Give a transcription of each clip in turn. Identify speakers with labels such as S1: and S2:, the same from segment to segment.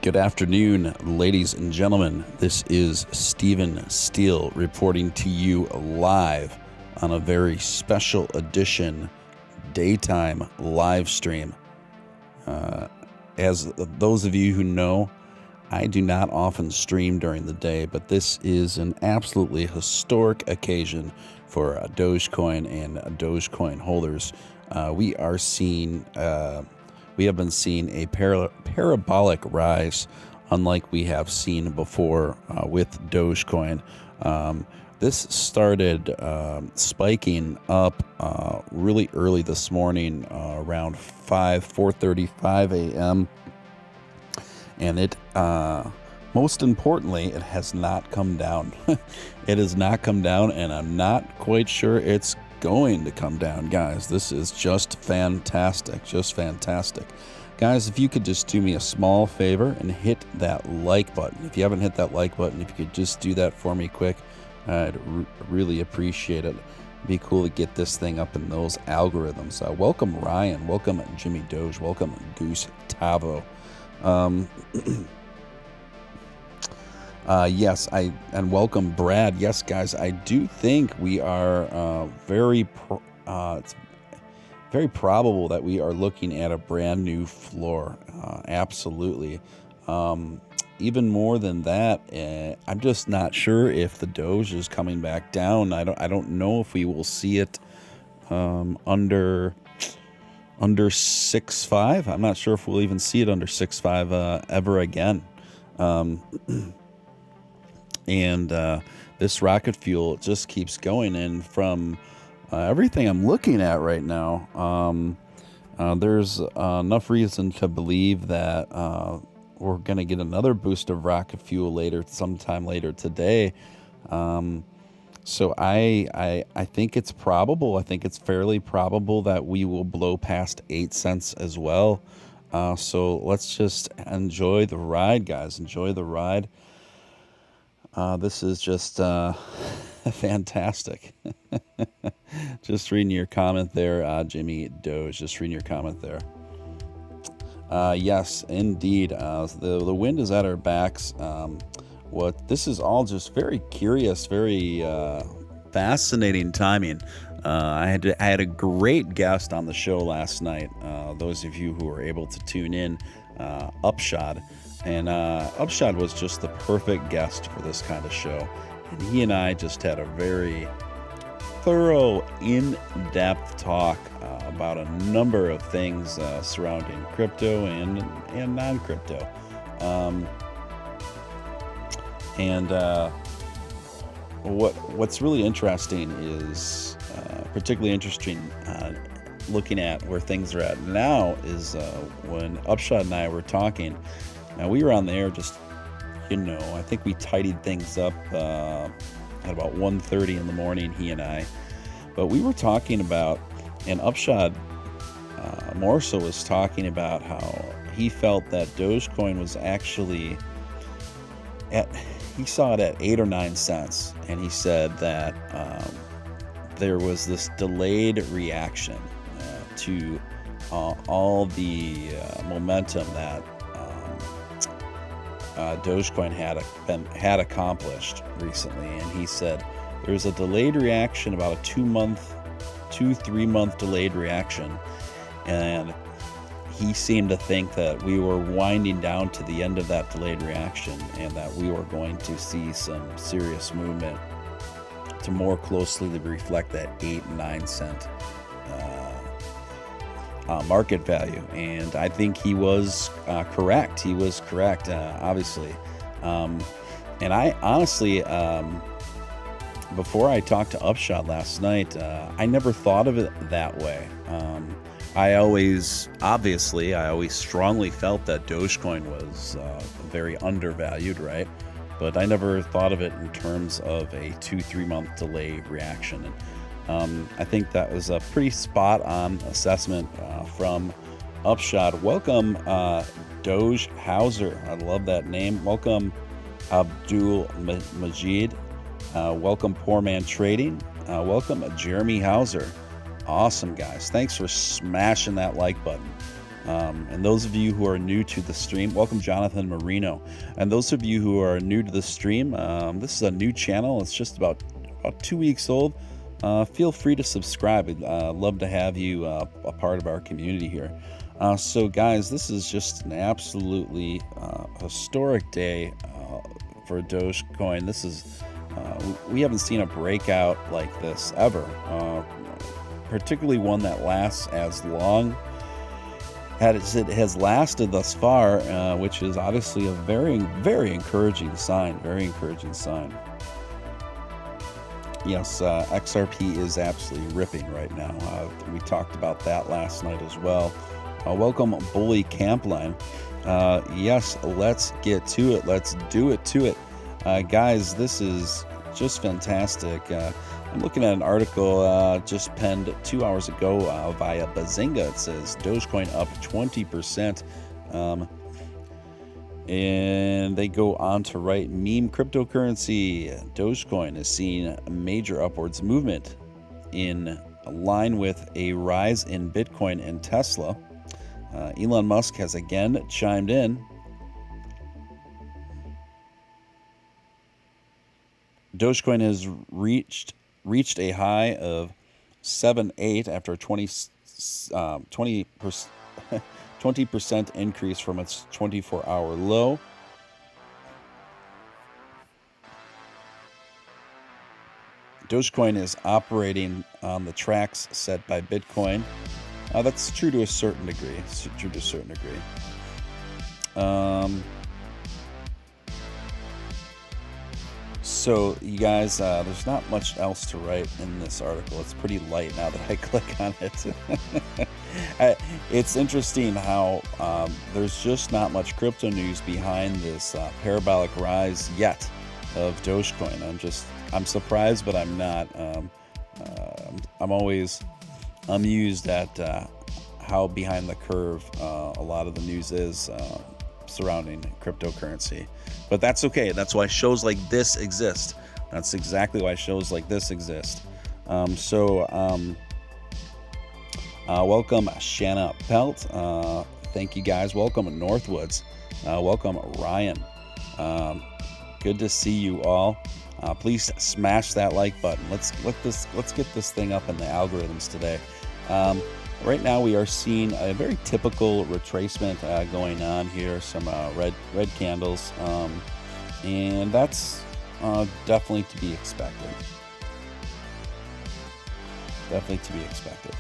S1: Good afternoon, ladies and gentlemen. This is Stephen Steele reporting to you live on a very special edition daytime live stream. As those of you who know, I do not often stream during the day, but this is an absolutely historic occasion for Dogecoin and Dogecoin holders. We have been seeing a parabolic rise, unlike we have seen before with Dogecoin. This started spiking up really early this morning, around 4:35 a.m. And it, most importantly, it has not come down. It has not come down, and I'm not quite sure it's going to come down. Guys, this is just fantastic, guys. If you could just do me a small favor and hit that like button. If you haven't hit that like button, if you could just do that for me quick, I'd really appreciate it. It'd be cool to get this thing up in those algorithms. Welcome Ryan, welcome Jimmy Doge, welcome Goose Tavo. Yes, and welcome Brad. Yes, guys, I do think we are it's very probable that we are looking at a brand new floor. Absolutely. Even more than that, I'm just not sure if the Doge is coming back down. I don't know if we will see it under 6.5. I'm not sure if we'll even see it under 6.5 ever again. And this rocket fuel just keeps going. And from everything I'm looking at right now, there's enough reason to believe that we're going to get another boost of rocket fuel sometime later today. So I think it's probable. I think it's fairly probable that we will blow past 8 cents as well. So let's just enjoy the ride, guys. Enjoy the ride. This is just fantastic. Just reading your comment there, Jimmy Doge. Just reading your comment there. Yes, indeed. The wind is at our backs. This is all just very curious, very fascinating timing. I had a great guest on the show last night. Those of you who were able to tune in, Upshot. And Upshot was just the perfect guest for this kind of show. And he and I just had a very thorough, in-depth talk about a number of things surrounding crypto and non-crypto. What's really interesting is, particularly interesting looking at where things are at now, is when Upshot and I were talking. Now, we were on the air just, I think we tidied things up at about 1:30 in the morning, he and I. But we were talking about, and Upshot more so was talking about how he felt that Dogecoin was actually he saw it at 8 or 9 cents. And he said that there was this delayed reaction to all the momentum that Dogecoin had accomplished recently. And he said there's a delayed reaction, about a 2-3 month delayed reaction, and he seemed to think that we were winding down to the end of that delayed reaction, and that we were going to see some serious movement to more closely reflect that 8 and 9 cent market value. And I think he was correct. He was correct, obviously. And I honestly, before I talked to Upshot last night, I never thought of it that way. I always strongly felt that Dogecoin was very undervalued, right? But I never thought of it in terms of a 2-3 month delay reaction. And I think that was a pretty spot-on assessment from Upshot. Welcome, Doge Hauser. I love that name. Welcome, Abdul Majid. Welcome, Poor Man Trading. Welcome, Jeremy Hauser. Awesome, guys. Thanks for smashing that like button. And those of you who are new to the stream, welcome Jonathan Marino. And those of you who are new to the stream, this is a new channel. It's just about 2 weeks old. Feel free to subscribe. I'd love to have you a part of our community here. So guys, this is just an absolutely historic day for Dogecoin. This is we haven't seen a breakout like this ever, particularly one that lasts as long as it has lasted thus far, which is obviously a very, very encouraging sign. Very encouraging sign. Yes, XRP is absolutely ripping right now. We talked about that last night as well. Welcome, Bully Campline. Yes, let's get to it. Let's do it to it. Guys, this is just fantastic. I'm looking at an article just penned 2 hours ago via Bazinga. It says Dogecoin up 20%. And they go on to write, meme cryptocurrency Dogecoin is seeing a major upwards movement in line with a rise in Bitcoin and Tesla. Elon Musk has again chimed in. Dogecoin has reached a high of 7.8 after a 20% increase from its 24-hour low. Dogecoin is operating on the tracks set by Bitcoin. That's true to a certain degree. It's true to a certain degree. So, you guys, there's not much else to write in this article. It's pretty light now that I click on it. It's interesting how there's just not much crypto news behind this parabolic rise yet of Dogecoin. I'm surprised, but I'm not. I'm always amused at how behind the curve a lot of the news is surrounding cryptocurrency. But that's okay. That's why shows like this exist. That's exactly why shows like this exist. Welcome Shanna Pelt. Thank you guys. Welcome Northwoods. Welcome Ryan. Good to see you all. Please smash that like button. Let's get this thing up in the algorithms today. Right now we are seeing a very typical retracement going on here. Some red candles, and that's definitely to be expected. Definitely to be expected.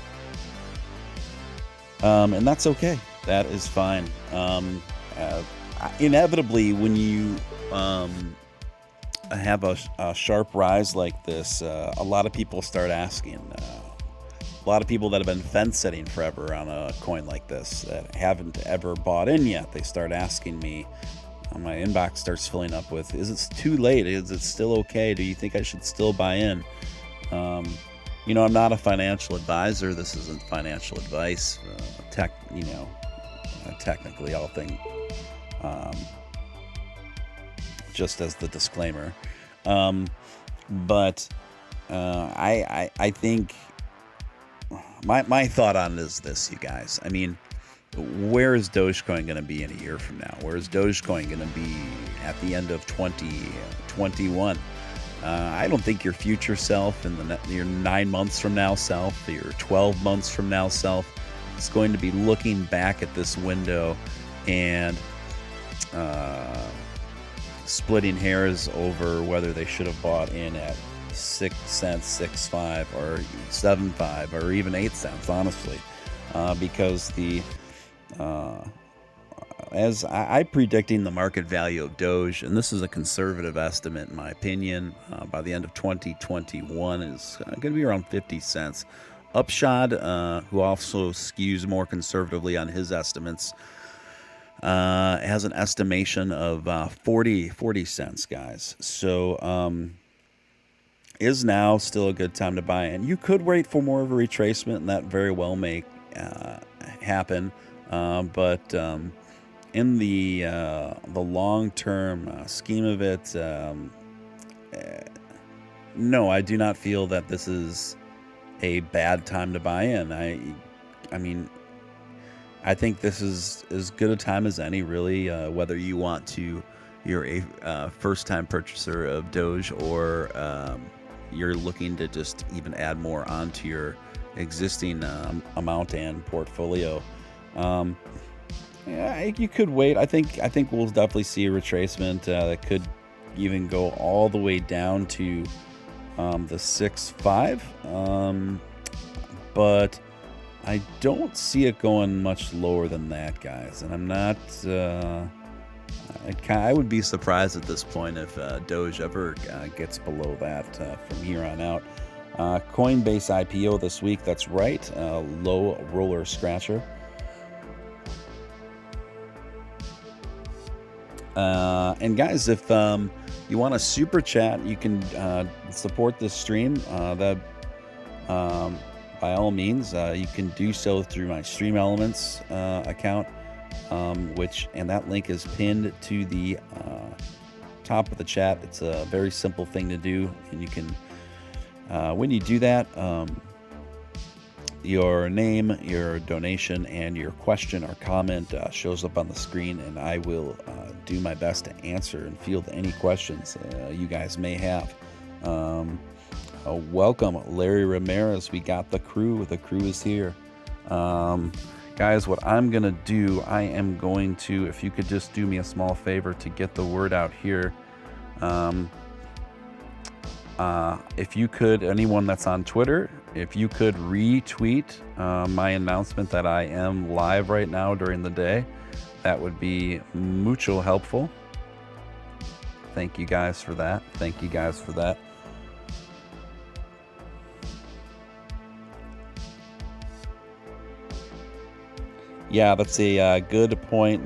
S1: And that's okay. That is fine. Inevitably, when you have a sharp rise like this, a lot of people start asking. A lot of people that have been fence sitting forever on a coin like this that haven't ever bought in yet, they start asking me. My inbox starts filling up with, is it too late? Is it still okay? Do you think I should still buy in? I'm not a financial advisor. This isn't financial advice. Technically, I'll think, just as the disclaimer. But I think my thought on it is this, you guys. I mean, where is Dogecoin going to be in a year from now? Where is Dogecoin going to be at the end of 2021? I don't think your future self and your 9 months from now self, your 12 months from now self is going to be looking back at this window and splitting hairs over whether they should have bought in at 6 cents, 6.5, or 7.5, or even 8 cents, honestly, because as I predicting the market value of Doge, and this is a conservative estimate in my opinion, by the end of 2021 is going to be around 50 cents. Upshot, who also skews more conservatively on his estimates, has an estimation of 40 cents, guys. So is now still a good time to buy in. You could wait for more of a retracement, and that very well may happen. But in the long-term scheme of it, no, I do not feel that this is a bad time to buy in. I mean, I think this is as good a time as any, really, whether you're a first-time purchaser of Doge, or you're looking to just even add more onto your existing amount and portfolio. Um, yeah, you could wait. I think we'll definitely see a retracement that could even go all the way down to the 6.5. But I don't see it going much lower than that, guys. And I'm not. I would be surprised at this point if Doge ever gets below that from here on out. Coinbase IPO this week. That's right. Low roller scratcher. And guys, if you want a super chat, you can support this stream. By all means, you can do so through my Stream Elements account, and that link is pinned to the top of the chat. It's a very simple thing to do, and you can, when you do that, your name, your donation, and your question or comment shows up on the screen, and I will do my best to answer and field any questions you guys may have. Welcome, Larry Ramirez. We got the crew. The crew is here. Guys, what I'm going to do, I am going to, if you could just do me a small favor to get the word out here. If you could, anyone that's on Twitter, if you could retweet my announcement that I am live right now during the day, that would be mucho helpful. Thank you guys for that. Thank you guys for that. Yeah, that's a good point.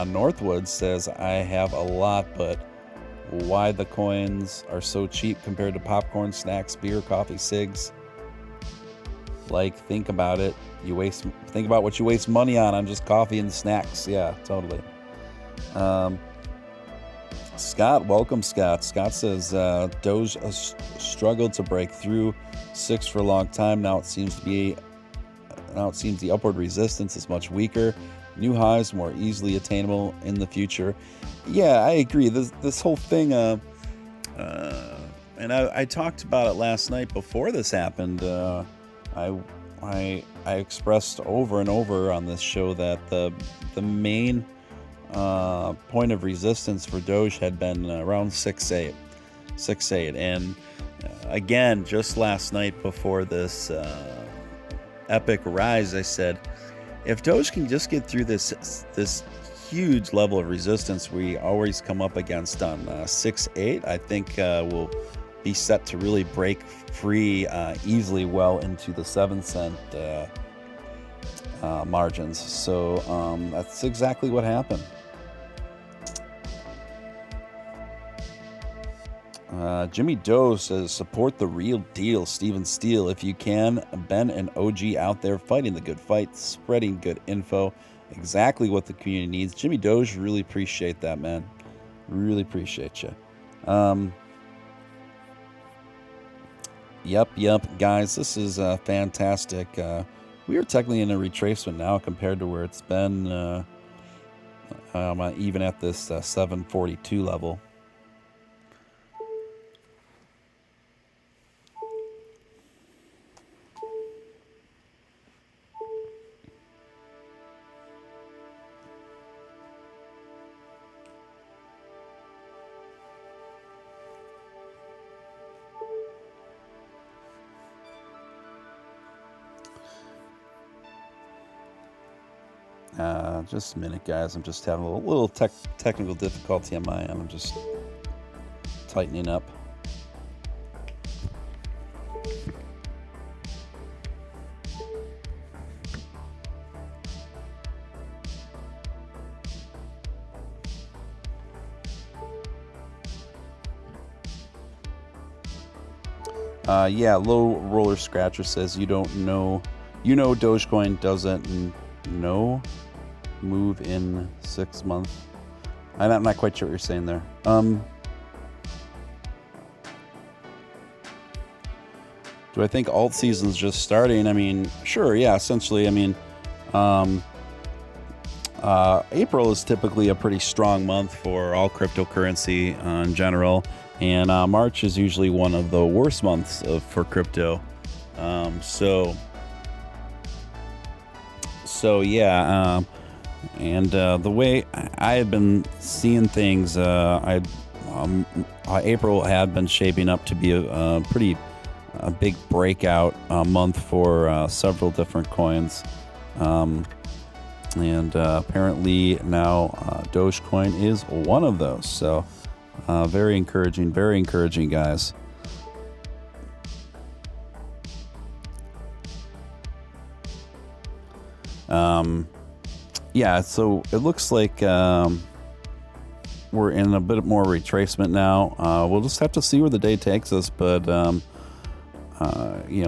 S1: Northwood says, I have a lot, but why the coins are so cheap compared to popcorn, snacks, beer, coffee, cigs? Like, think about it. Think about what you waste money on just coffee and snacks. Yeah, totally. Scott, welcome, Scott. Scott says, Doge has struggled to break through 6 for a long time. Now it seems the upward resistance is much weaker. New highs more easily attainable in the future. Yeah, I agree. This whole thing, and I talked about it last night before this happened. I expressed over and over on this show that the main point of resistance for Doge had been around 6.8, and again, just last night before this epic rise, I said, if Doge can just get through this huge level of resistance we always come up against on 6.8, I think we'll be set to really break free easily well into the 7-cent margins. So that's exactly what happened. Jimmy Doe says, support the real deal, Steven Steele, if you can. Ben and OG out there fighting the good fight, spreading good info, exactly what the community needs. Jimmy Doge, really appreciate that, man. Really appreciate you. Yep, guys, this is fantastic. We are technically in a retracement now compared to where it's been even at this 742 level. Just a minute, guys. I'm just having a little technical difficulty on my end. I'm just tightening up. Yeah, Low Roller Scratcher says you don't know. Dogecoin doesn't know move in 6 months. I'm not quite sure what you're saying there. Do I think alt season's just starting? I mean, sure, yeah, essentially. I mean, April is typically a pretty strong month for all cryptocurrency in general, and March is usually one of the worst months for crypto. So yeah, and the way I had been seeing things, April had been shaping up to be a pretty big breakout month for several different coins. And apparently now Dogecoin is one of those. So very encouraging, guys. Yeah, so it looks like we're in a bit more retracement now. We'll just have to see where the day takes us, but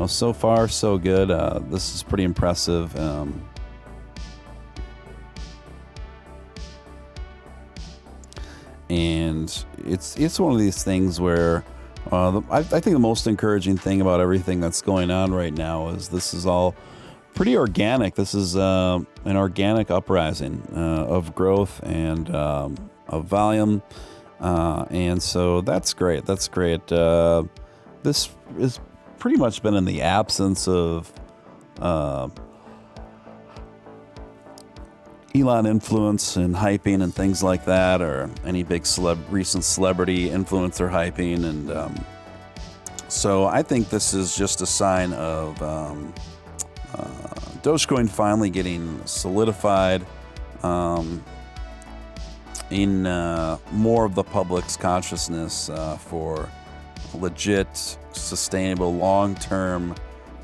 S1: so far so good. This is pretty impressive. And it's one of these things where I think the most encouraging thing about everything that's going on right now is this is all pretty organic. This is an organic uprising of growth and of volume, and so that's great. This has pretty much been in the absence of Elon influence and hyping and things like that, or any big recent celebrity influencer hyping, and so I think this is just a sign of Dogecoin finally getting solidified in more of the public's consciousness for legit, sustainable, long-term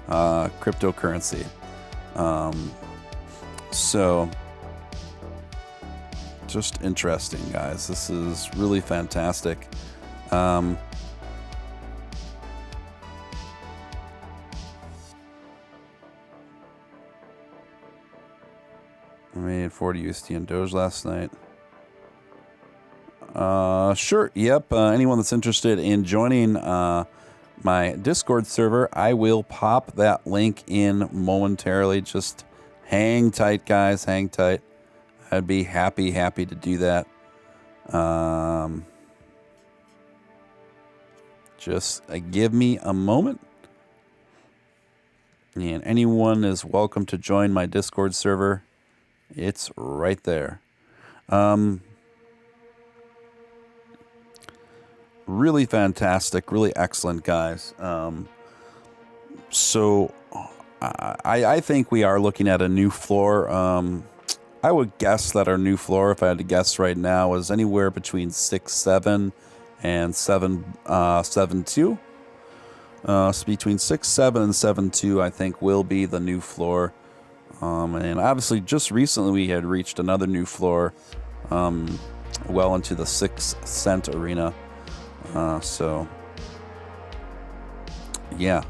S1: cryptocurrency. So just interesting, guys. This is really fantastic. I made 40 USD in Doge last night. Sure. Yep. Anyone that's interested in joining my Discord server, I will pop that link in momentarily. Just hang tight, guys. Hang tight. I'd be happy to do that. Just give me a moment. And anyone is welcome to join my Discord server. It's right there. Really fantastic, really excellent, guys. So I think we are looking at a new floor. I would guess that our new floor, if I had to guess right now, is anywhere between 6.7 and 7.2. So between 6.7 and 7.2, I think, will be the new floor. And obviously, just recently we had reached another new floor, well into the 6 cent arena. So, yeah.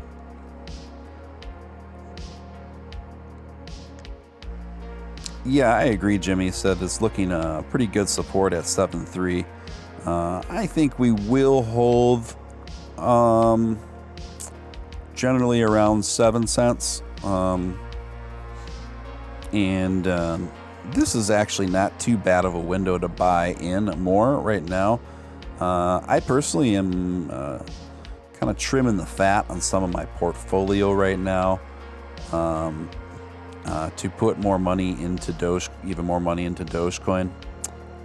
S1: Yeah, I agree, Jimmy said it's looking pretty good support at 7.3. I think we will hold generally around 7 cents. And this is actually not too bad of a window to buy in more right now. I personally am kind of trimming the fat on some of my portfolio right now to put more money into even more money into Dogecoin.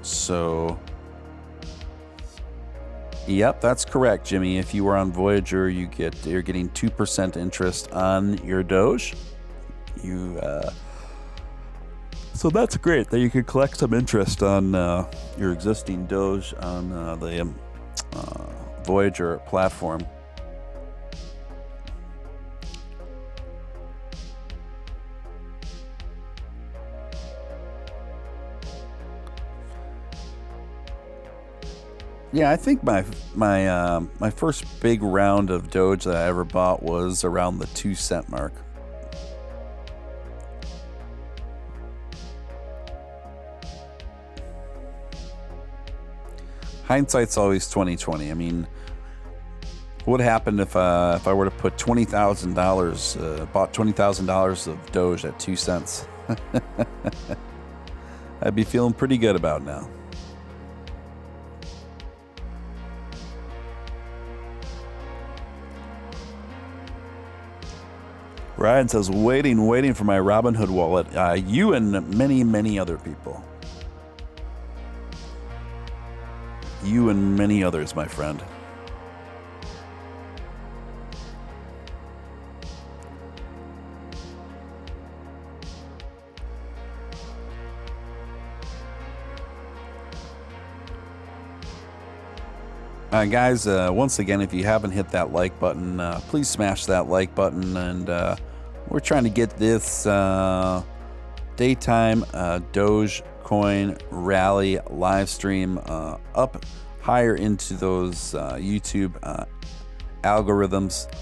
S1: So, yep, that's correct, Jimmy. If you are on Voyager, you're getting 2% interest on your Doge. So that's great that you can collect some interest on your existing Doge on the Voyager platform. Yeah, I think my first big round of Doge that I ever bought was around the 2 cent mark. Hindsight's always 20/20. I mean, what happened if I were to put $20,000, bought $20,000 of Doge at 2 cents? I'd be feeling pretty good about now. Ryan says, waiting for my Robinhood wallet. You and many, many other people. You and many others, my friend. Guys, once again, if you haven't hit that like button, please smash that like button. And we're trying to get this daytime Dogecoin rally live stream up higher into those YouTube algorithms.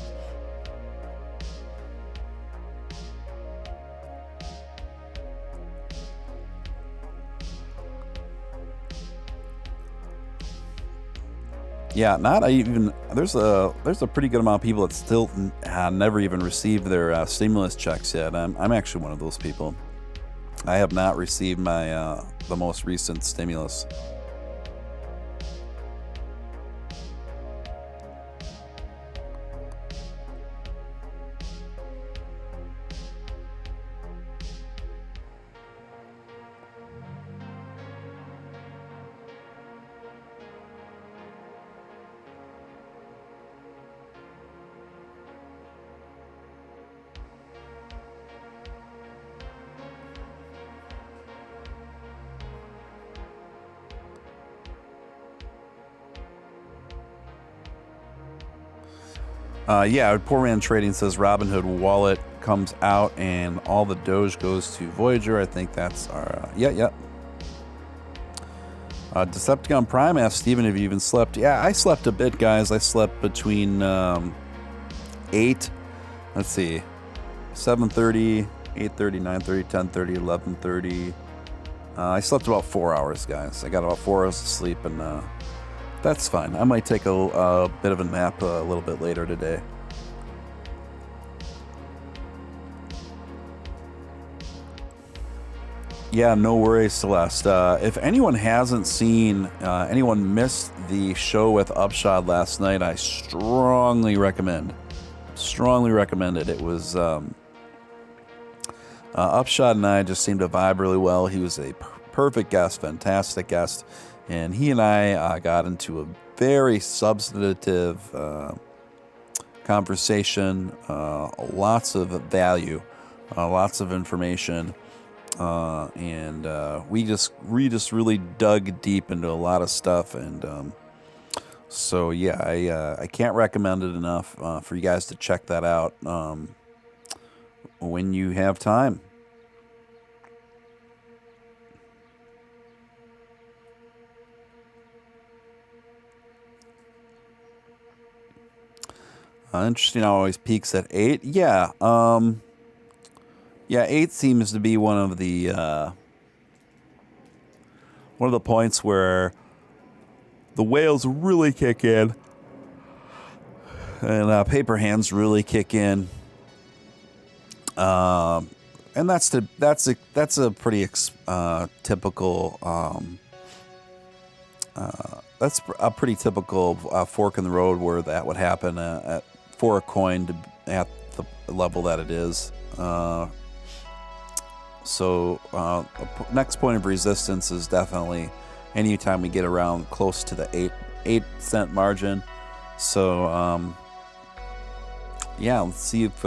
S1: Yeah, not even there's a pretty good amount of people that still never even received their stimulus checks yet. I'm actually one of those people. I have not received my the most recent stimulus. Yeah, Poor Man Trading says Robinhood wallet comes out and all the Doge goes to Voyager. I think that's our... yeah. Decepticon Prime asks, Steven, have you even slept? Yeah, I slept a bit, guys. I slept between 8, let's see, 7:30, 8:30, 9:30, 10:30, 11:30. I slept about 4 hours, guys. I got about 4 hours of sleep, and that's fine. I might take a bit of a nap a little bit later today. Yeah, no worries, Celeste. If anyone hasn't seen, anyone missed the show with Upshot last night, I strongly recommend it. It was Upshot and I just seemed to vibe really well. He was a perfect guest, fantastic guest. And he and I got into a very substantive conversation, lots of value, lots of information, and we just really dug deep into a lot of stuff. And so, yeah, I can't recommend it enough for you guys to check that out when you have time. Interesting how it always peaks at 8. Yeah, 8 seems to be one of the points where the whales really kick in and paper hands really kick in. And that's a pretty typical that's a pretty typical fork in the road where that would happen for a coin at the level that it is. So next point of resistance is definitely anytime we get around close to the 8 cent margin. So yeah, let's see if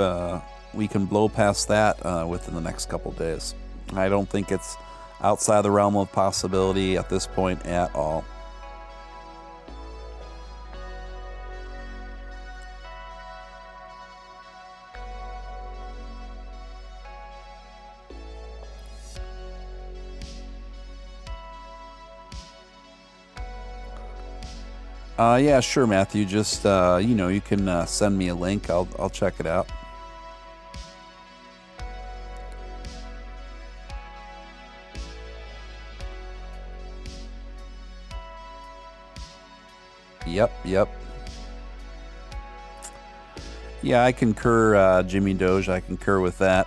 S1: we can blow past that within the next couple days. I don't think it's outside the realm of possibility at this point at all. Yeah, sure, Matthew. Just you can send me a link. I'll check it out. Yep. Yeah, I concur, Jimmy Doge. I concur with that.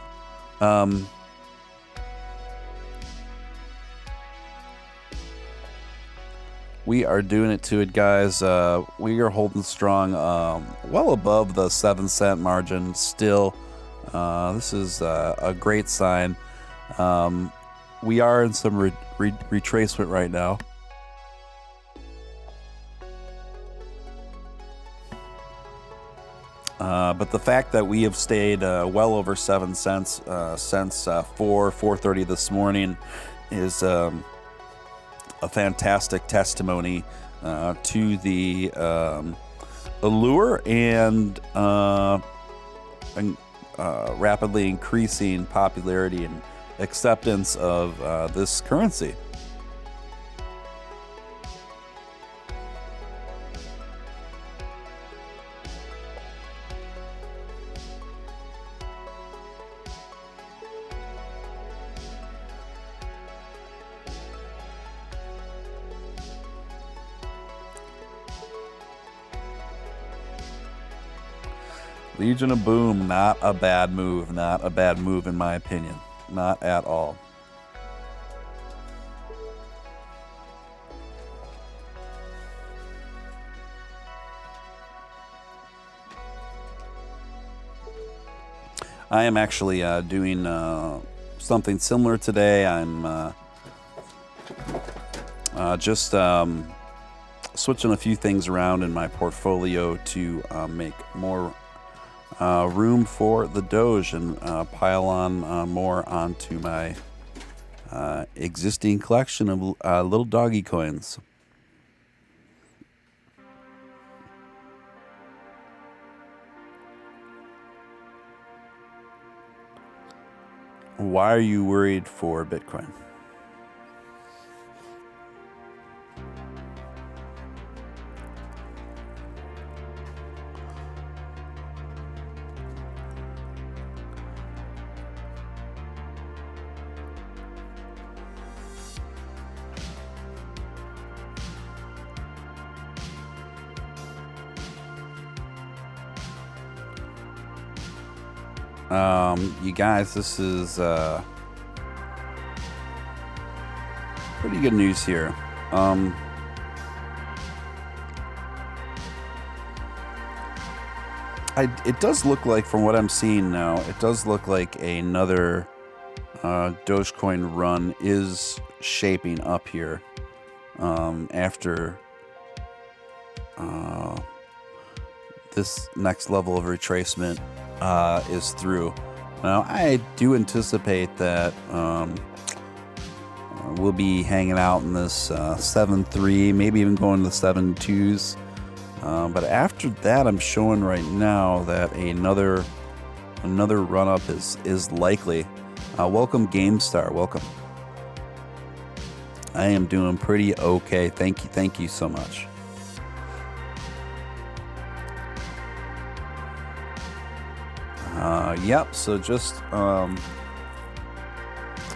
S1: We are doing it to it, guys. We are holding strong, well above the 7-cent margin still. This is a great sign. We are in some retracement right now. But the fact that we have stayed well over 7 cents since 4:30 this morning is a fantastic testimony to the allure and rapidly increasing popularity and acceptance of this currency. Legion of Boom, not a bad move. Not a bad move in my opinion. Not at all. I am actually doing something similar today. I'm just switching a few things around in my portfolio to make more room for the Doge and pile on more onto my existing collection of little doggy coins. Why are you worried for Bitcoin? You guys, this is pretty good news here. It does look like, from what I'm seeing now, it does look like another Dogecoin run is shaping up here after this next level of retracement is through. Now, I do anticipate that we'll be hanging out in this 7.3, maybe even going to the 7.2s. But after that, I'm showing right now that another run up is likely. Welcome, GameStar. Welcome. I am doing pretty okay. Thank you so much. Yep, so just a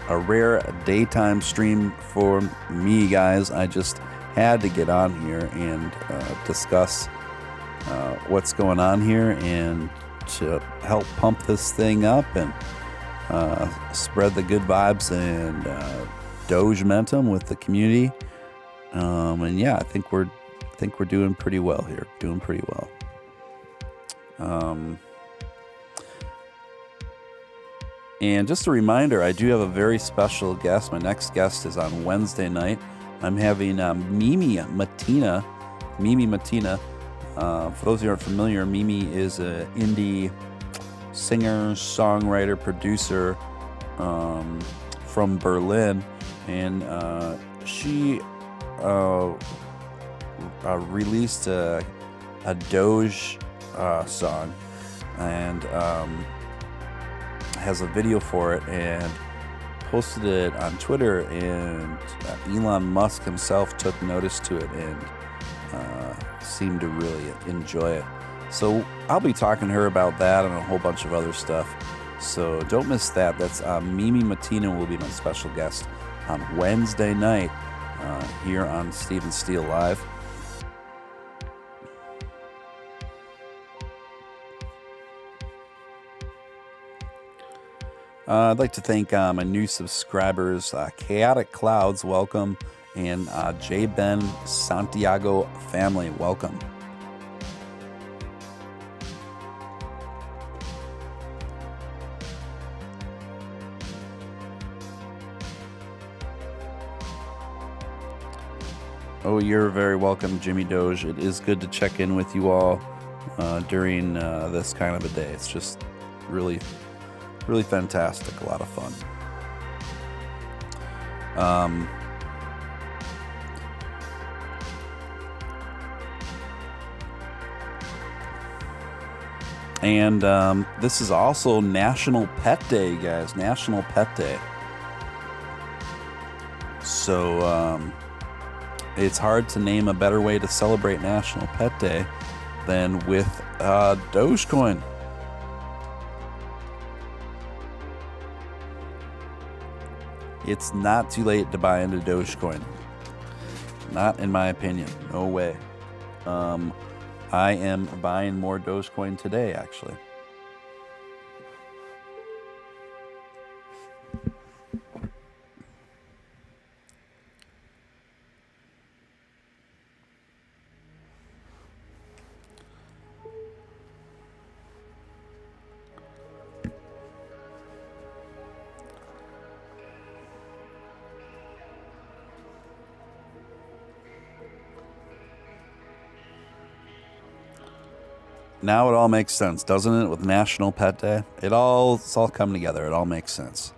S1: rare daytime stream for me, guys. I just had to get on here and discuss what's going on here and to help pump this thing up and spread the good vibes and Doge momentum with the community. And yeah, I think we're doing pretty well here. Doing pretty well. And just a reminder, I do have a very special guest. My next guest is on Wednesday night. I'm having Mimi Matina. For those who aren't familiar, Mimi is an indie singer, songwriter, producer from Berlin. And she released a Doge song and has a video for it and posted it on Twitter, and Elon Musk himself took notice to it and seemed to really enjoy it. So I'll be talking to her about that and a whole bunch of other stuff. So don't miss that. That's Mimi Matina will be my special guest on Wednesday night here on Stephen Steele Live. I'd like to thank my new subscribers, Chaotic Clouds, welcome, And J. Ben Santiago family, welcome. Oh, you're very welcome, Jimmy Doge. It is good to check in with you all during this kind of a day. It's just really, really fantastic. A lot of fun. And this is also National Pet Day, guys. National Pet Day. So it's hard to name a better way to celebrate National Pet Day than with Dogecoin. It's not too late to buy into Dogecoin. Not in my opinion. No way. I am buying more Dogecoin today, actually. Now it all makes sense, doesn't it? With National Pet Day, it's all come together. It all makes sense.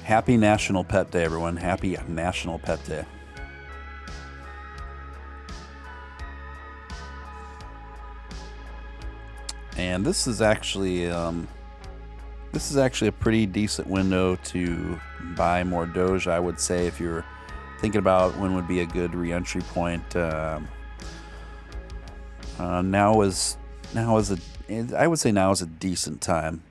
S1: Happy National Pet Day, everyone. Happy National Pet Day. And this is actually a pretty decent window to buy more Doge, I would say, if you're thinking about when would be a good re-entry point. Now is a decent time.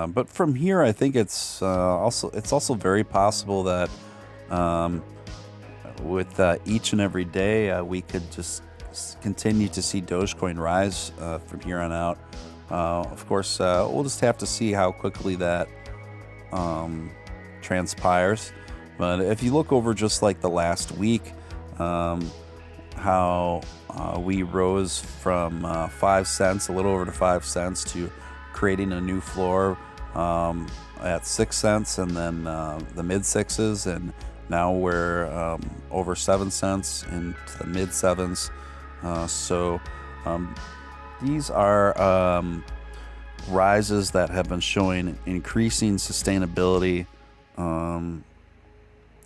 S1: But from here, I think it's also very possible that with each and every day, we could just continue to see Dogecoin rise from here on out. Of course, we'll just have to see how quickly that transpires. But if you look over just like the last week, how we rose from 5 cents, a little over to 5 cents, to creating a new floor at 6 cents, and then the mid sixes, and now we're over 7 cents into the mid sevens. So these are rises that have been showing increasing sustainability and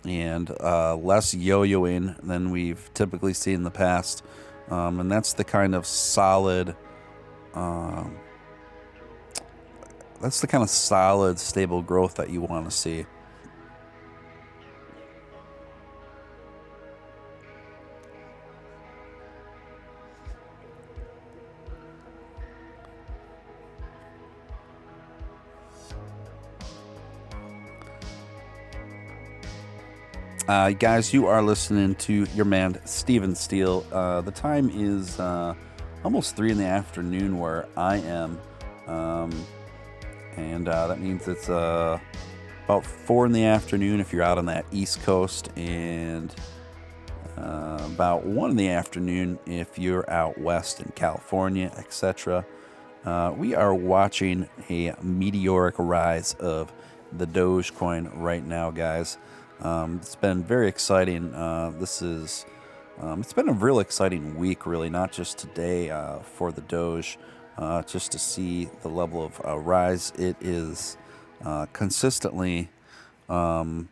S1: less yo-yoing than we've typically seen in the past, and that's the kind of solid stable growth that you want to see. Guys, you are listening to your man Steven Steele. The time is almost 3 in the afternoon where I am. And that means it's about 4 in the afternoon if you're out on that East Coast, and about 1 in the afternoon if you're out west in California, etc. We are watching a meteoric rise of the Dogecoin right now, guys. It's been very exciting. It's been a real exciting week, really, not just today for the Doge. Just to see the level of rise it is consistently coming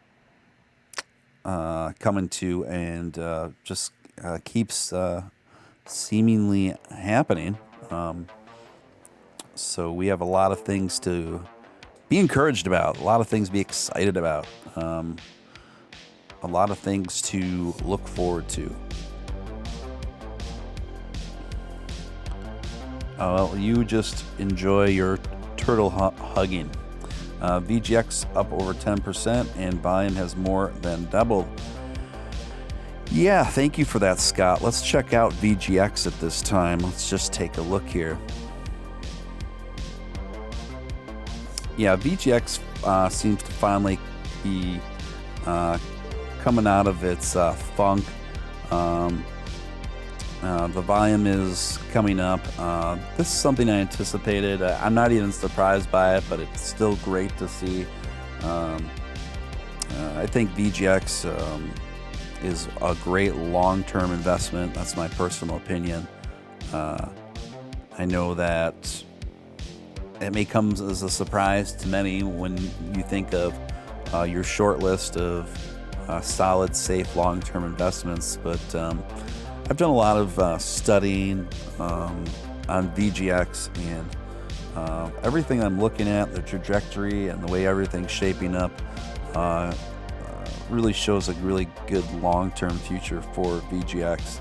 S1: to, and just keeps seemingly happening. So we have a lot of things to be encouraged about, a lot of things to be excited about. a lot of things to look forward to. Well, you just enjoy your turtle hugging. VGX up over 10% and volume has more than doubled. Yeah, thank you for that, Scott. Let's check out VGX at this time. Let's just take a look here. Yeah, VGX seems to finally be coming out of its funk. The volume is coming up. This is something I anticipated. I'm not even surprised by it, but it's still great to see. I think VGX is a great long-term investment. That's my personal opinion. I know that it may come as a surprise to many when you think of your short list of solid, safe, long-term investments, but I've done a lot of studying on VGX, and everything I'm looking at, the trajectory and the way everything's shaping up, really shows a really good long-term future for VGX.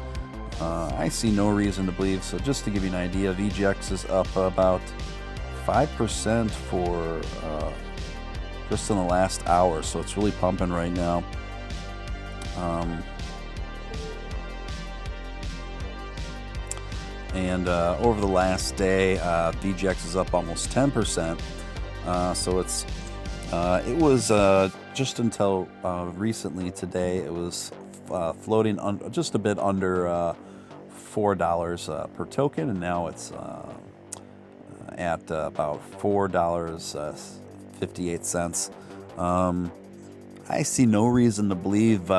S1: I see no reason to believe. So just to give you an idea, VGX is up about 5% for just in the last hour, so it's really pumping right now. And over the last day, VGX is up almost 10%. So it was just until recently today, it was floating just a bit under $4 per token, and now it's at about $4.58. I see no reason to believe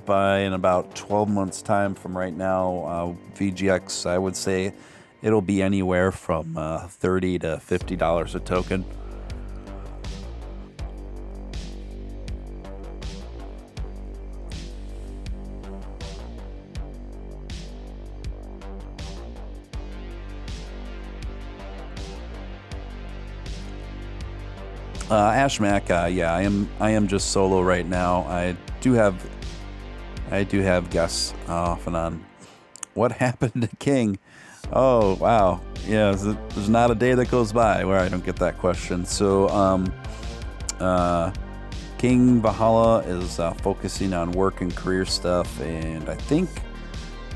S1: by in about 12 months time from right now, VGX, I would say it'll be anywhere from $30 to $50 a token. Ashmac, yeah, I am just solo right now. I do have guests off and on. What happened to King? Oh, wow. Yeah, there's not a day that goes by where I don't get that question. So, King Valhalla is focusing on work and career stuff, and I think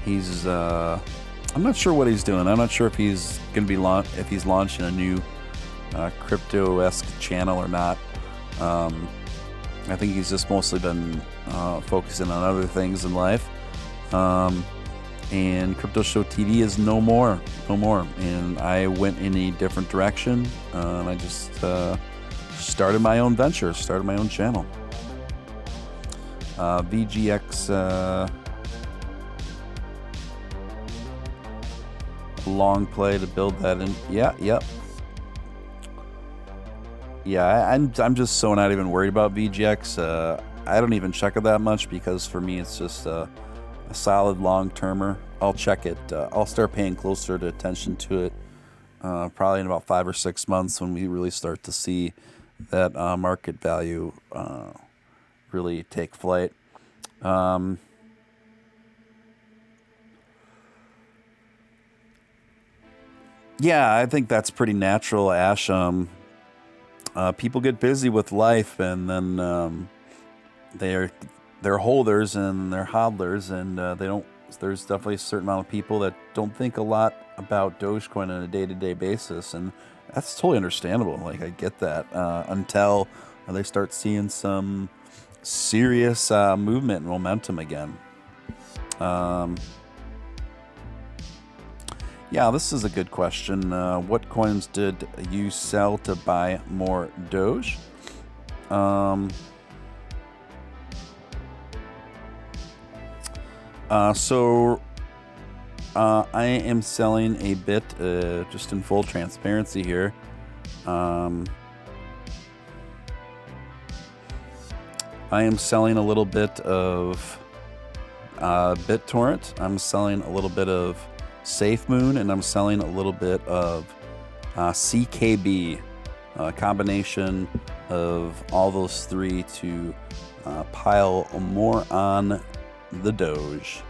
S1: he's I'm not sure what he's doing. I'm not sure if he's going to be if he's launching a new crypto-esque channel or not. I think he's just mostly been focusing on other things in life. And Crypto Show TV is no more. And I went in a different direction. And I just started my own venture, started my own channel. VGX long play to build that in. Yep. Yeah, I'm just so not even worried about VGX. I don't even check it that much because for me it's just a solid long-termer. I'll check it. I'll start paying closer attention to it probably in about 5 or 6 months when we really start to see that market value really take flight. Yeah, I think that's pretty natural, Ash. People get busy with life, and then they're holders and they're hodlers, and they don't. There's definitely a certain amount of people that don't think a lot about Dogecoin on a day-to-day basis, and that's totally understandable. Like, I get that until they start seeing some serious movement and momentum again. Yeah, this is a good question. What coins did you sell to buy more Doge? So I am selling a bit, just in full transparency here. I am selling a little bit of BitTorrent. I'm selling a little bit of SafeMoon, and I'm selling a little bit of CKB, a combination of all those three to pile more on the Doge.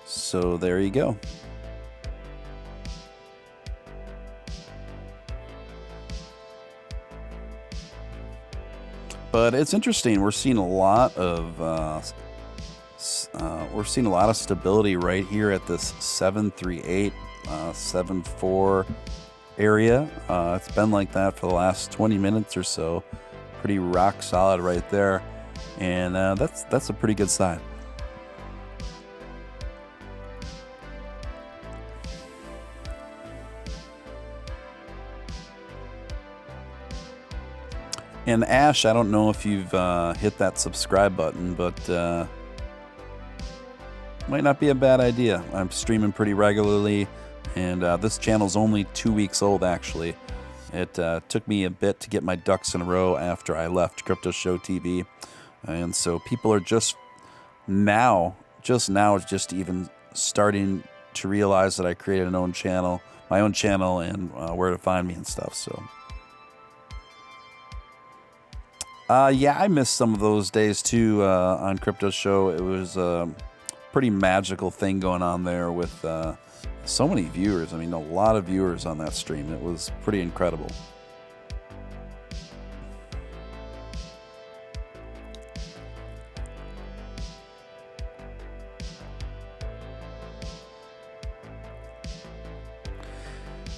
S1: So there you go. But it's interesting. We're seeing a lot of stability right here at this 738, 74 area. It's been like that for the last 20 minutes or so. Pretty rock solid right there, and that's a pretty good sign. And Ash, I don't know if you've hit that subscribe button, but might not be a bad idea. I'm streaming pretty regularly, and this channel's only 2 weeks old, actually. It took me a bit to get my ducks in a row after I left Crypto Show TV, and so people are just now even starting to realize that I created my own channel, and where to find me and stuff. So. Yeah, I missed some of those days too on Crypto Show. It was a pretty magical thing going on there with so many viewers. I mean, a lot of viewers on that stream. It was pretty incredible.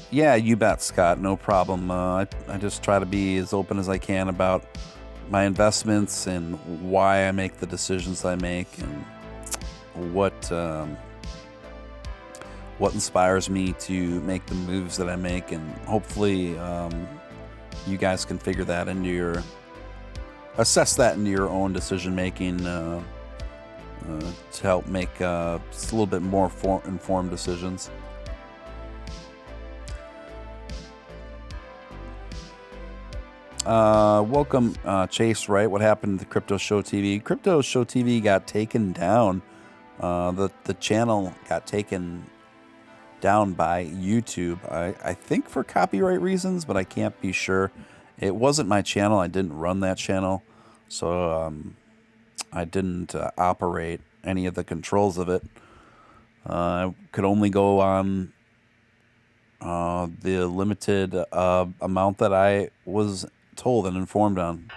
S1: Yeah, you bet, Scott. No problem. I just try to be as open as I can about my investments and why I make the decisions I make, and what inspires me to make the moves that I make, and hopefully you guys can figure that into assess that into your own decision making to help make just a little bit more informed decisions. Welcome, Chase, right? What happened to Crypto Show TV? Crypto Show TV got taken down. The channel got taken down by YouTube. I think for copyright reasons, but I can't be sure. It wasn't my channel. I didn't run that channel, so I didn't operate any of the controls of it. I could only go on the limited amount that I was told and informed on.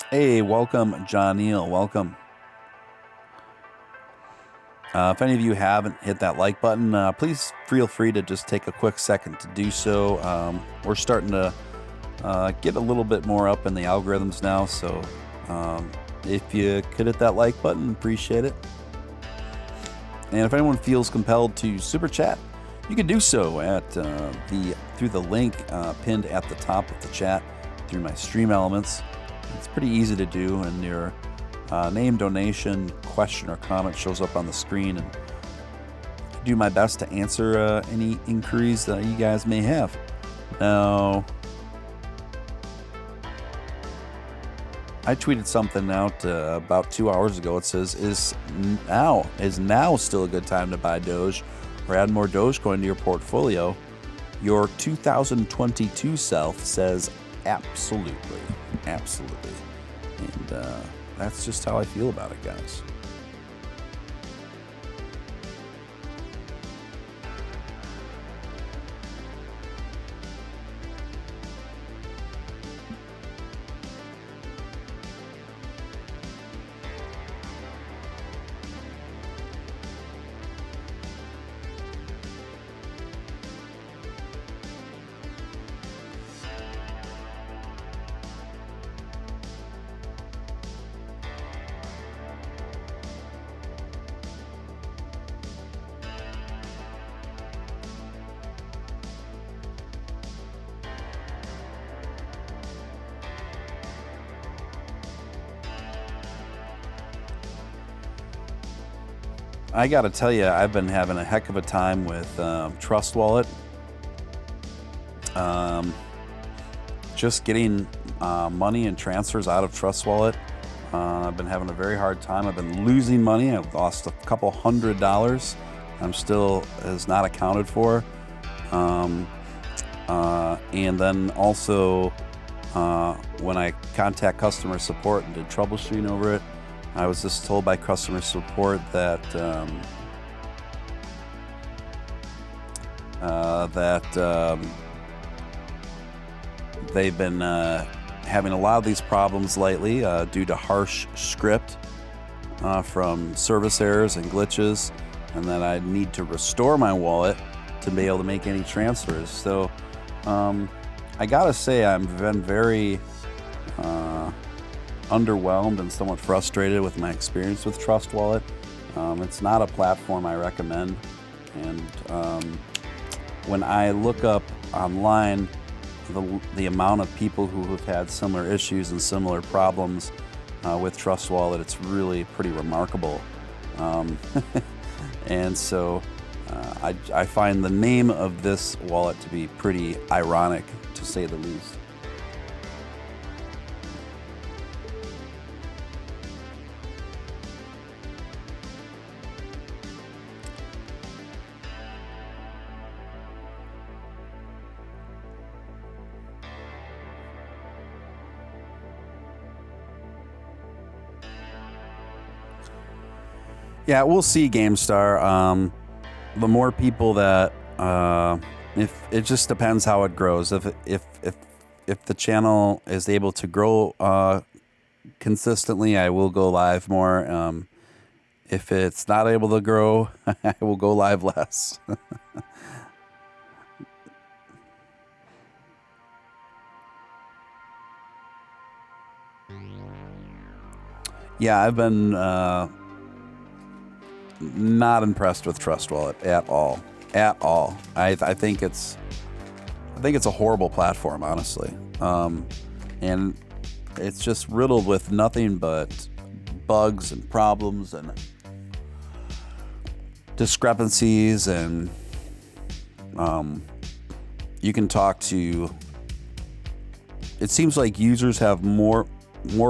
S1: Hey, welcome, John Neal. Welcome. If any of you haven't hit that like button, please feel free to just take a quick second to do so. We're starting to get a little bit more up in the algorithms now, so if you could hit that like button, appreciate it. And if anyone feels compelled to super chat, you can do so at through the link pinned at the top of the chat through my stream elements. It's pretty easy to do, and your name, donation, question, or comment shows up on the screen, and I do my best to answer any inquiries that you guys may have. Now, I tweeted something out about 2 hours ago. It says, is now still a good time to buy Doge or add more Dogecoin to your portfolio? Your 2022 self says absolutely. Absolutely. And that's just how I feel about it, guys. I gotta tell you, I've been having a heck of a time with Trust Wallet. Just getting money and transfers out of Trust Wallet. I've been having a very hard time. I've been losing money. I've lost a couple $100. I'm still is not accounted for. And then also when I contact customer support and did troubleshooting over it, I was just told by customer support that they've been having a lot of these problems lately due to harsh script from service errors and glitches, and that I need to restore my wallet to be able to make any transfers. So I gotta say, I've been very underwhelmed and somewhat frustrated with my experience with Trust Wallet. It's not a platform I recommend, and when I look up online the amount of people who have had similar issues and similar problems with Trust Wallet, it's really pretty remarkable. And so I find the name of this wallet to be pretty ironic, to say the least. Yeah, we'll see, GameStar. The more people that, if it just depends how it grows. If the channel is able to grow consistently, I will go live more. If it's not able to grow, I will go live less. Yeah, I've been not impressed with Trust Wallet at all. At all. I think it's a horrible platform, honestly. And it's just riddled with nothing but bugs and problems and discrepancies, and you can talk to, it seems like users have more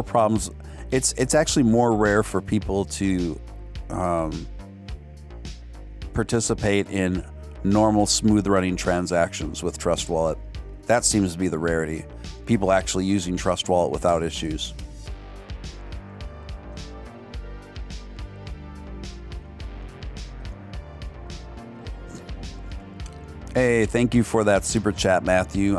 S1: problems. It's actually more rare for people to participate in normal, smooth running transactions with Trust Wallet. That seems to be the rarity. People actually using Trust Wallet without issues. Hey, thank you for that super chat, Matthew.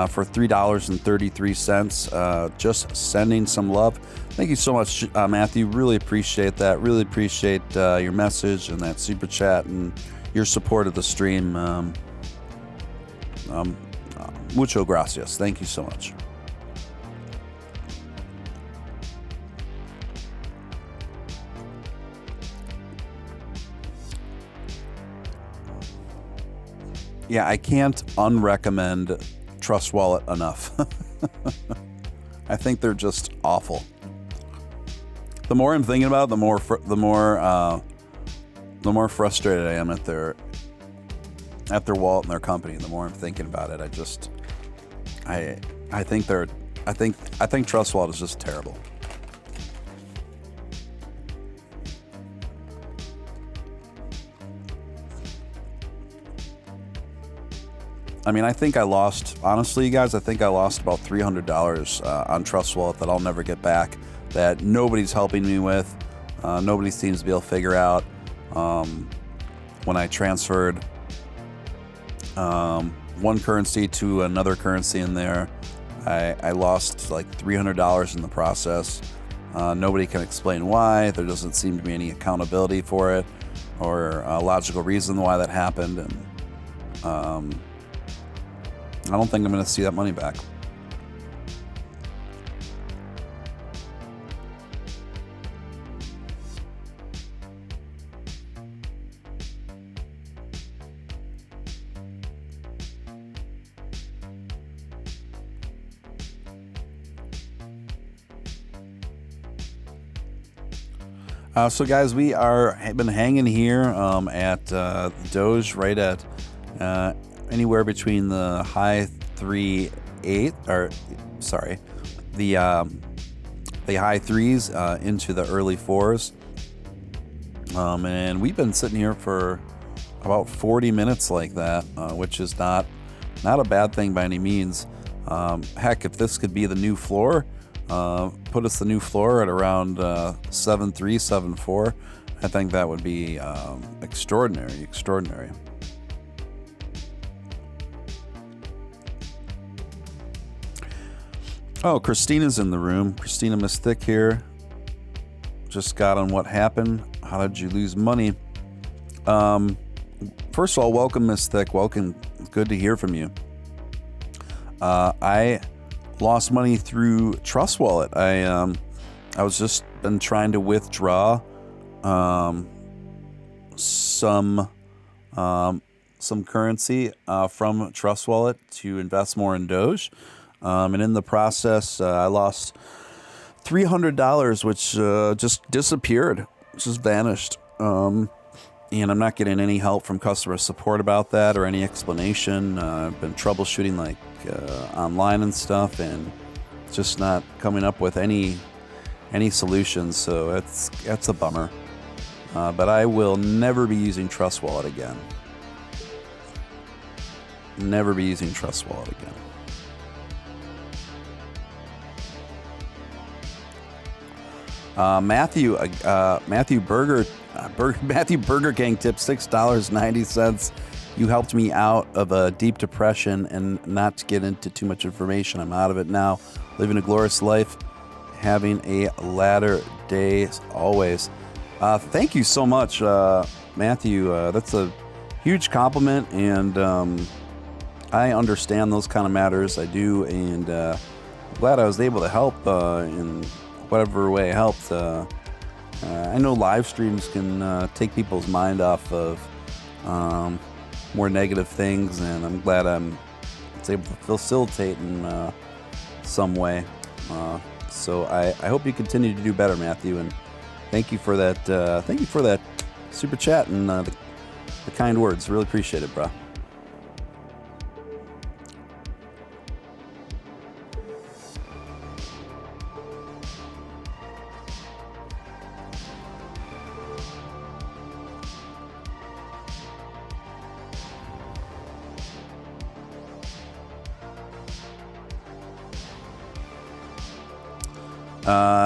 S1: For $3.33, just sending some love. Thank you so much, Matthew. Really appreciate that. Really appreciate your message and that super chat and your support of the stream. Mucho gracias. Thank you so much. Yeah, I can't unrecommend Trust Wallet enough. I think they're just awful. The more I'm thinking about it, the more frustrated I am at their wallet and their company. The more I'm thinking about it, I think Trust Wallet is just terrible. I mean, honestly, you guys, I think I lost about $300 on Trust Wallet that I'll never get back, that nobody's helping me with. Nobody seems to be able to figure out. When I transferred one currency to another currency in there, I lost like $300 in the process. Nobody can explain why. There doesn't seem to be any accountability for it or a logical reason why that happened. And I don't think I'm going to see that money back. So guys, we have been hanging here at Doge, right at anywhere between the high eight, or sorry, the high threes into the early fours. And we've been sitting here for about 40 minutes like that, which is not a bad thing by any means. Heck, if this could be the new floor, put us the new floor at around 7.3, 7.4, I think that would be extraordinary. Oh, Christina's in the room. Christina Mystic here. Just got on what happened. How did you lose money? First of all, welcome, Mystic. Welcome. Good to hear from you. I lost money through Trust Wallet. I was just been trying to withdraw some currency from Trust Wallet to invest more in Doge. And in the process, I lost $300, which just disappeared, just vanished. And I'm not getting any help from customer support about that or any explanation. I've been troubleshooting like online and stuff, and just not coming up with any solutions. So that's a bummer. But I will never be using Trust Wallet again. Never be using Trust Wallet again. Matthew Burger Gang tipped $6.90. You helped me out of a deep depression, and not to get into too much information, I'm out of it now. Living a glorious life, having a latter day always. Thank you so much, Matthew. That's a huge compliment, and I understand those kind of matters. I do, and I'm glad I was able to help in whatever way it helped. I know live streams can take people's mind off of more negative things, and I'm glad it's able to facilitate in some way. So I hope you continue to do better, Matthew, and thank you for that. Thank you for that super chat and the kind words. Really appreciate it, bro.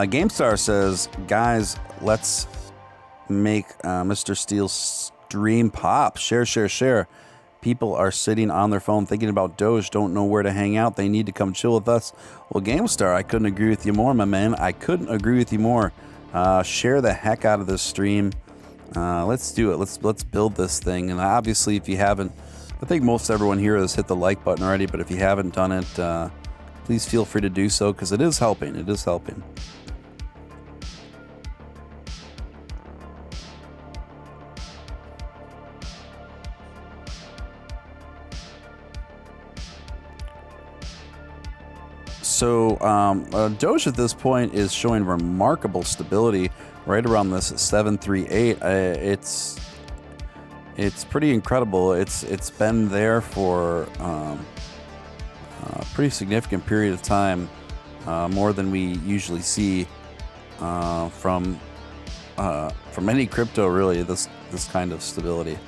S1: GameStar says, guys, let's make Mr. Steele's stream pop. Share. People are sitting on their phone thinking about Doge, don't know where to hang out. They need to come chill with us. Well, GameStar, I couldn't agree with you more, my man. I couldn't agree with you more. Share the heck out of this stream. Let's do it. Let's build this thing. And obviously, if you haven't, I think most everyone here has hit the like button already, but if you haven't done it, please feel free to do so, because it is helping. It is helping. So Doge at this point is showing remarkable stability right around this 738. It's pretty incredible. It's been there for a pretty significant period of time, more than we usually see from any crypto, really. This kind of stability.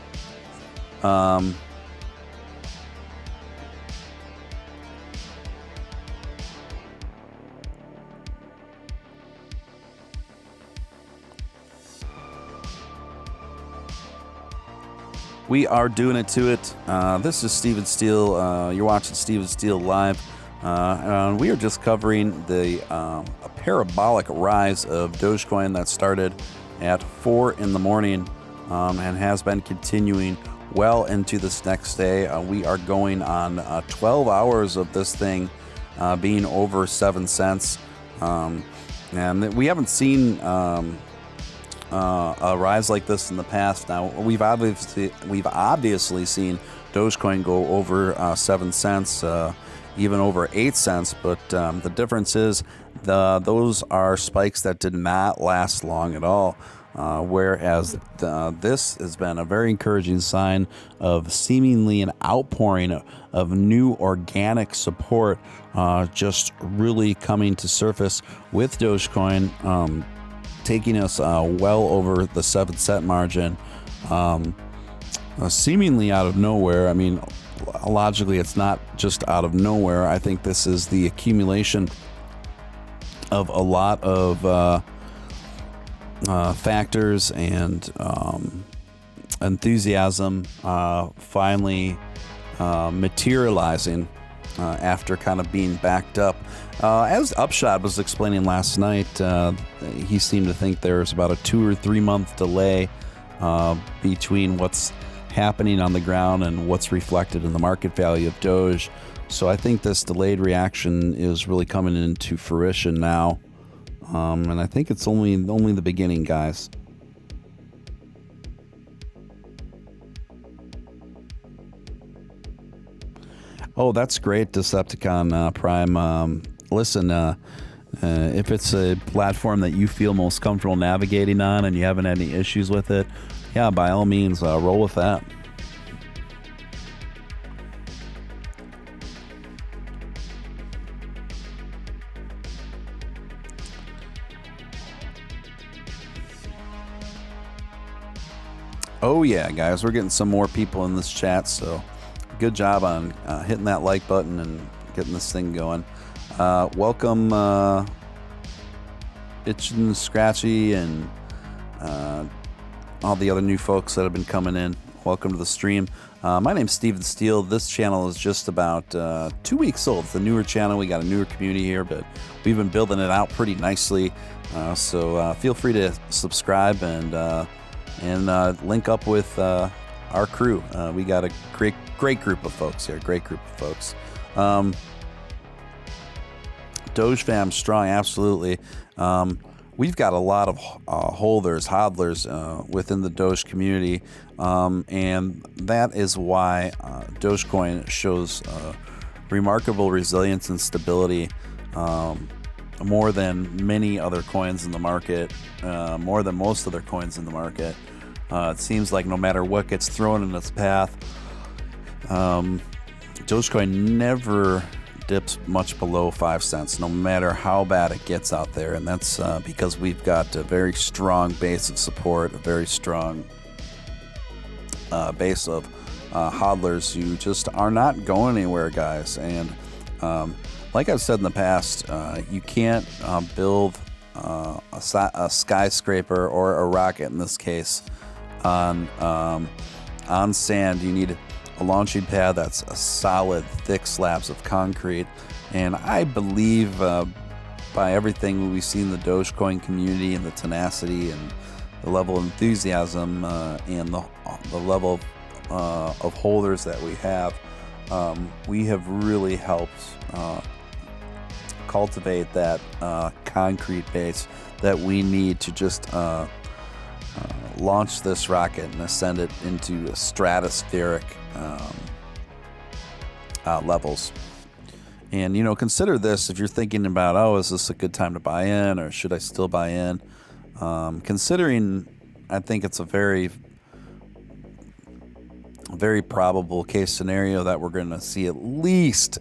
S1: We are doing it to it. This is Steven Steele. You're watching Steven Steele live. And we are just covering the a parabolic rise of Dogecoin that started at 4 in the morning and has been continuing well into this next day. We are going on 12 hours of this thing being over 7 cents. And we haven't seen a rise like this in the past. Now we've obviously seen Dogecoin go over 7 cents, even over 8 cents. But the difference is those are spikes that did not last long at all. whereas this has been a very encouraging sign of seemingly an outpouring of new organic support just really coming to surface with Dogecoin taking us well over the 7-cent margin seemingly out of nowhere. I mean, logically, it's not just out of nowhere. I think this is the accumulation of a lot of factors and enthusiasm finally materializing after kind of being backed up. As Upshot was explaining last night, he seemed to think there's about a 2 or 3 month delay between what's happening on the ground and what's reflected in the market value of Doge. So I think this delayed reaction is really coming into fruition now. And I think it's only the beginning, guys. Oh, that's great, Decepticon Prime. Listen, if it's a platform that you feel most comfortable navigating on and you haven't had any issues with it, yeah, by all means, roll with that. Oh yeah, guys, we're getting some more people in this chat, so good job on hitting that like button and getting this thing going. Welcome, Itch and Scratchy and all the other new folks that have been coming in. Welcome to the stream. My name's Steven Steele. This channel is just about 2 weeks old. It's a newer channel. We got a newer community here, but we've been building it out pretty nicely. So feel free to subscribe and link up with our crew. We got a great group of folks here. Great group of folks. Doge fam strong, absolutely. We've got a lot of holders, hodlers within the Doge community, and that is why Dogecoin shows remarkable resilience and stability, more than many other coins in the market, more than most other coins in the market. It seems like no matter what gets thrown in its path, Dogecoin never dips much below 5 cents, no matter how bad it gets out there. And that's because we've got a very strong base of support, a very strong base of hodlers who just are not going anywhere, guys. And like I've said in the past, you can't build a skyscraper or a rocket in this case on sand. You need a launching pad that's a solid, thick slabs of concrete. And I believe by everything we've seen in the Dogecoin community and the tenacity and the level of enthusiasm and the level of holders that we have really helped cultivate that concrete base that we need to just launch this rocket and ascend it into stratospheric levels. And, you know, consider this if you're thinking about, oh, is this a good time to buy in or should I still buy in? Considering, I think it's a very probable case scenario that we're going to see at least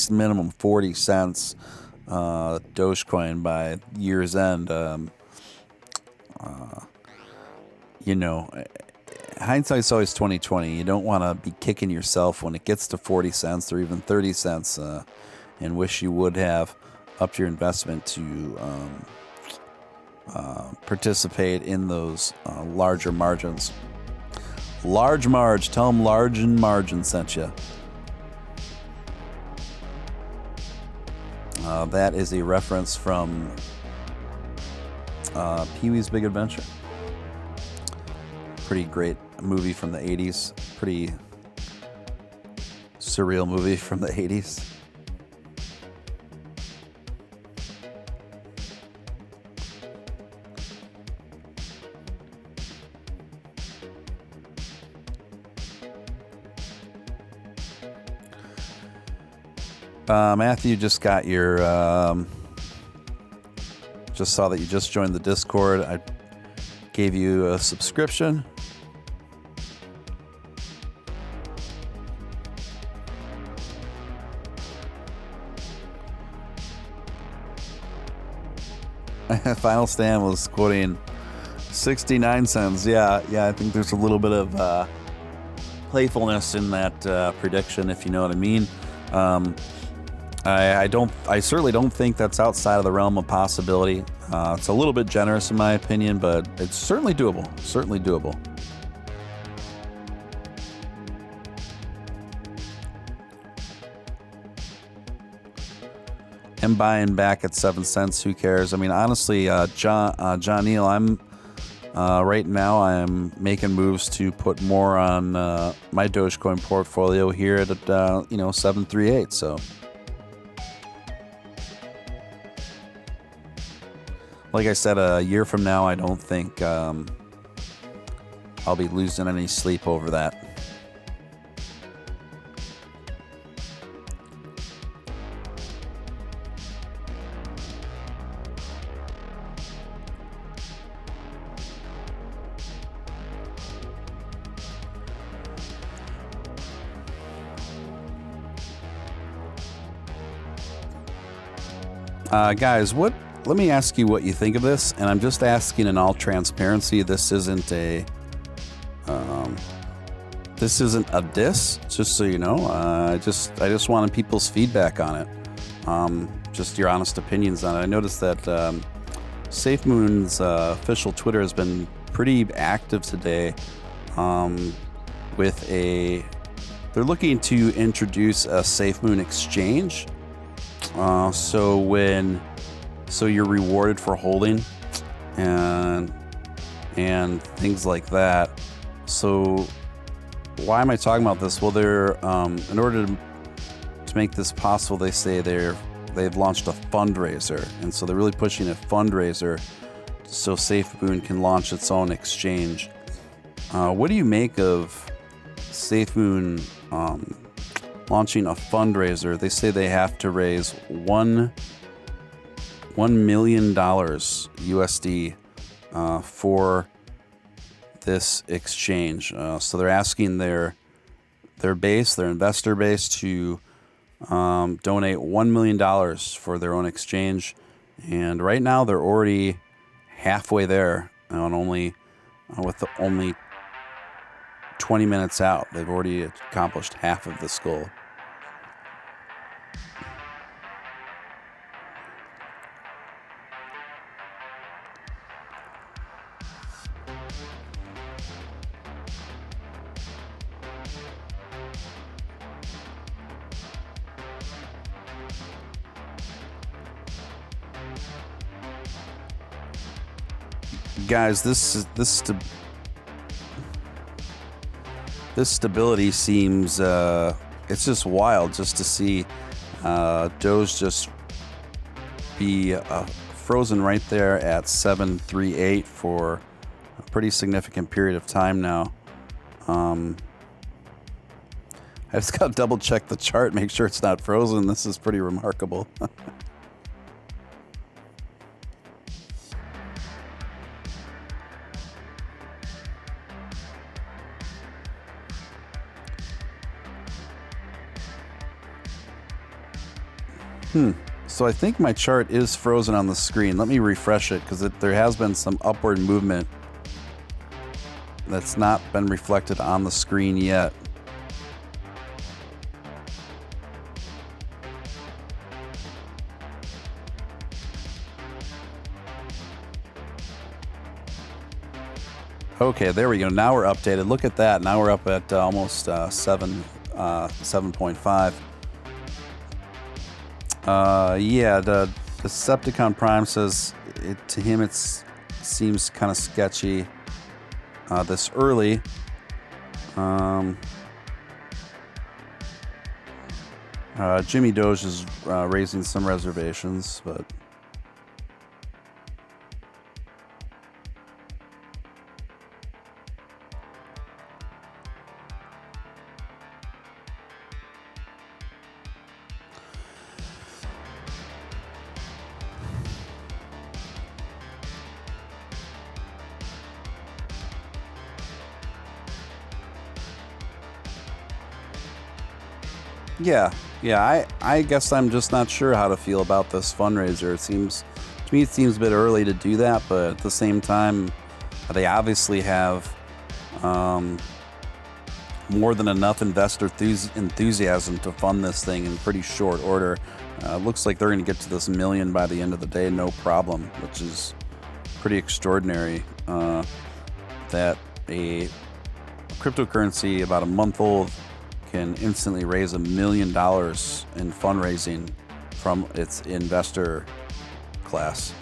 S1: minimum 40 cents Dogecoin by year's end. You know, hindsight's always 20/20. You don't want to be kicking yourself when it gets to 40 cents or even 30 cents and wish you would have upped your investment to participate in those larger margins. Large Marge, tell them Large and Margin sent you. That is a reference from Pee-wee's Big Adventure. Pretty great movie from the 80s. Pretty surreal movie from the 80s. Matthew just got your just saw that you just joined the Discord. gave you a subscription. Final Stand was quoting 69 cents. Yeah, I think there's a little bit of playfulness in that prediction, if you know what I mean. I certainly don't think that's outside of the realm of possibility. It's a little bit generous in my opinion, but it's certainly doable. Certainly doable. I'm buying back at 7 cents. Who cares? I mean, honestly, John Neal, right now I'm making moves to put more on my Dogecoin portfolio here at 738. So, like I said, a year from now, I don't think I'll be losing any sleep over that. Guys, let me ask you what you think of this, and I'm just asking in all transparency. This isn't a diss, just so you know. I just wanted people's feedback on it. Just your honest opinions on it. I noticed that SafeMoon's official Twitter has been pretty active today. They're looking to introduce a SafeMoon exchange. So you're rewarded for holding and things like that. So why am I talking about this? Well, they're in order to make this possible, they say they've launched a fundraiser, and so they're really pushing a fundraiser so SafeMoon can launch its own exchange. What do you make of SafeMoon launching a fundraiser? They say they have to raise $1 million USD for this exchange. So they're asking their investor base to donate $1 million for their own exchange. And right now they're already halfway there, and only 20 minutes out. They've already accomplished half of this goal. Guys, this stability seems it's just wild just to see Doge just be frozen right there at 738 for a pretty significant period of time now. I just got to double check the chart, make sure it's not frozen. This is pretty remarkable. So I think my chart is frozen on the screen. Let me refresh it, because there has been some upward movement that's not been reflected on the screen yet. Okay, there we go. Now we're updated. Look at that. Now we're up at almost 7.5. Yeah, the Decepticon Prime says to him it seems kind of sketchy this early. Jimmy Doge is raising some reservations, but Yeah, yeah. I guess I'm just not sure how to feel about this fundraiser. It seems to me it seems a bit early to do that, but at the same time, they obviously have more than enough investor enthusiasm to fund this thing in pretty short order. Looks like they're going to get to this $1 million by the end of the day, no problem, which is pretty extraordinary. That a cryptocurrency about a month old can instantly raise $1 million in fundraising from its investor class.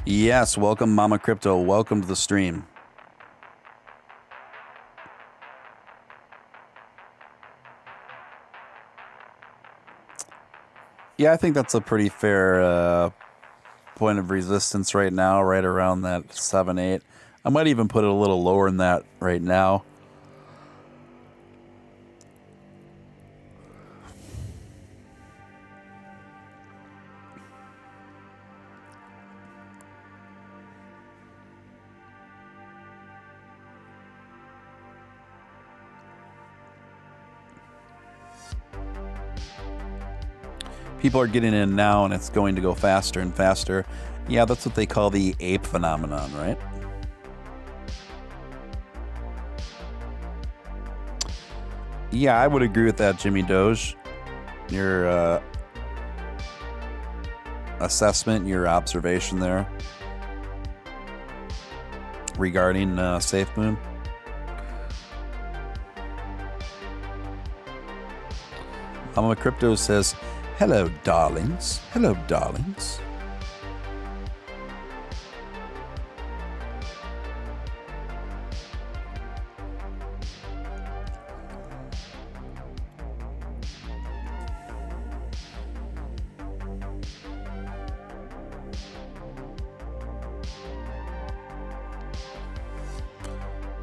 S1: Yes, welcome Mama Crypto. Welcome to the stream. Yeah, I think that's a pretty fair point of resistance right now, right around that 7-8. I might even put it a little lower than that right now. People are getting in now, and it's going to go faster and faster. Yeah, that's what they call the ape phenomenon, right? Yeah, I would agree with that, Jimmy Doge. Your assessment, your observation there regarding SafeMoon. Mama Crypto says, hello, darlings. Hello, darlings.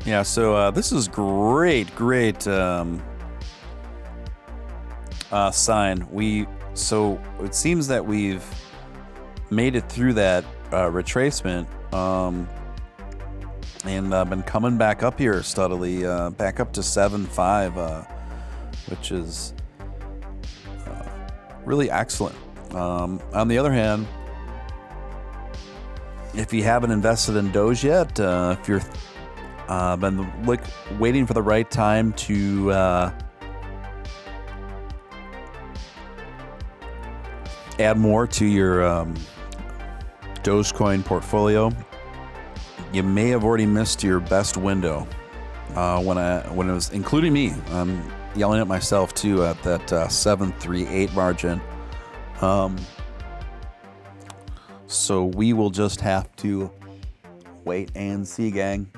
S1: Yeah, so this is great sign. So it seems that we've made it through that retracement and been coming back up here steadily, back up to 7.5, which is really excellent. On the other hand, if you haven't invested in Doge yet, if you're been waiting for the right time to add more to your Dogecoin portfolio, you may have already missed your best window. When it was, including me, I'm yelling at myself too at that 7.38 margin. So we will just have to wait and see, gang.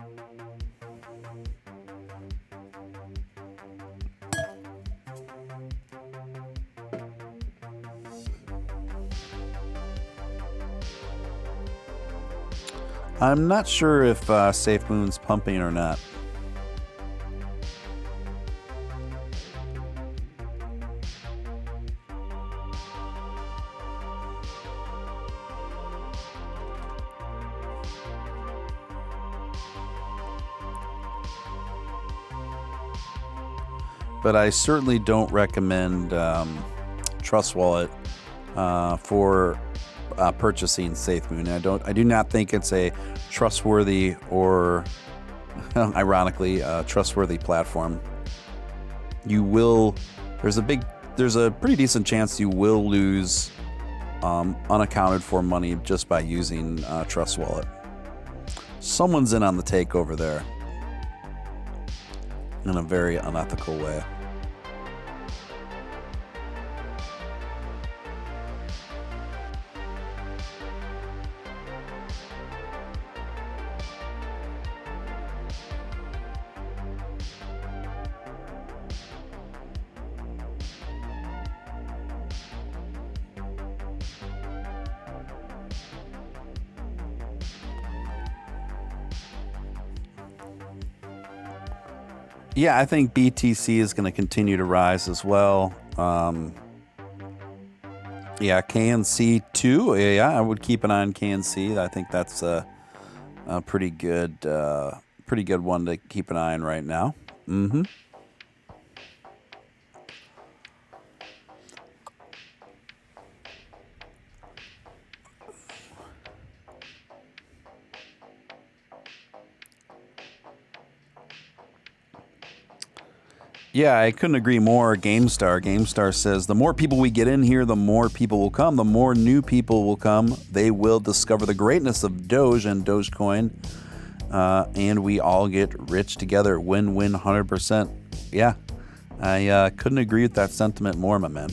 S1: I'm not sure if SafeMoon's pumping or not. But I certainly don't recommend Trust Wallet for purchasing SafeMoon. I do not think it's a trustworthy or, ironically, trustworthy platform. There's a pretty decent chance you will lose unaccounted for money just by using Trust Wallet. Someone's in on the takeover there in a very unethical way. Yeah, I think BTC is going to continue to rise as well. Yeah, KNC too. Yeah, I would keep an eye on KNC. I think that's a pretty good one to keep an eye on right now. Mm-hmm. Yeah, I couldn't agree more. GameStar says the more people we get in here, the more people will come. The more new people will come. They will discover the greatness of Doge and Dogecoin, and we all get rich together. Win-win, 100%. Yeah, I couldn't agree with that sentiment more, my man.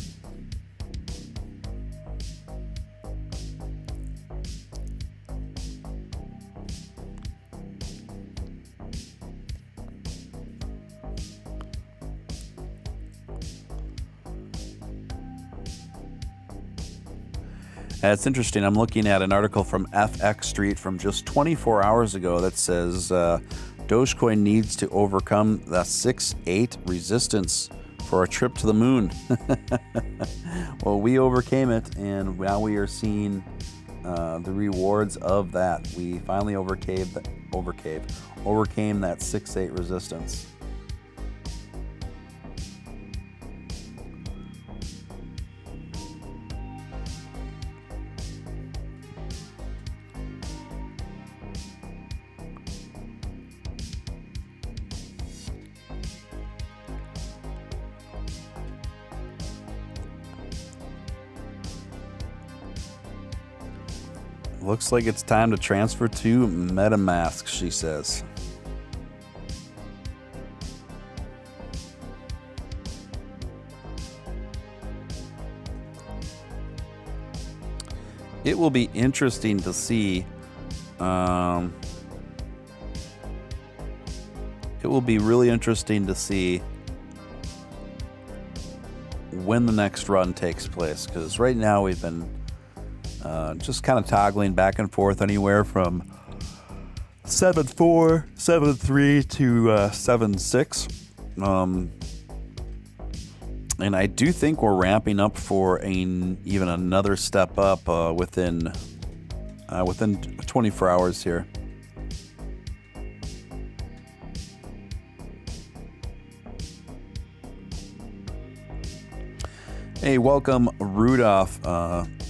S1: It's interesting. I'm looking at an article from FX Street from just 24 hours ago that says Dogecoin needs to overcome the 6-8 resistance for a trip to the moon. Well, we overcame it, and now we are seeing the rewards of that. We finally overcame that 6-8 resistance. Looks like it's time to transfer to MetaMask, she says. It will be interesting to see. It will be really interesting to see when the next run takes place, because right now we've been just kind of toggling back and forth anywhere from 7.4, 7.3 to 7.6. And I do think we're ramping up for even another step up within 24 hours here. Hey, welcome Rudolph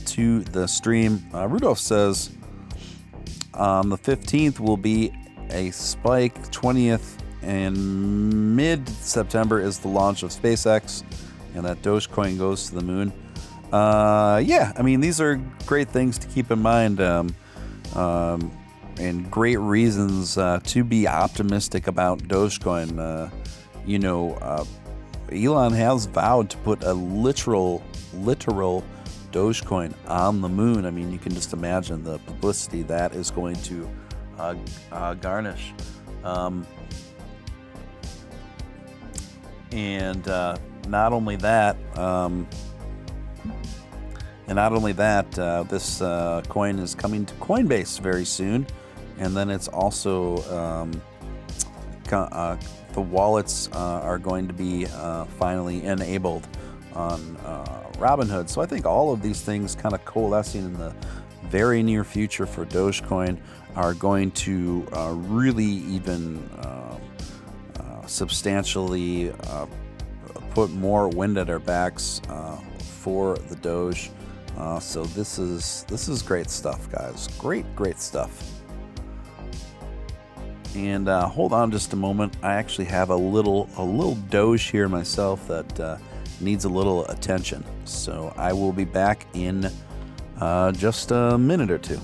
S1: to the stream. Rudolph says on the 15th will be a spike. 20th and mid-September is the launch of SpaceX, and that Dogecoin goes to the moon. Yeah, I mean, these are great things to keep in mind, and great reasons to be optimistic about Dogecoin. Elon has vowed to put a literal Dogecoin on the moon. I mean, you can just imagine the publicity that is going to garnish. And not only that, this coin is coming to Coinbase very soon, and then it's also the wallets are going to be finally enabled on Robinhood. So I think all of these things kind of coalescing in the very near future for Dogecoin are going to really even substantially put more wind at our backs for the Doge. So this is great stuff, guys. Great stuff. And hold on just a moment. I actually have a little Doge here myself that needs a little attention. So I will be back in just a minute or two.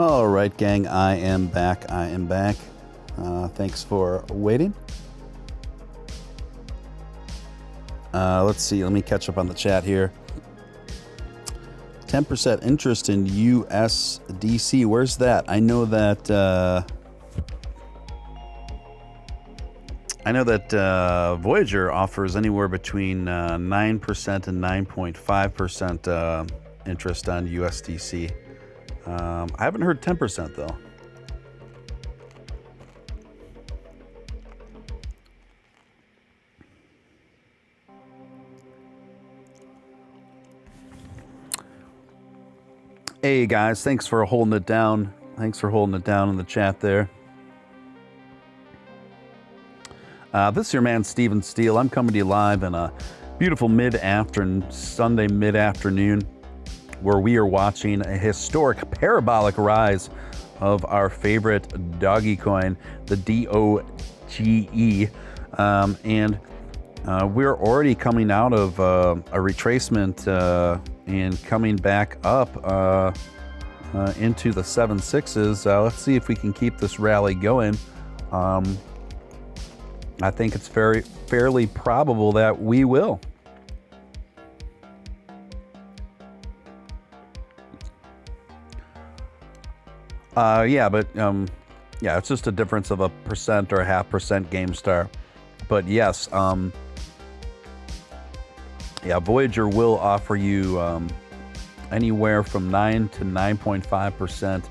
S1: All right, gang, I am back. Thanks for waiting. Let's see. Let me catch up on the chat here. 10% interest in USDC. Where's that? I know that Voyager offers anywhere between 9% and 9.5% interest on USDC. I haven't heard 10% though. Hey guys, thanks for holding it down. Thanks for holding it down in the chat there. This is your man Steven Steele. I'm coming to you live in a beautiful Sunday mid-afternoon, where we are watching a historic parabolic rise of our favorite Dogecoin, the DOGE, and we're already coming out of a retracement and coming back up into the 7.6s. Let's see if we can keep this rally going. I think it's fairly probable that we will. Yeah, it's just a difference of 1% or 0.5% GameStar. But yes, Voyager will offer you anywhere from 9 to 9.5%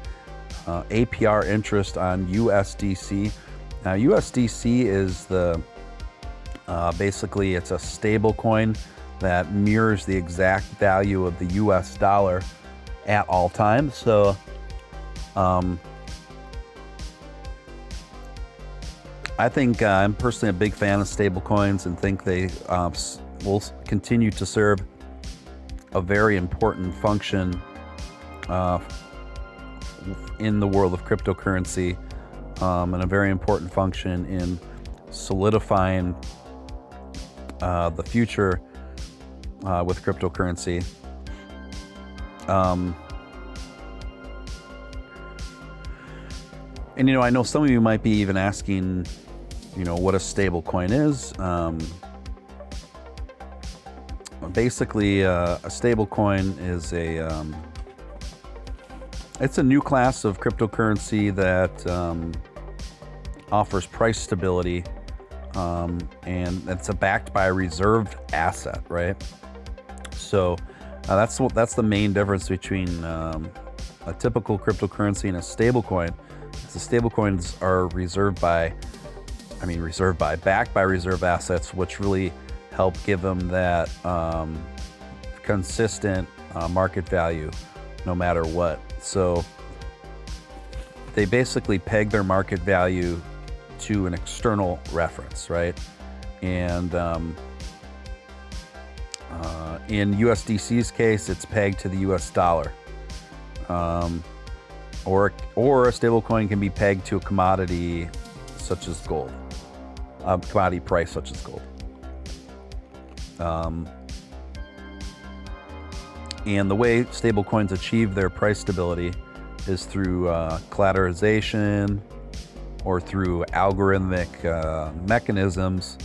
S1: APR interest on USDC. Now, USDC is basically it's a stable coin that mirrors the exact value of the US dollar at all times. So, I think I'm personally a big fan of stable coins and think they will continue to serve a very important function in the world of cryptocurrency, and a very important function in solidifying the future with cryptocurrency. And I know some of you might be even asking, what a stable coin is. Basically, a stable coin is it's a new class of cryptocurrency that offers price stability, and it's backed by a reserved asset, right? So that's the main difference between a typical cryptocurrency and a stable coin. The stable coins are backed by reserve assets, which really help give them that consistent market value no matter what. So they basically peg their market value to an external reference, right? And in USDC's case, it's pegged to the US dollar. Or a stable coin can be pegged to a commodity such as gold, commodity price such as gold. And the way stable coins achieve their price stability is through collateralization or through algorithmic mechanisms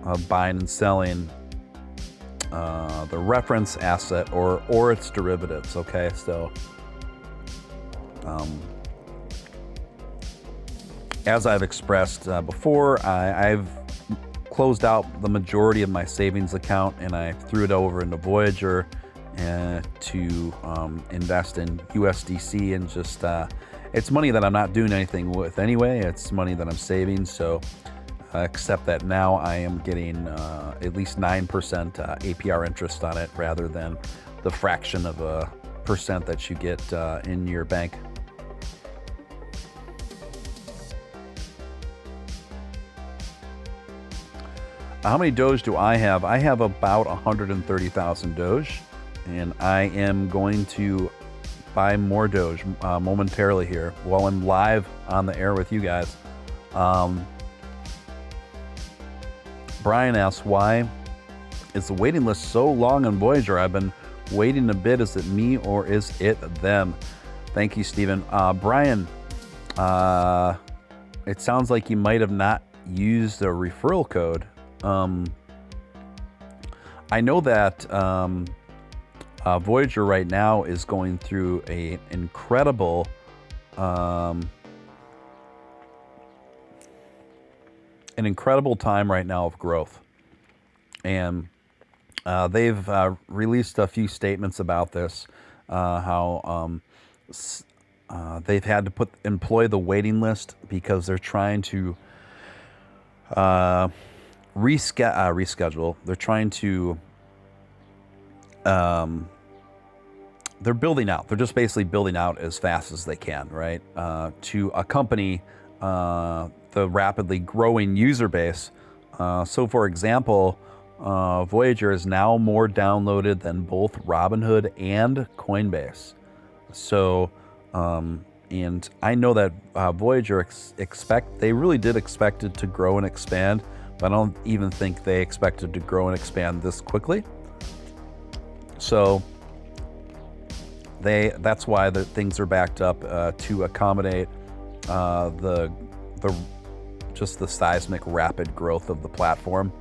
S1: of buying and selling the reference asset or its derivatives. Okay, so as I've expressed before, I've closed out the majority of my savings account and I threw it over into Voyager to invest in USDC, and just it's money that I'm not doing anything with anyway. It's money that I'm saving, so except that now I am getting at least 9% APR interest on it rather than the fraction of a percent that you get in your bank. How many Doge do I have? I have about 130,000 Doge, and I am going to buy more Doge momentarily here while I'm live on the air with you guys. Brian asks, why is the waiting list so long on Voyager? I've been waiting a bit. Is it me or is it them? Thank you, Stephen. Brian, it sounds like you might have not used a referral code. I know that Voyager right now is going through an incredible time right now of growth. And they've released a few statements about this, how they've had to employ the waiting list because they're trying to reschedule. They're trying to they're building out. They're just basically building out as fast as they can, right? To accompany the rapidly growing user base. So, for example, Voyager is now more downloaded than both Robinhood and Coinbase. So, and I know that Voyager they really did expect it to grow and expand, but I don't even think they expected to grow and expand this quickly. So that's why the things are backed up to accommodate the seismic rapid growth of the platform.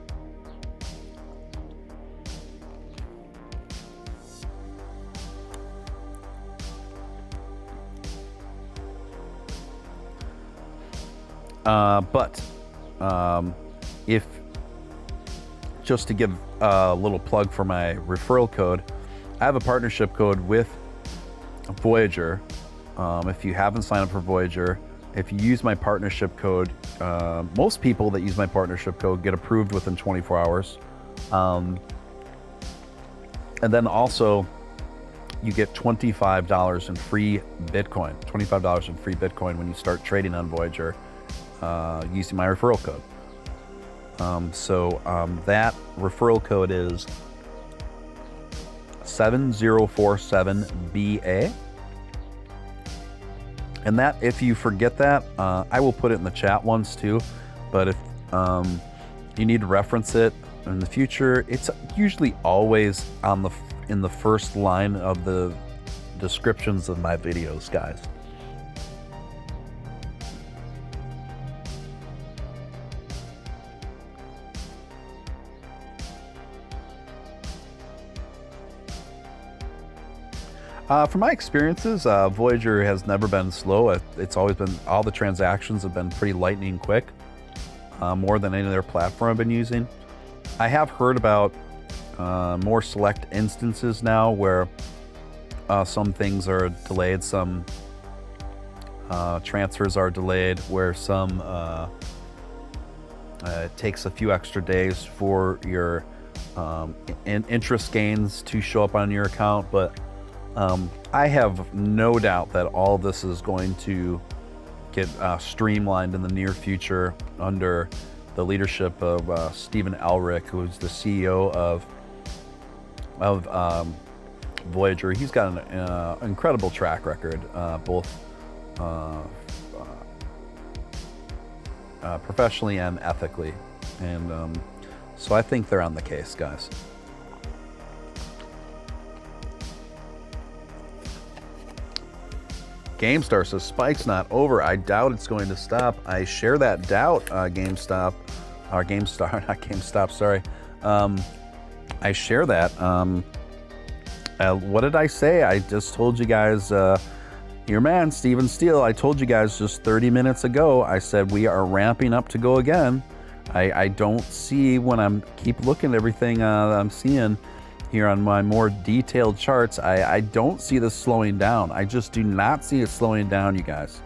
S1: But if just to give a little plug for my referral code, I have a partnership code with Voyager. If you haven't signed up for Voyager, if you use my partnership code, most people that use my partnership code get approved within 24 hours. And then also you get $25 in free Bitcoin, $25 in free Bitcoin when you start trading on Voyager using my referral code. That referral code is 7047BA. And that, if you forget that, I will put it in the chat once too. But if you need to reference it in the future, it's usually always in the first line of the descriptions of my videos, guys. From my experiences, Voyager has never been slow. It's always been, all the transactions have been pretty lightning quick, more than any other platform I've been using. I have heard about more select instances now where some things are delayed, some transfers are delayed, where some it takes a few extra days for your interest gains to show up on your account, but I have no doubt that all this is going to get streamlined in the near future under the leadership of Stephen Elric, who's the CEO of Voyager. He's got an incredible track record, both professionally and ethically, and so I think they're on the case, guys. GameStar says Spike's not over. I doubt it's going to stop. I share that doubt, GameStar, not GameStop, sorry. I share that. What did I say? I just told you guys, your man, Steven Steele, I told you guys just 30 minutes ago, I said we are ramping up to go again. I don't see, when I'm keep looking at everything I'm seeing here on my more detailed charts, I don't see this slowing down. I just do not see it slowing down, you guys.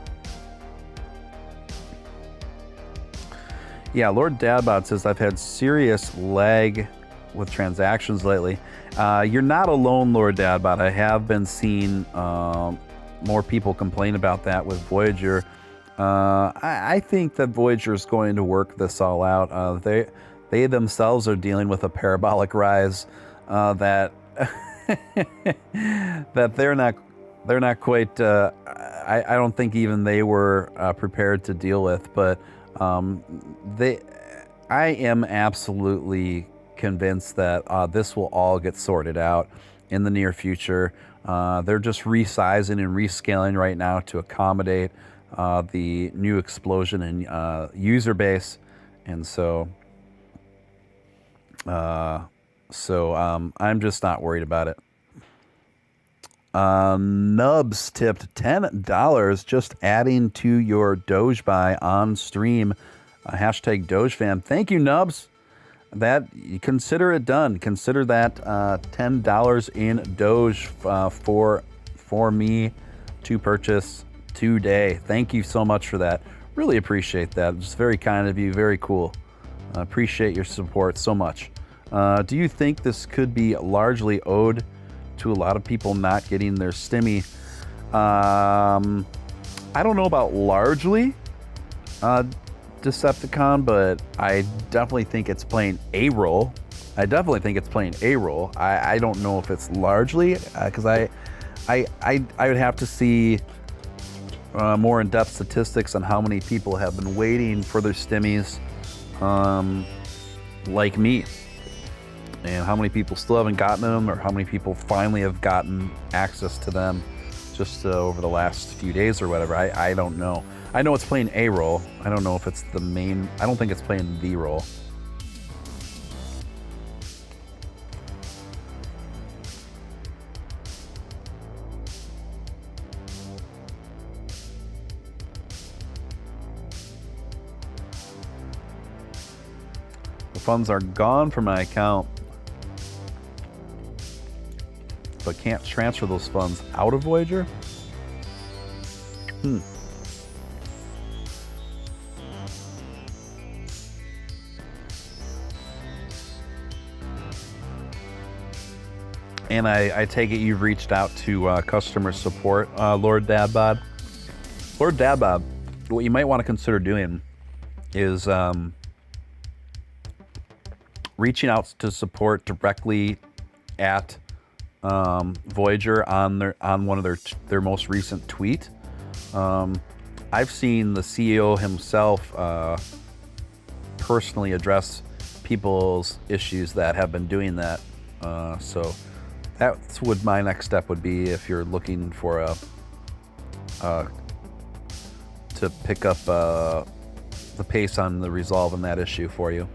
S1: Yeah, Lord Dadbot says, I've had serious lag with transactions lately. You're not alone, Lord Dadbot. I have been seeing more people complain about that with Voyager. I think that Voyager is going to work this all out. They themselves are dealing with a parabolic rise that that they're not quite. I don't think even they were prepared to deal with. But I am absolutely convinced that this will all get sorted out in the near future. They're just resizing and rescaling right now to accommodate the new explosion in user base, and so I'm just not worried about it. Nubs tipped $10 just adding to your Doge buy on stream. Hashtag Doge fan. Thank you, Nubs. That, consider it done. Consider that $10 in Doge for me to purchase today. Thank you so much for that. Really appreciate that. It's very kind of you. Very cool. Appreciate your support so much. Do you think this could be largely owed to a lot of people not getting their stimmy? I don't know about largely, Decepticon, but I definitely think it's playing a role. I don't know if it's largely, because I would have to see more in-depth statistics on how many people have been waiting for their stimmies, like me, and how many people still haven't gotten them, or how many people finally have gotten access to them just over the last few days or whatever. I don't know. I know it's playing a role. I don't know if it's the main. I don't think it's playing the role. The funds are gone from my account, but can't transfer those funds out of Voyager? And I take it you've reached out to customer support, Lord Dadbod. Lord Dadbod, what you might want to consider doing is reaching out to support directly at Voyager on one of their most recent tweet. I've seen the CEO himself personally address people's issues that have been doing that. So that's what my next step would be if you're looking for to pick up the pace on the resolving that issue for you.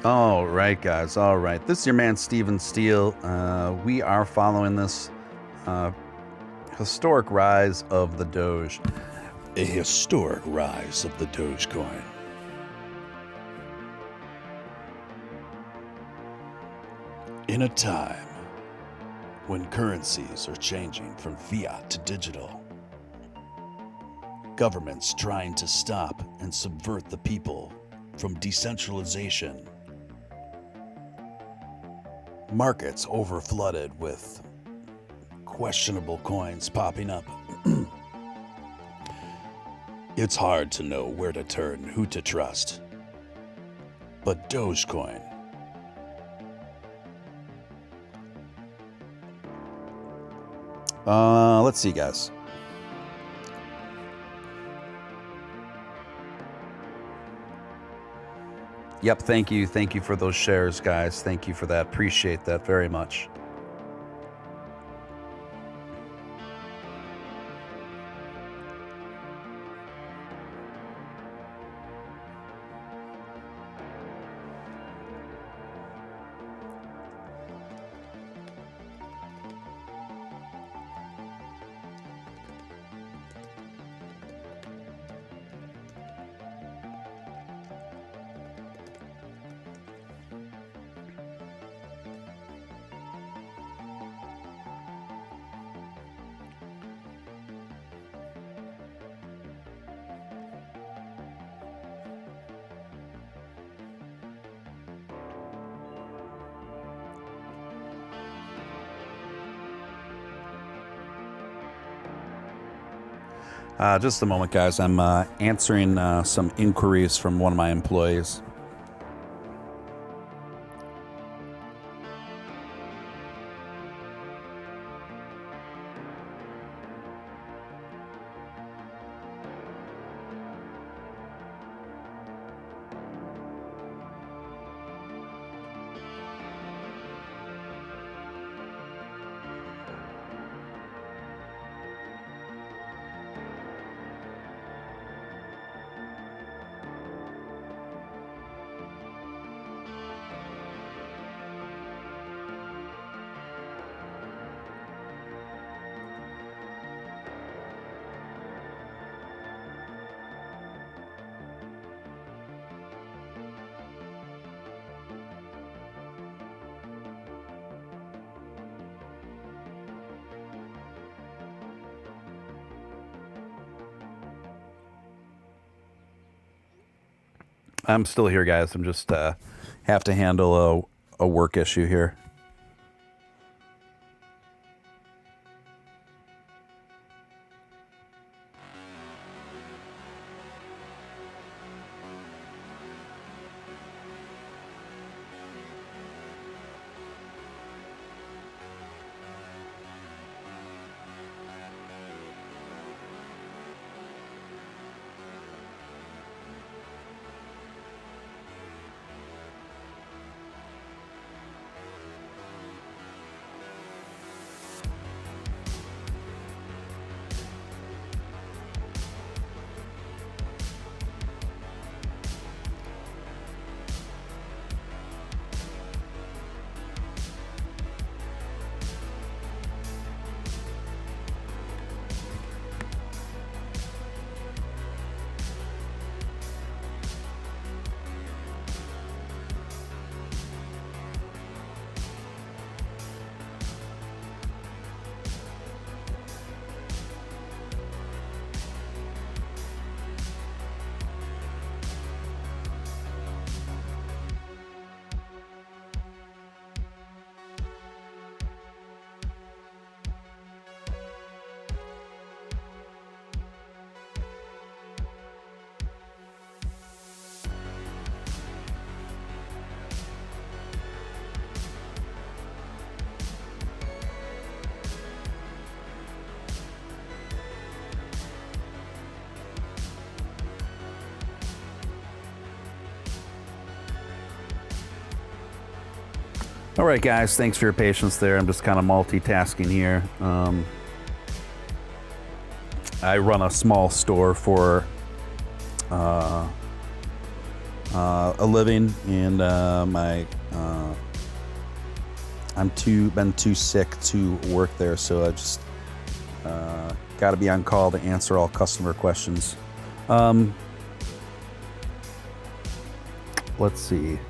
S1: All right, guys. All right. This is your man, Steven Steele. We are following this historic rise of the Doge. A historic rise of the Dogecoin. In a time when currencies are changing from fiat to digital, governments trying to stop and subvert the people from decentralization, markets overflooded with questionable coins popping up. It's hard to know where to turn, who to trust. But Dogecoin. Let's see, guys. Yep, thank you. Thank you for those shares, guys. Thank you for that. Appreciate that very much. Just a moment, guys. I'm answering some inquiries from one of my employees. I'm still here, guys. I'm just have to handle a work issue here. All right, guys, thanks for your patience there. I'm just kind of multitasking here. I run a small store for a living, and I'm been too sick to work there, so I just got to be on call to answer all customer questions. Let's see.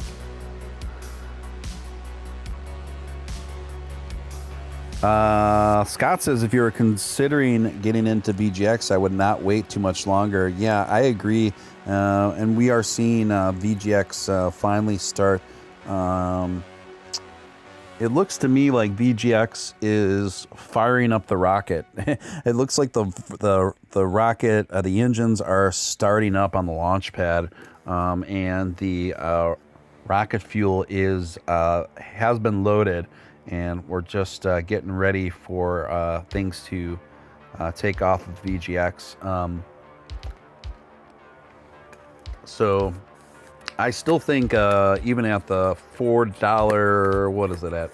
S1: Scott says, if you're considering getting into VGX, I would not wait too much longer. Yeah, I agree. And we are seeing VGX finally start it looks to me like VGX is firing up the rocket. It looks like the rocket, the engines are starting up on the launch pad, and the rocket fuel has been loaded, and we're just getting ready for things to take off of VGX. So I still think even at the $4, what is it at?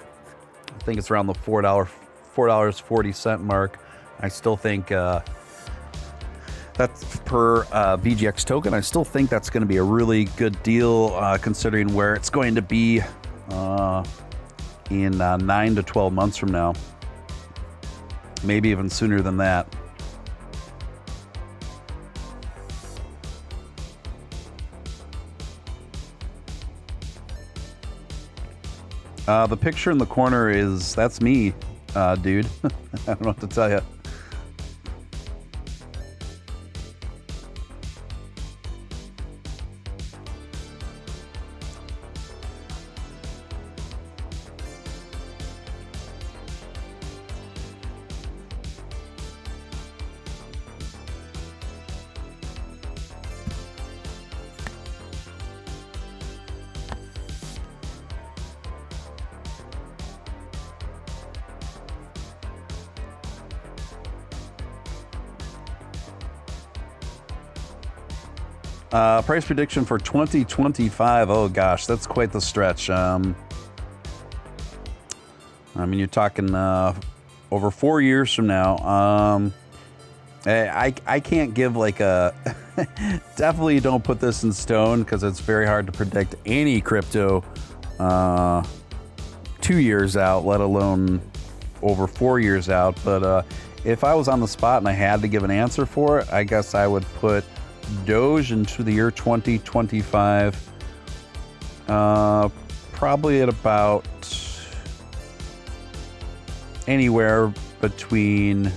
S1: I think it's around the $4.40 mark. I still think that's per VGX token. I still think that's going to be a really good deal considering where it's going to be in 9 to 12 months from now. Maybe even sooner than that. The picture in the corner that's me, dude. I don't know what to tell you. Price prediction for 2025. Oh gosh, that's quite the stretch. I mean, you're talking over 4 years from now. I can't give like a definitely don't put this in stone because it's very hard to predict any crypto 2 years out, let alone over 4 years out. But if I was on the spot and I had to give an answer for it, I guess I would put Doge into the year 2025, probably at about anywhere between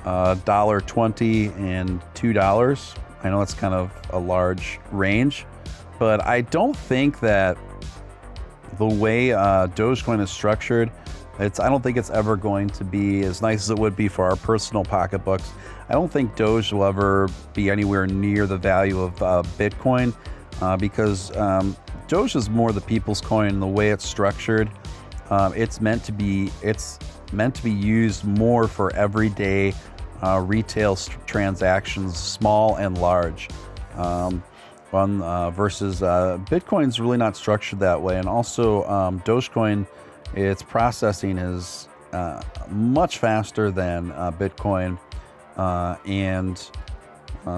S1: $1.20 and $2. I know it's kind of a large range, but I don't think that the way Dogecoin is structured, I don't think it's ever going to be as nice as it would be for our personal pocketbooks. I don't think Doge will ever be anywhere near the value of Bitcoin because Doge is more the people's coin. The way it's structured, it's meant to be used more for everyday retail transactions, small and large. Versus Bitcoin's really not structured that way, and also Dogecoin, its processing is much faster than Bitcoin.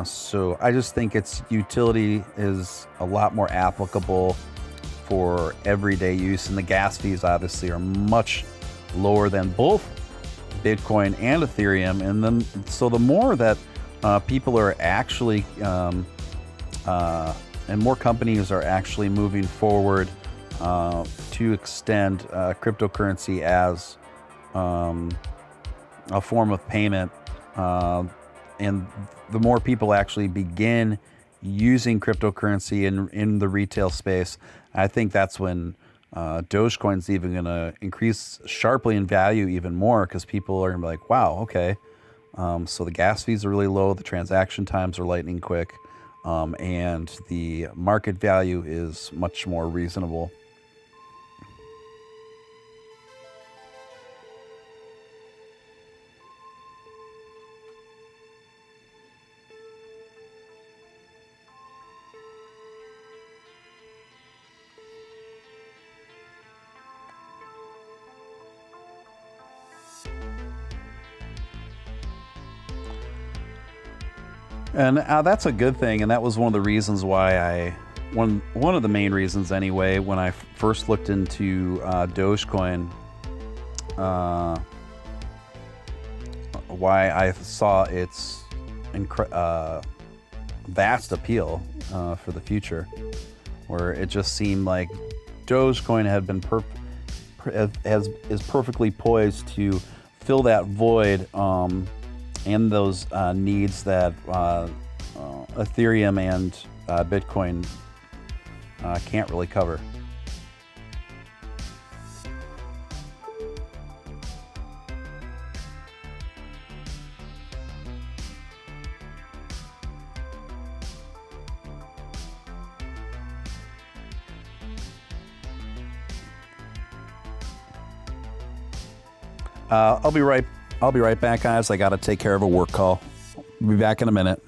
S1: So I just think its utility is a lot more applicable for everyday use, and the gas fees obviously are much lower than both Bitcoin and Ethereum. And then, so the more that people are actually, and more companies are actually moving forward to extend cryptocurrency as a form of payment, and the more people actually begin using cryptocurrency in the retail space, I think that's when Dogecoin's even going to increase sharply in value even more, because people are going to be like, wow, okay, so the gas fees are really low, the transaction times are lightning quick, and the market value is much more reasonable. And that's a good thing, and that was one of the reasons why one of the main reasons anyway, when I first looked into Dogecoin, why I saw its vast appeal for the future, where it just seemed like Dogecoin had been is perfectly poised to fill that void and those needs that Ethereum and Bitcoin can't really cover. I'll be right back, guys. I got to take care of a work call. I'll be back in a minute.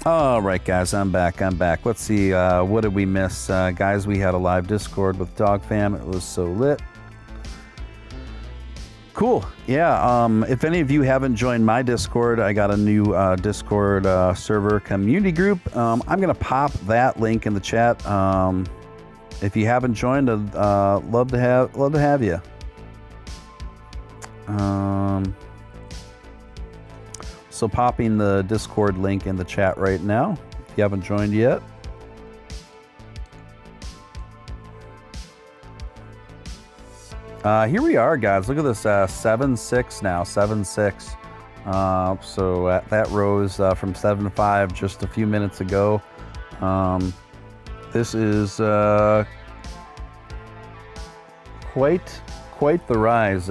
S1: All right, guys, I'm back. Let's see, what did we miss? Guys, we had a live Discord with Dog Fam. It was so lit. Cool. Yeah, if any of you haven't joined my Discord, I got a new Discord server community group. I'm going to pop that link in the chat. If you haven't joined, I'd love to have you. So popping the Discord link in the chat right now, if you haven't joined yet. Here we are, guys. Look at this, 7-6 now, 7-6. So that rose from 7 to 5 just a few minutes ago. This is quite the rise.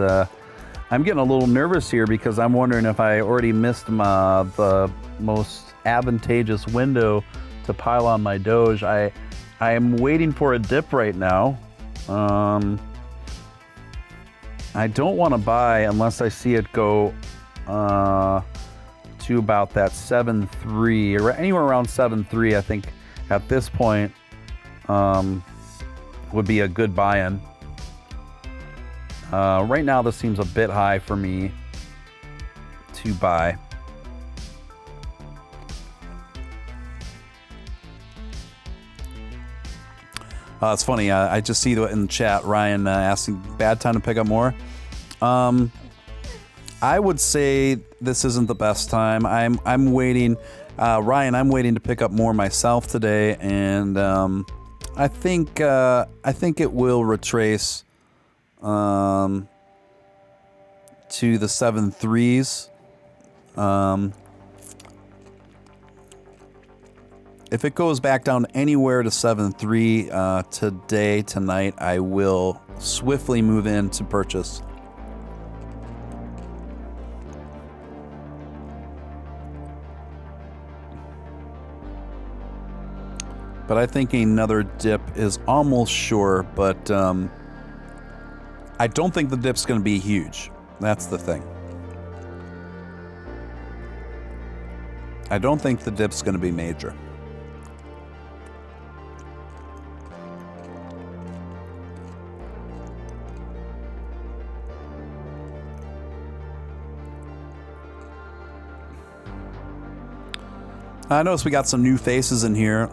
S1: I'm getting a little nervous here because I'm wondering if I already missed the most advantageous window to pile on my Doge. I am waiting for a dip right now. I don't want to buy unless I see it go to about that 7.3 or anywhere around 7.3. I think at this point would be a good buy-in. Right now, this seems a bit high for me to buy. It's funny. I just see in the chat Ryan asking, "Bad time to pick up more." I would say this isn't the best time. I'm waiting, Ryan. I'm waiting to pick up more myself today, and I think it will retrace. To the 7.3s. If it goes back down anywhere to 7.3 tonight, I will swiftly move in to purchase. But I think another dip is almost sure, but I don't think the dip's going to be huge. That's the thing. I don't think the dip's going to be major. I notice we got some new faces in here.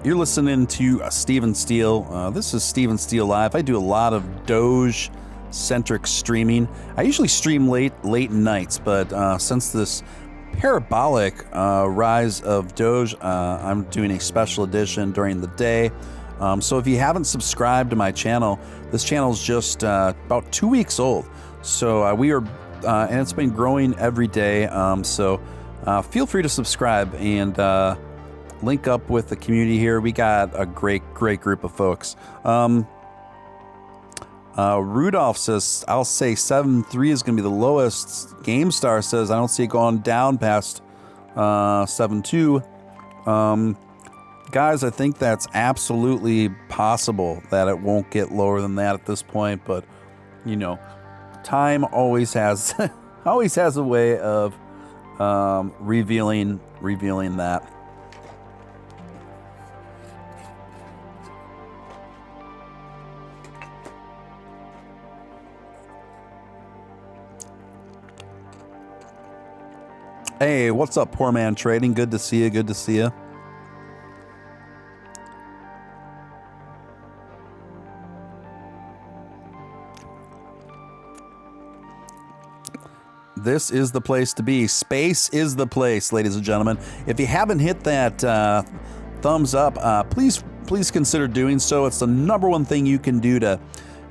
S1: You're listening to Steven Steele. This is Steven Steele Live. I do a lot of Doge-centric streaming. I usually stream late nights, but since this parabolic rise of Doge, I'm doing a special edition during the day. So if you haven't subscribed to my channel, this channel is just about 2 weeks old. So we are, and it's been growing every day. So feel free to subscribe and link up with the community here. We got a great group of folks. Rudolph says, I'll say 7.3 is going to be the lowest. GameStar says, I don't see it going down past 7.2. Guys, I think that's absolutely possible that it won't get lower than that at this point, but you know, time always has always has a way of revealing that. Hey, what's up, Poor Man Trading? Good to see you. Good to see you. This is the place to be. Space is the place, ladies and gentlemen. If you haven't hit that thumbs up, please consider doing so. It's the #1 thing you can do to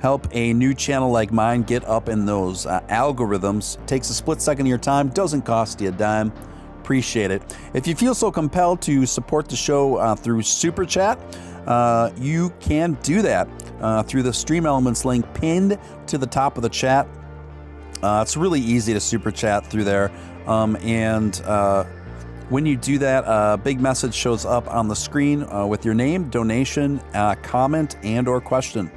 S1: help a new channel like mine get up in those algorithms. It takes a split second of your time, doesn't cost you a dime. Appreciate it. If you feel so compelled to support the show through Superchat, you can do that through the Stream Elements link pinned to the top of the chat. It's really easy to super chat through there. When you do that, a big message shows up on the screen with your name, donation, comment, and or question.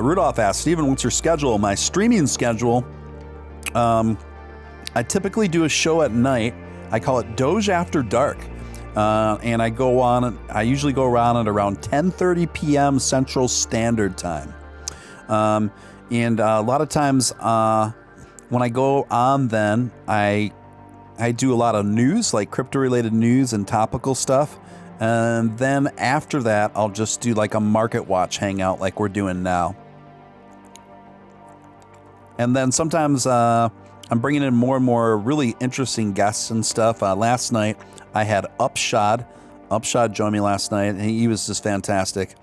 S1: Rudolph asked, Steven, what's your schedule? My streaming schedule, I typically do a show at night. I call it Doge After Dark. And I usually go around at around 10:30 p.m. Central Standard Time. And a lot of times when I go on then, I do a lot of news, like crypto-related news and topical stuff. And then after that, I'll just do like a market watch hangout like we're doing now. And then sometimes I'm bringing in more and more really interesting guests and stuff. Last night, I had Upshot. Upshot joined me last night, and he was just fantastic.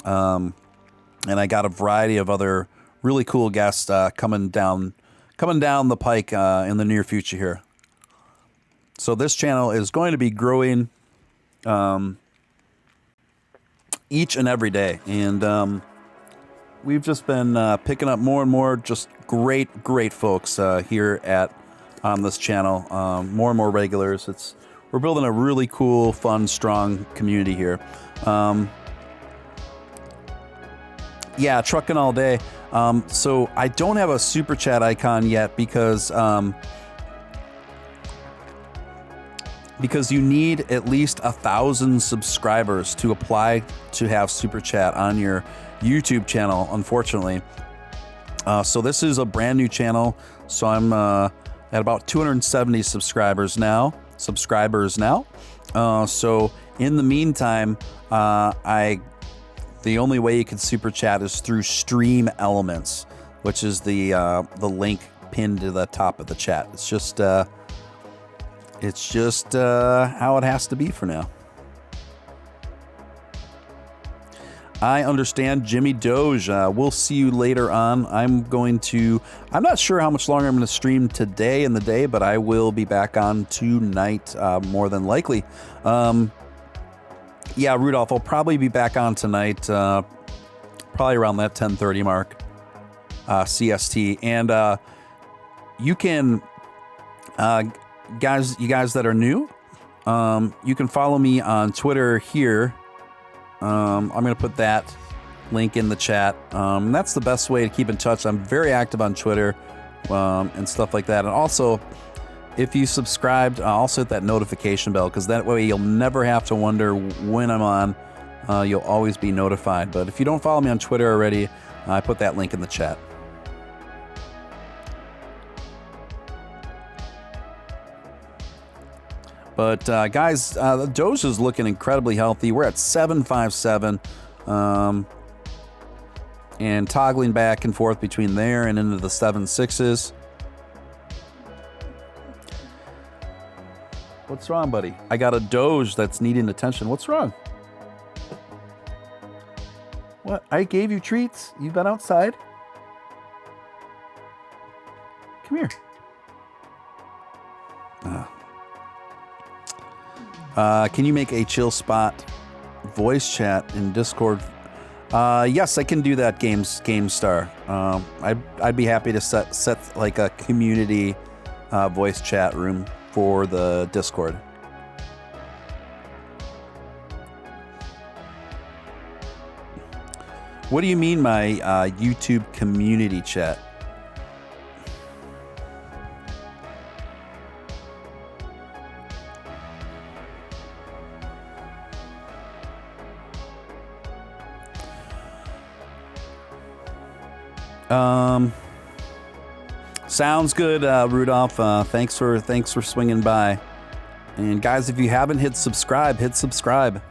S1: And I got a variety of other really cool guests coming down the pike in the near future here. So this channel is going to be growing each and every day, and we've just been picking up more and more just great folks here on this channel. More and more regulars. We're building a really cool, fun, strong community here. Yeah, trucking all day. So I don't have a super chat icon yet because you need at least 1,000 subscribers to apply to have Super Chat on your YouTube channel, unfortunately. So this is a brand new channel. So I'm at about 270 subscribers now. So in the meantime, the only way you can Super Chat is through Stream Elements, which is the link pinned to the top of the chat. It's just how it has to be for now. I understand, Jimmy Doge. We'll see you later on. I'm not sure how much longer I'm going to stream today in the day, but I will be back on tonight, more than likely. Yeah, Rudolph, I'll probably be back on tonight, probably around that 10:30 mark, CST. And you can... you guys that are new, you can follow me on Twitter here. I'm going to put that link in the chat. That's the best way to keep in touch. I'm very active on Twitter and stuff like that. And also, if you subscribed, also hit that notification bell, because that way you'll never have to wonder when I'm on. You'll always be notified. But if you don't follow me on Twitter already, I put that link in the chat. But guys, the Doge is looking incredibly healthy. We're at 757, and toggling back and forth between there and into the 7.6s. What's wrong, buddy? I got a Doge that's needing attention. What's wrong? What? I gave you treats. You've been outside. Come here. Can you make a chill spot voice chat in Discord? Yes, I can do that. GameStar. I'd be happy to set like a community voice chat room for the Discord. What do you mean my YouTube community chat? Sounds good, Rudolph. Thanks for swinging by. And guys, if you haven't hit subscribe, hit subscribe.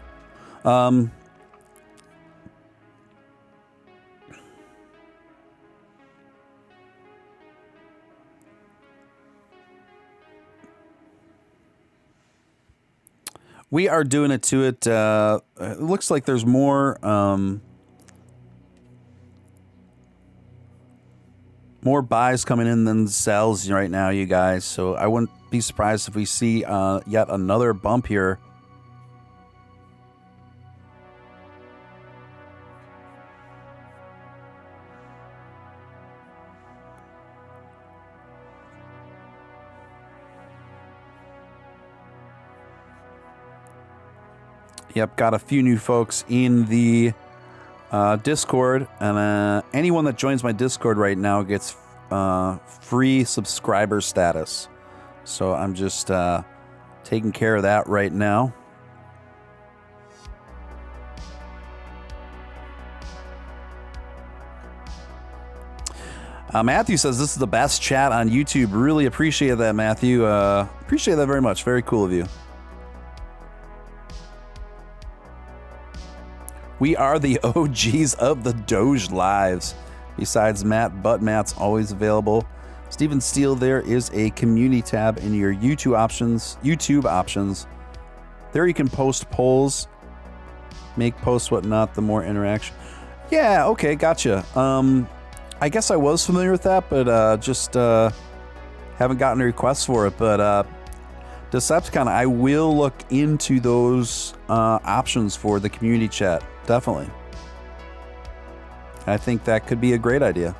S1: We are doing it to it. It looks like there's more buys coming in than sells right now, you guys. So I wouldn't be surprised if we see yet another bump here. Yep, got a few new folks in the Discord, and anyone that joins my Discord right now gets free subscriber status. So I'm just taking care of that right now. Matthew says this is the best chat on YouTube. Really appreciate that, Matthew. Appreciate that very much. Very cool of you. We are the OGs of the Doge lives. Besides Matt, but Matt's always available. Stephen Steele, there is a community tab in your YouTube options. There you can post polls, make posts, whatnot, the more interaction. Yeah, okay, gotcha. I guess I was familiar with that, but just haven't gotten a request for it. But Decepticon, I will look into those options for the community chat. Definitely. I think that could be a great idea.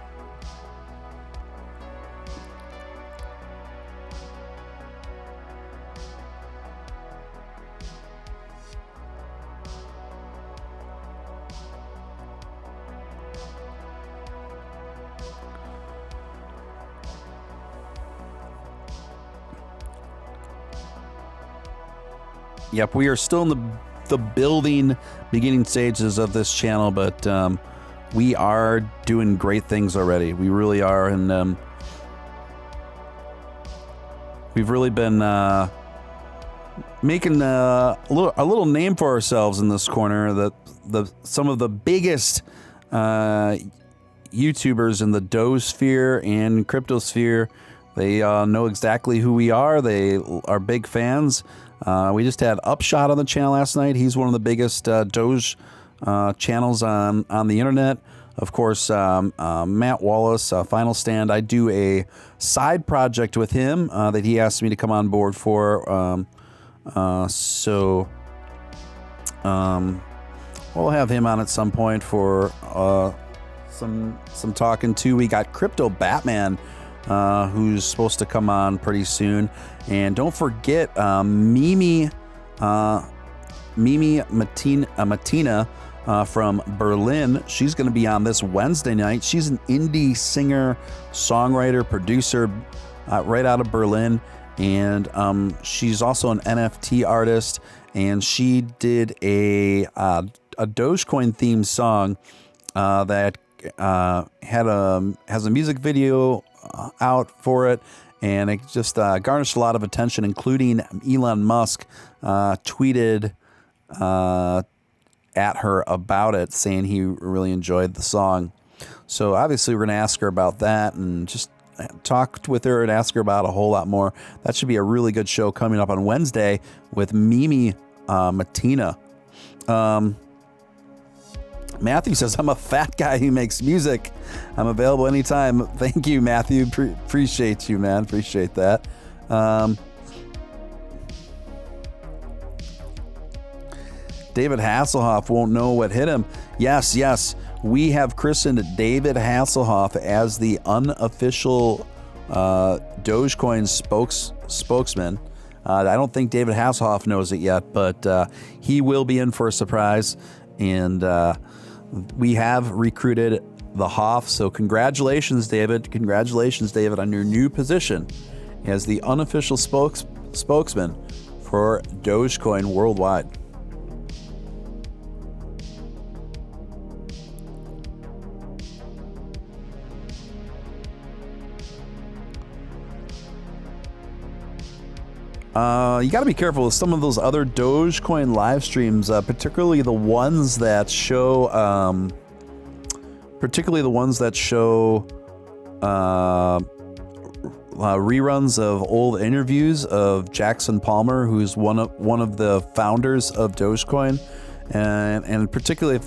S1: Yep, we are still in the beginning stages of this channel, but we are doing great things already. We really are, and we've really been making a little name for ourselves in this corner. Some of the biggest YouTubers in the Doge sphere and crypto sphere, they know exactly who we are. They are big fans. We just had Upshot on the channel last night. He's one of the biggest Doge channels on the internet. Of course, Matt Wallace, Final Stand. I do a side project with him that he asked me to come on board for. So we'll have him on at some point for some talking too. We got Crypto Batman, who's supposed to come on pretty soon. And don't forget Mimi Matina from Berlin. She's going to be on this Wednesday night. She's an indie singer, songwriter, producer right out of Berlin. And she's also an NFT artist. And she did a Dogecoin themed song that has a music video out for it, and it just garnished a lot of attention, including Elon Musk tweeted at her about it, saying he really enjoyed the song. So obviously we're going to ask her about that and just talk with her and ask her about a whole lot more. That should be a really good show coming up on Wednesday with Mimi Matina. Matthew says, I'm a fat guy who makes music. I'm available anytime. Thank you, Matthew. Appreciate you, man. Appreciate that. David Hasselhoff won't know what hit him. Yes. We have christened David Hasselhoff as the unofficial Dogecoin spokesman. I don't think David Hasselhoff knows it yet, but he will be in for a surprise. And we have recruited the Hoff. So congratulations, David. Congratulations, David, on your new position as the unofficial spokesman for Dogecoin worldwide. You got to be careful with some of those other Dogecoin live streams, particularly the ones that show, reruns of old interviews of Jackson Palmer, who's one of the founders of Dogecoin, and particularly if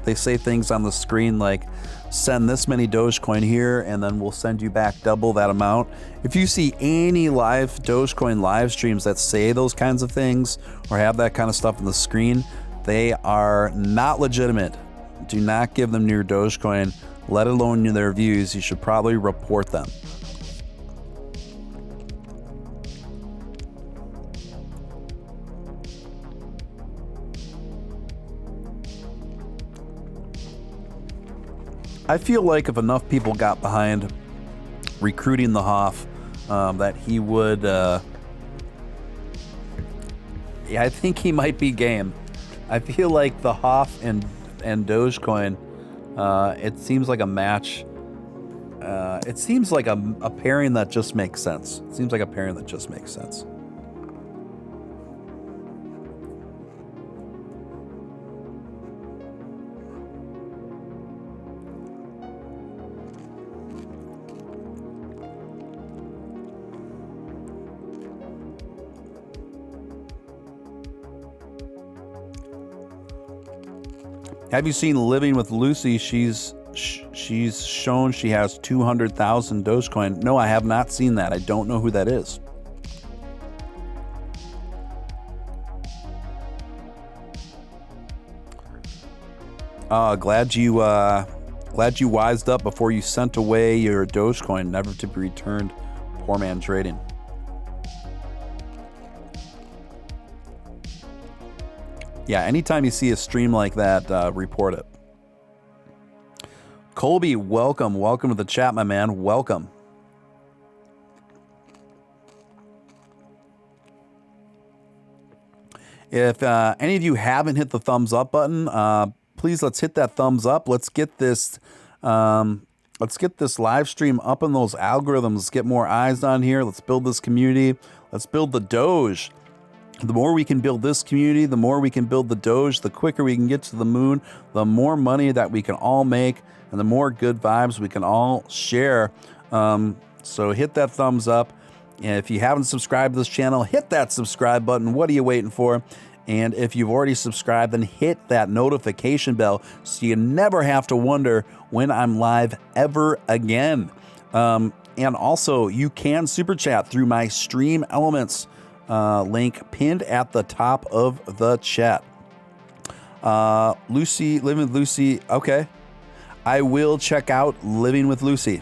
S1: they say things on the screen like, send this many Dogecoin here, and then we'll send you back double that amount. If you see any live Dogecoin live streams that say those kinds of things or have that kind of stuff on the screen, they are not legitimate. Do not give them your Dogecoin, let alone their views. You should probably report them. I feel like if enough people got behind recruiting the Hoff, that he would, I think he might be game. I feel like the Hoff and Dogecoin, it seems like a match. It seems like a pairing that just makes sense. Have you seen Living with Lucy? She's shown she has 200,000 Dogecoin. No, I have not seen that. I don't know who that is. Glad you wised up before you sent away your Dogecoin, never to be returned. Poor man trading. Yeah, anytime you see a stream like that, report it. Colby, welcome to the chat, my man. Welcome. If any of you haven't hit the thumbs up button, please let's hit that thumbs up. Let's get this live stream up in those algorithms. Let's get more eyes on here. Let's build this community. Let's build the Doge. The more we can build this community, the more we can build the Doge, the quicker we can get to the moon, the more money that we can all make, and the more good vibes we can all share. So hit that thumbs up. And if you haven't subscribed to this channel, hit that subscribe button. What are you waiting for? And if you've already subscribed, then hit that notification bell so you never have to wonder when I'm live ever again. And also, you can super chat through my Stream Elements link pinned at the top of the chat. Lucy, Living with Lucy. Okay. I will check out Living with Lucy.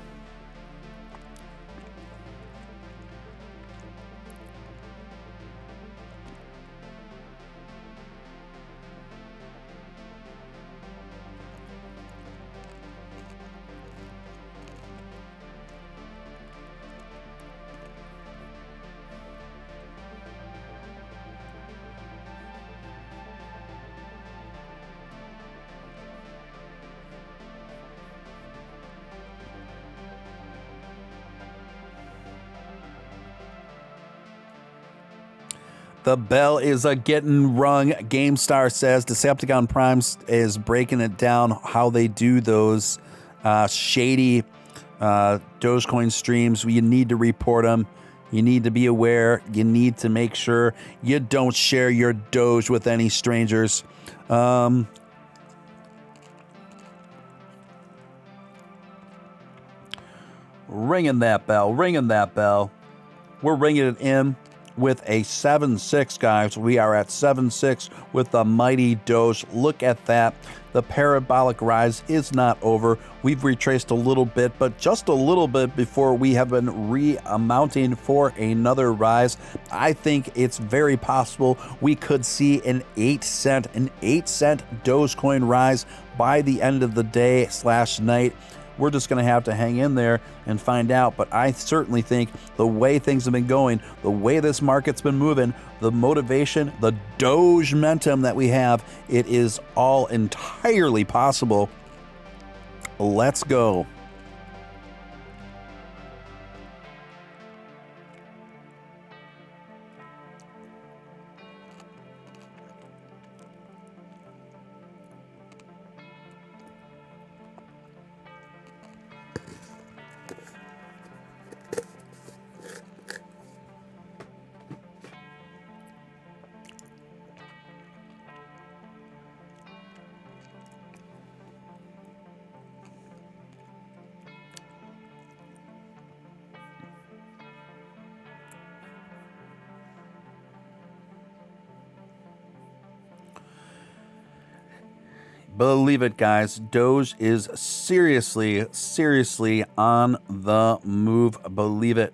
S1: The bell is a getting rung. GameStar says Decepticon Primes is breaking it down how they do those shady Dogecoin streams. You need to report them. You need to be aware. You need to make sure you don't share your Doge with any strangers. Ringing that bell. Ringing that bell. We're ringing it in with a 7-6, guys. We are at 7-6 with the mighty Doge. Look at that. The parabolic rise is not over. We've retraced a little bit, but just a little bit before we have been re-mounting for another rise. I think it's very possible we could see an 8-cent Dogecoin rise by the end of the day / night. We're just going to have to hang in there and find out. But I certainly think the way things have been going, the way this market's been moving, the motivation, the Doge momentum that we have, it is all entirely possible. Let's go. Believe it, guys. Doge is seriously on the move. Believe it.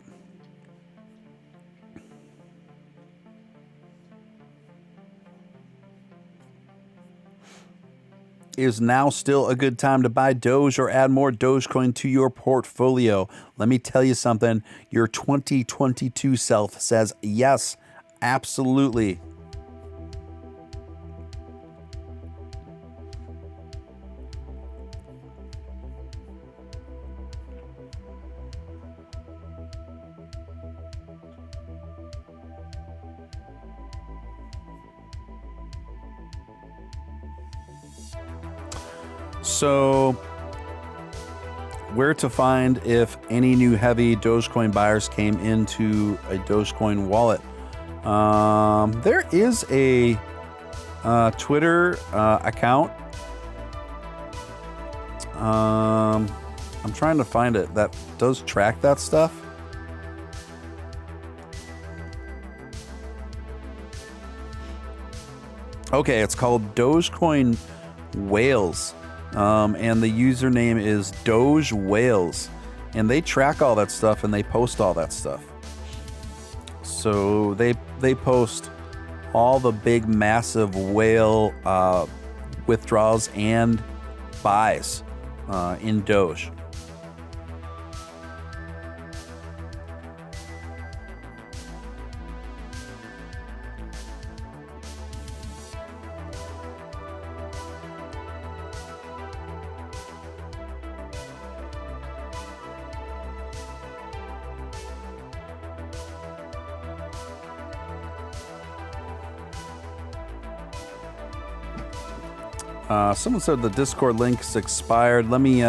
S1: Is now still a good time to buy Doge or add more Dogecoin to your portfolio? Let me tell you something. Your 2022 self says yes, absolutely. So, where to find if any new heavy Dogecoin buyers came into a Dogecoin wallet? There is a Twitter account. I'm trying to find it that does track that stuff. Okay, it's called Dogecoin Whales. And the username is Doge Whales, and they track all that stuff and they post all that stuff. So they post all the big massive whale withdrawals and buys in Doge. Someone said the Discord link's expired. Let me,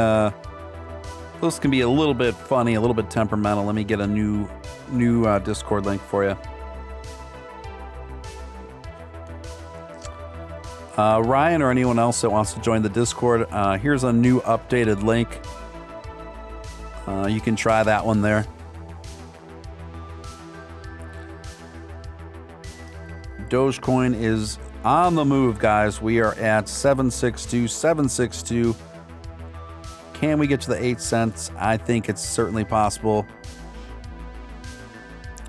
S1: this can be a little bit funny, a little bit temperamental. Let me get a new Discord link for you. Ryan or anyone else that wants to join the Discord, here's a new updated link. You can try that one there. Dogecoin is on the move, guys. We are at 762. Can we get to the 8 cents? I think it's certainly possible.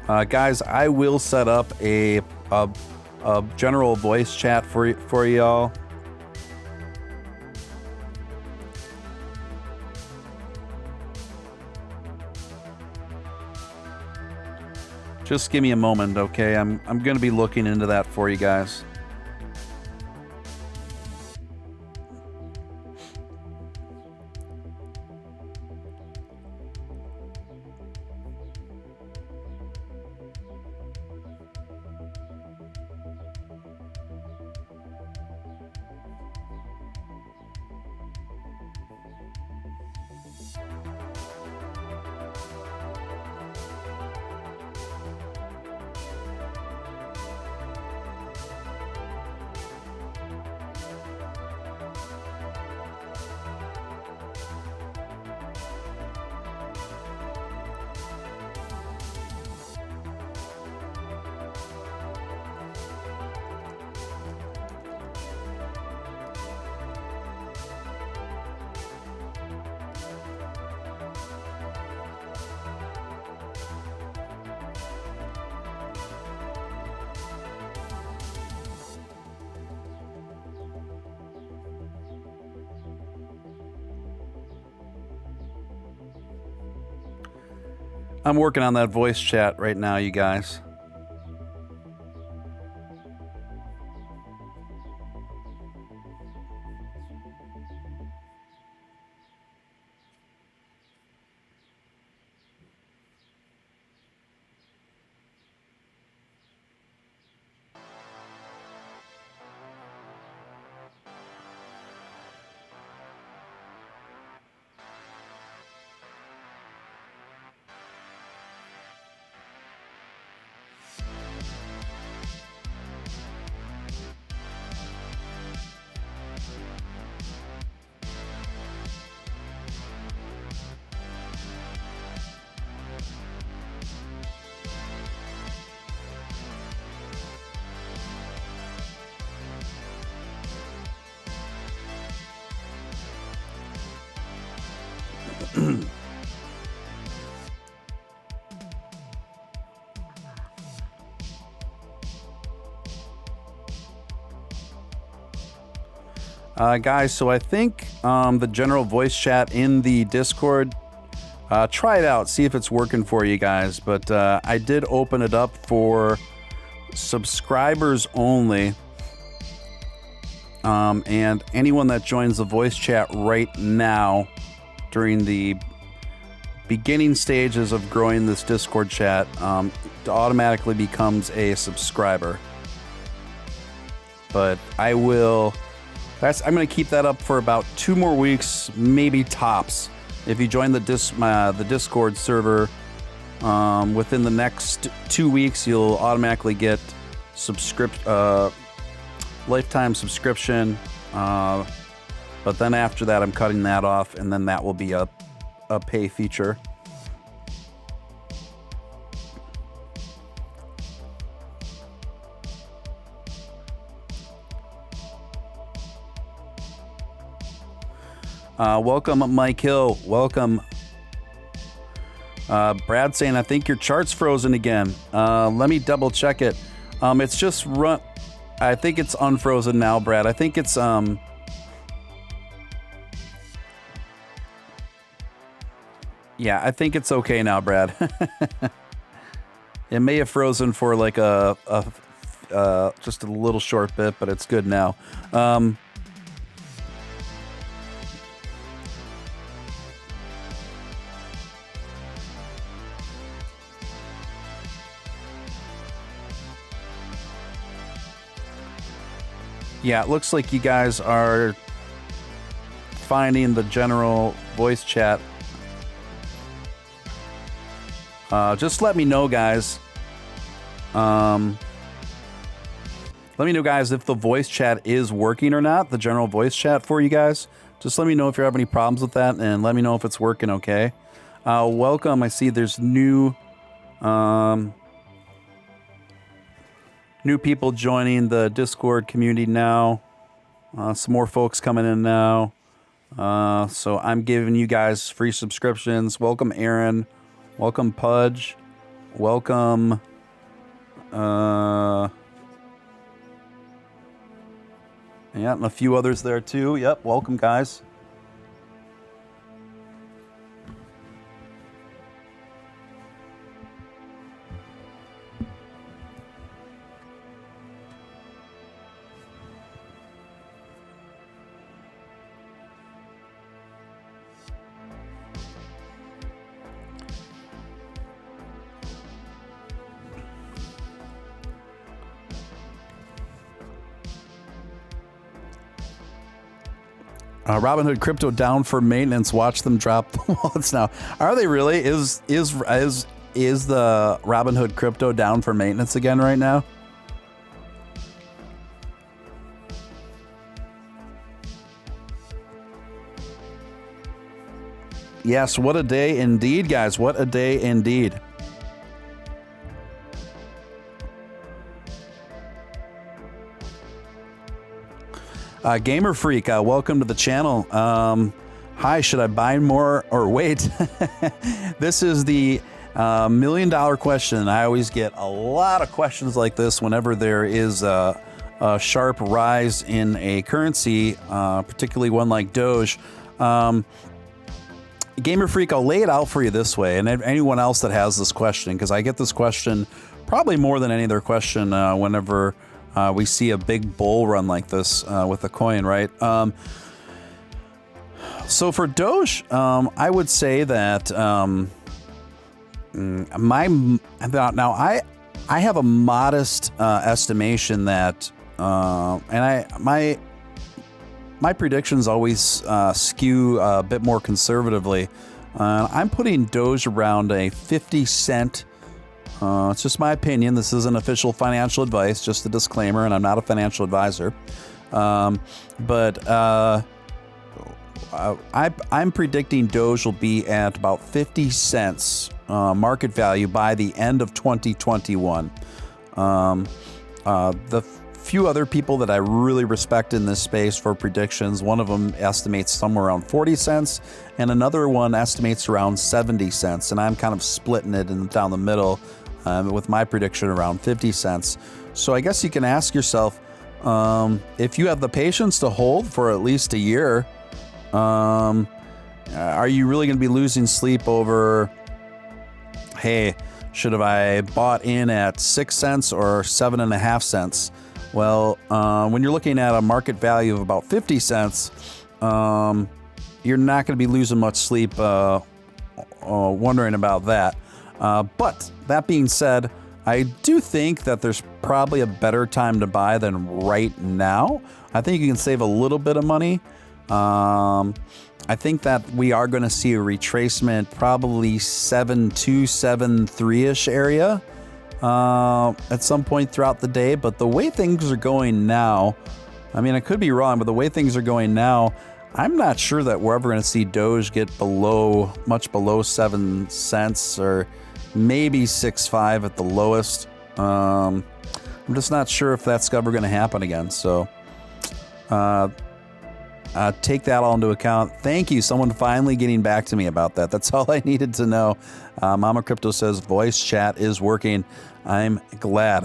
S1: Guys, I will set up a general voice chat for y'all. Just give me a moment, okay? I'm going to be looking into that for you guys. I'm working on that voice chat right now, you guys. Guys, so I think the general voice chat in the Discord, try it out, see if it's working for you guys. But I did open it up for subscribers only. And anyone that joins the voice chat right now during the beginning stages of growing this Discord chat automatically becomes a subscriber. But I will... I'm going to keep that up for about 2 more weeks, maybe tops. If you join the Discord server within the next 2 weeks, you'll automatically get lifetime subscription. But then after that, I'm cutting that off, and then that will be a pay feature. Welcome, Mike Hill. Welcome. Brad saying, I think your chart's frozen again. Let me double check it. It's just run. I think it's unfrozen now, Brad. I think it's yeah, I think it's okay now, Brad. It may have frozen for like just a little short bit, but it's good now. Yeah, it looks like you guys are finding the general voice chat. Just let me know, guys. Let me know, guys, if the voice chat is working or not, the general voice chat for you guys. Just let me know if you have any problems with that, and let me know if it's working okay. Welcome. I see there's new people joining the Discord community now. Some more folks coming in now. So I'm giving you guys free subscriptions. Welcome, Aaron. Welcome, Pudge. Welcome. Yeah, and a few others there too. Yep, welcome, guys. Robinhood crypto down for maintenance. Watch them drop the wallets now. Are they really? Is the Robinhood crypto down for maintenance again right now? Yes, what a day indeed, guys. What a day indeed. Gamer Freak, welcome to the channel. Hi, should I buy more or wait? This is the $1 million question. I always get a lot of questions like this whenever there is a sharp rise in a currency, particularly one like Doge. Gamer Freak, I'll lay it out for you this way, and anyone else that has this question, because I get this question probably more than any other question whenever we see a big bull run like this with a coin, right? So for Doge, I would say that I have a modest estimation that, my predictions always skew a bit more conservatively. I'm putting Doge around a 50 cent. It's just my opinion. This isn't official financial advice, just a disclaimer, and I'm not a financial advisor. I'm predicting Doge will be at about 50 cents market value by the end of 2021. The few other people that I really respect in this space for predictions, one of them estimates somewhere around 40 cents and another one estimates around 70 cents. And I'm kind of splitting it down the middle with my prediction around 50 cents. So I guess you can ask yourself, if you have the patience to hold for at least a year, are you really going to be losing sleep over, hey, should have I bought in at 6 cents or 7.5 cents? Well, when you're looking at a market value of about 50 cents, you're not going to be losing much sleep wondering about that. But that being said, I do think that there's probably a better time to buy than right now. I think you can save a little bit of money. I think that we are going to see a retracement, probably 7.2, 7.3-ish area at some point throughout the day. But the way things are going now, I mean, I could be wrong, but the way things are going now, I'm not sure that we're ever going to see Doge get much below 7 cents or maybe 6.5 at the lowest. I'm just not sure if that's ever going to happen again. So, take that all into account. Thank you, someone finally getting back to me about that. That's all I needed to know. Mama Crypto says voice chat is working. I'm glad.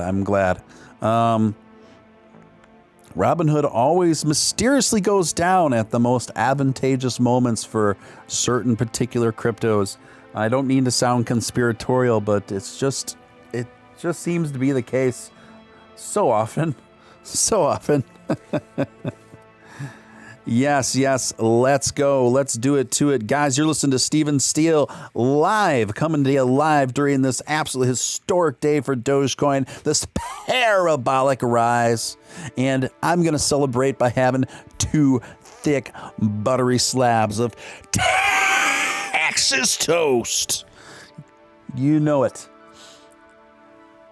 S1: Robinhood always mysteriously goes down at the most advantageous moments for certain particular cryptos. I don't mean to sound conspiratorial, but it just seems to be the case so often. Yes, let's go. Let's do it to it. Guys, you're listening to Steven Steele coming to you live during this absolutely historic day for Dogecoin, this parabolic rise. And I'm going to celebrate by having 2 thick, buttery slabs of Texas toast. You know it.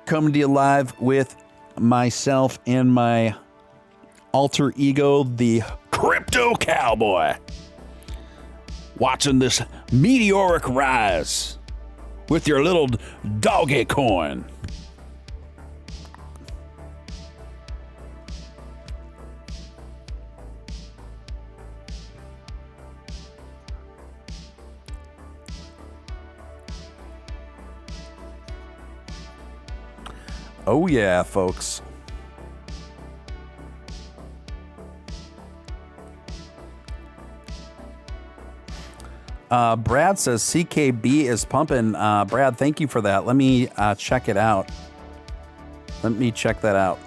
S1: Coming to you live with myself and my alter ego, the Crypto Cowboy, watching this meteoric rise with your little Dogecoin. Oh yeah, folks. Brad says CKB is pumping. Brad, thank you for that. Let me check it out. Let me check that out.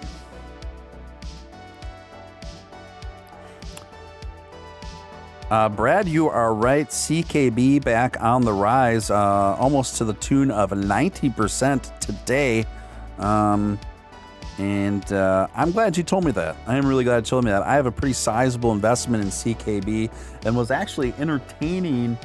S1: Brad, you are right. CKB back on the rise, almost to the tune of 90% today. And I'm glad you told me that. I am really glad you told me that. I have a pretty sizable investment in CKB and was actually entertaining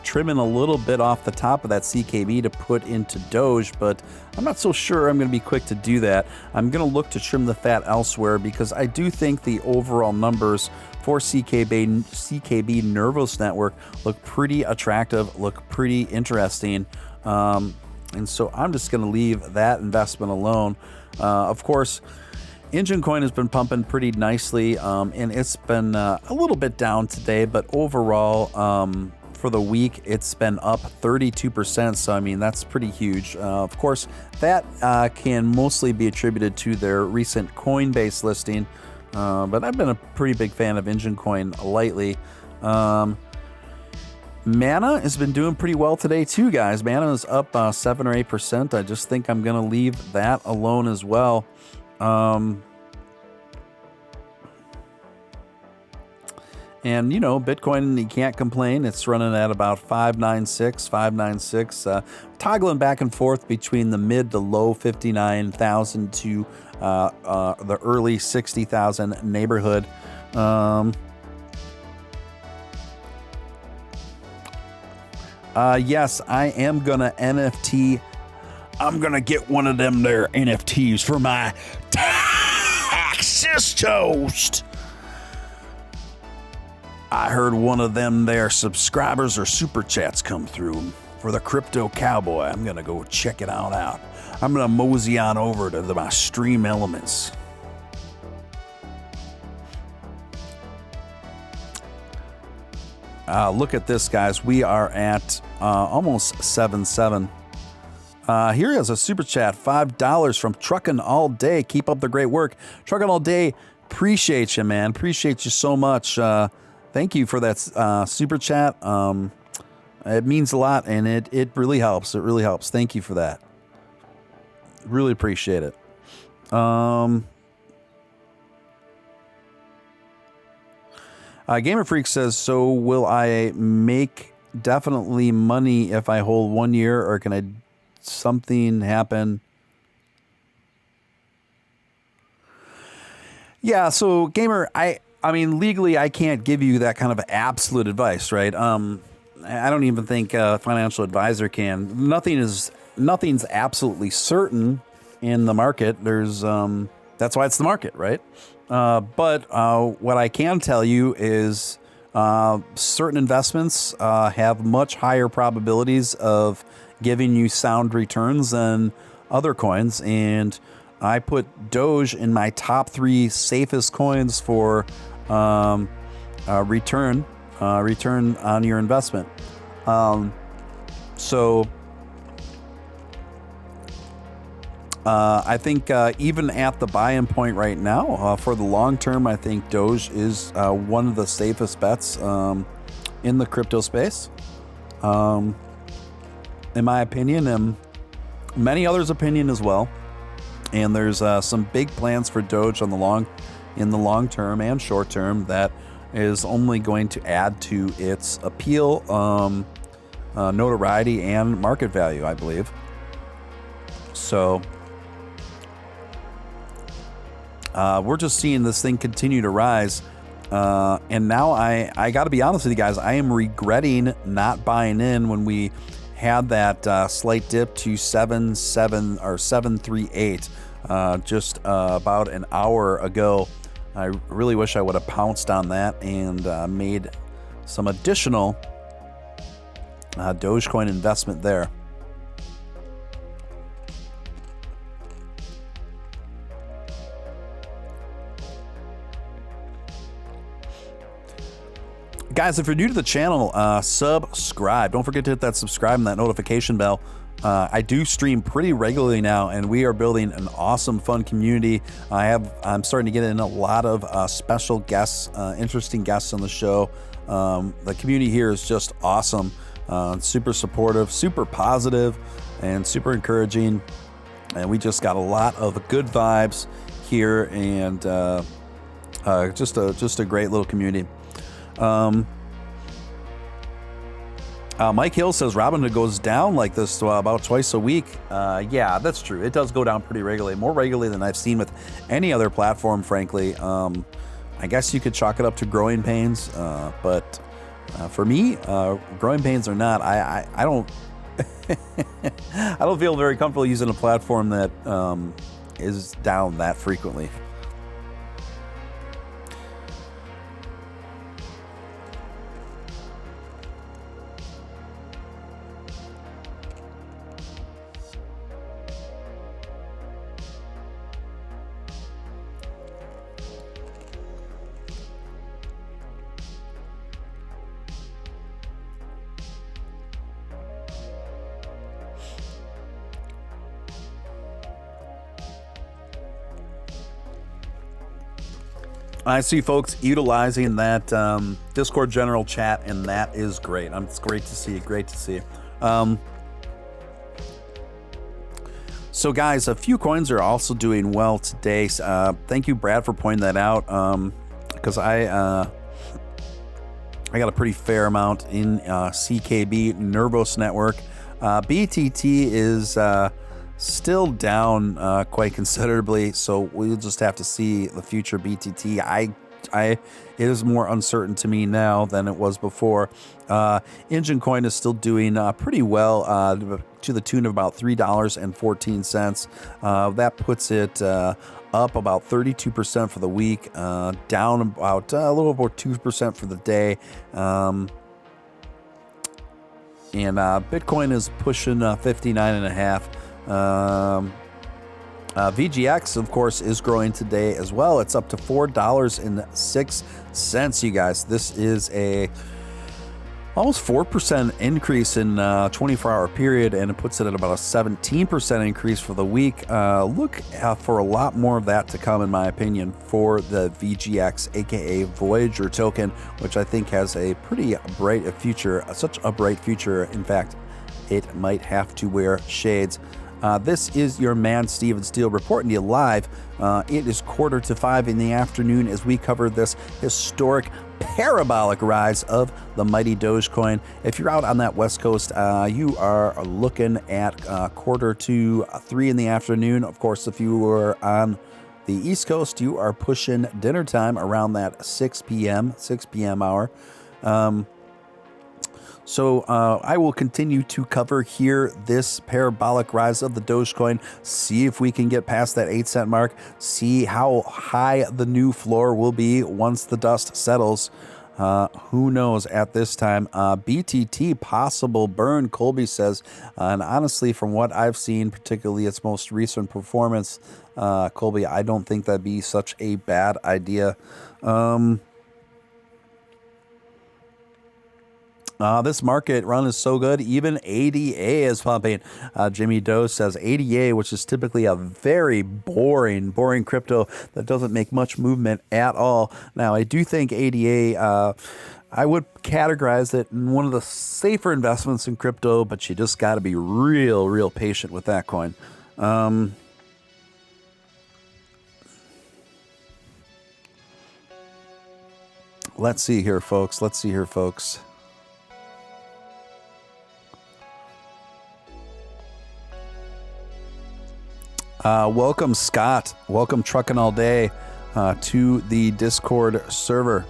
S1: trimming a little bit off the top of that CKB to put into Doge, but I'm not so sure I'm going to be quick to do that. I'm going to look to trim the fat elsewhere because I do think the overall numbers for CKB Nervos Network look pretty attractive, look pretty interesting. And so I'm just going to leave that investment alone. Of course, Engine Coin has been pumping pretty nicely, and it's been a little bit down today, but overall, for the week, it's been up 32%. So, I mean, that's pretty huge. Of course, that can mostly be attributed to their recent Coinbase listing, but I've been a pretty big fan of Engine Coin lately. Mana has been doing pretty well today too, guys. Mana is up 7 or 8%. I just think I'm going to leave that alone as well. And, you know, Bitcoin, you can't complain. It's running at about 596, toggling back and forth between the mid to low 59,000 to the early 60,000 neighborhood. Yes, I am going to NFT. I'm going to get one of them there NFTs for my Texas toast. I heard one of them there subscribers or super chats come through for the Crypto Cowboy. I'm going to go check it out. I'm going to mosey on over to my stream elements. Look at this, guys. We are at almost 7.7. Here is a super chat, $5 from Truckin' All Day. Keep up the great work. Truckin' All Day, appreciate you, man. Appreciate you so much. Thank you for that super chat. It means a lot, and it really helps. It really helps. Thank you for that. Really appreciate it. Gamer Freak says, so will I make definitely money if I hold 1 year, or can something happen? Yeah, so Gamer, I mean, legally, I can't give you that kind of absolute advice, right? I don't even think a financial advisor can. Nothing's absolutely certain in the market. There's that's why it's the market, right? But what I can tell you is certain investments have much higher probabilities of giving you sound returns than other coins, and I put Doge in my top 3 safest coins for return on your investment. So I think even at the buy-in point right now, for the long term, I think Doge is one of the safest bets in the crypto space, in my opinion, and many others' opinion as well. And there's some big plans for Doge in the long term and short term that is only going to add to its appeal, notoriety, and market value, I believe. So we're just seeing this thing continue to rise. And now I got to be honest with you guys, I am regretting not buying in when we had that slight dip to 7.7 or 7.38 just about an hour ago. I really wish I would have pounced on that and made some additional Dogecoin investment there. Guys, if you're new to the channel, subscribe. Don't forget to hit that subscribe and that notification bell. I do stream pretty regularly now, and we are building an awesome, fun community. I'm starting to get in a lot of special guests, interesting guests on the show. The community here is just awesome, super supportive, super positive, and super encouraging. And we just got a lot of good vibes here, and just a great little community. Mike Hill says Robinhood goes down like this about twice a week. Yeah, that's true. It does go down pretty regularly, more regularly than I've seen with any other platform, frankly. I guess you could chalk it up to growing pains, but for me, growing pains or not, I don't I don't feel very comfortable using a platform that is down that frequently. I see folks utilizing that Discord general chat, and that is great. It's great to see. Great to see. So, guys, a few coins are also doing well today. Thank you, Brad, for pointing that out. Because I got a pretty fair amount in CKB Nervos Network. BTT is still down quite considerably, so we'll just have to see the future BTT. It is more uncertain to me now than it was before. Engine Coin is still doing pretty well, to the tune of about $3.14. That puts it up about 32% for the week, down about a little over 2% for the day. And Bitcoin is pushing 59.5. VGX, of course, is growing today as well. It's up to $4.06, you guys. This is a almost 4% increase in 24-hour period, and it puts it at about a 17% increase for the week. Look for a lot more of that to come, in my opinion, for the VGX, aka Voyager token, which I think has a pretty bright future, such a bright future. In fact, it might have to wear shades. This is your man, Steven Steele, reporting to you live. It is 4:45 in the afternoon as we cover this historic parabolic rise of the mighty Dogecoin. If you're out on that West Coast, you are looking at 2:45 in the afternoon. Of course, if you were on the East Coast, you are pushing dinner time around that 6 p.m. hour. So I will continue to cover here this parabolic rise of the Dogecoin, see if we can get past that 8-cent mark, see how high the new floor will be once the dust settles. Who knows at this time? BTT possible burn, Colby says. And honestly, from what I've seen, particularly its most recent performance, Colby, I don't think that'd be such a bad idea. This market run is so good, even ADA is pumping. Jimmy Doe says ADA, which is typically a very boring crypto that doesn't make much movement at all. Now, I do think ADA, I would categorize it in one of the safer investments in crypto, but you just got to be real patient with that coin. Let's see here, folks. Welcome, Scott. Welcome, Truckin' All Day, to the Discord server.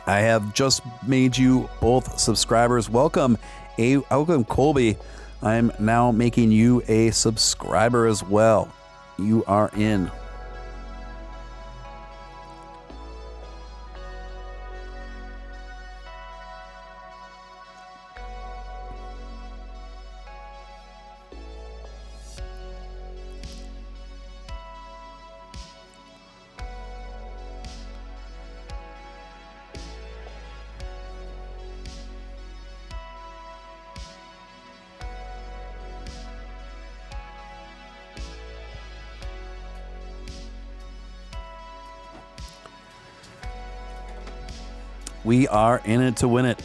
S1: I have just made you both subscribers. Welcome, Colby. I'm now making you a subscriber as well. You are in. We are in it to win it.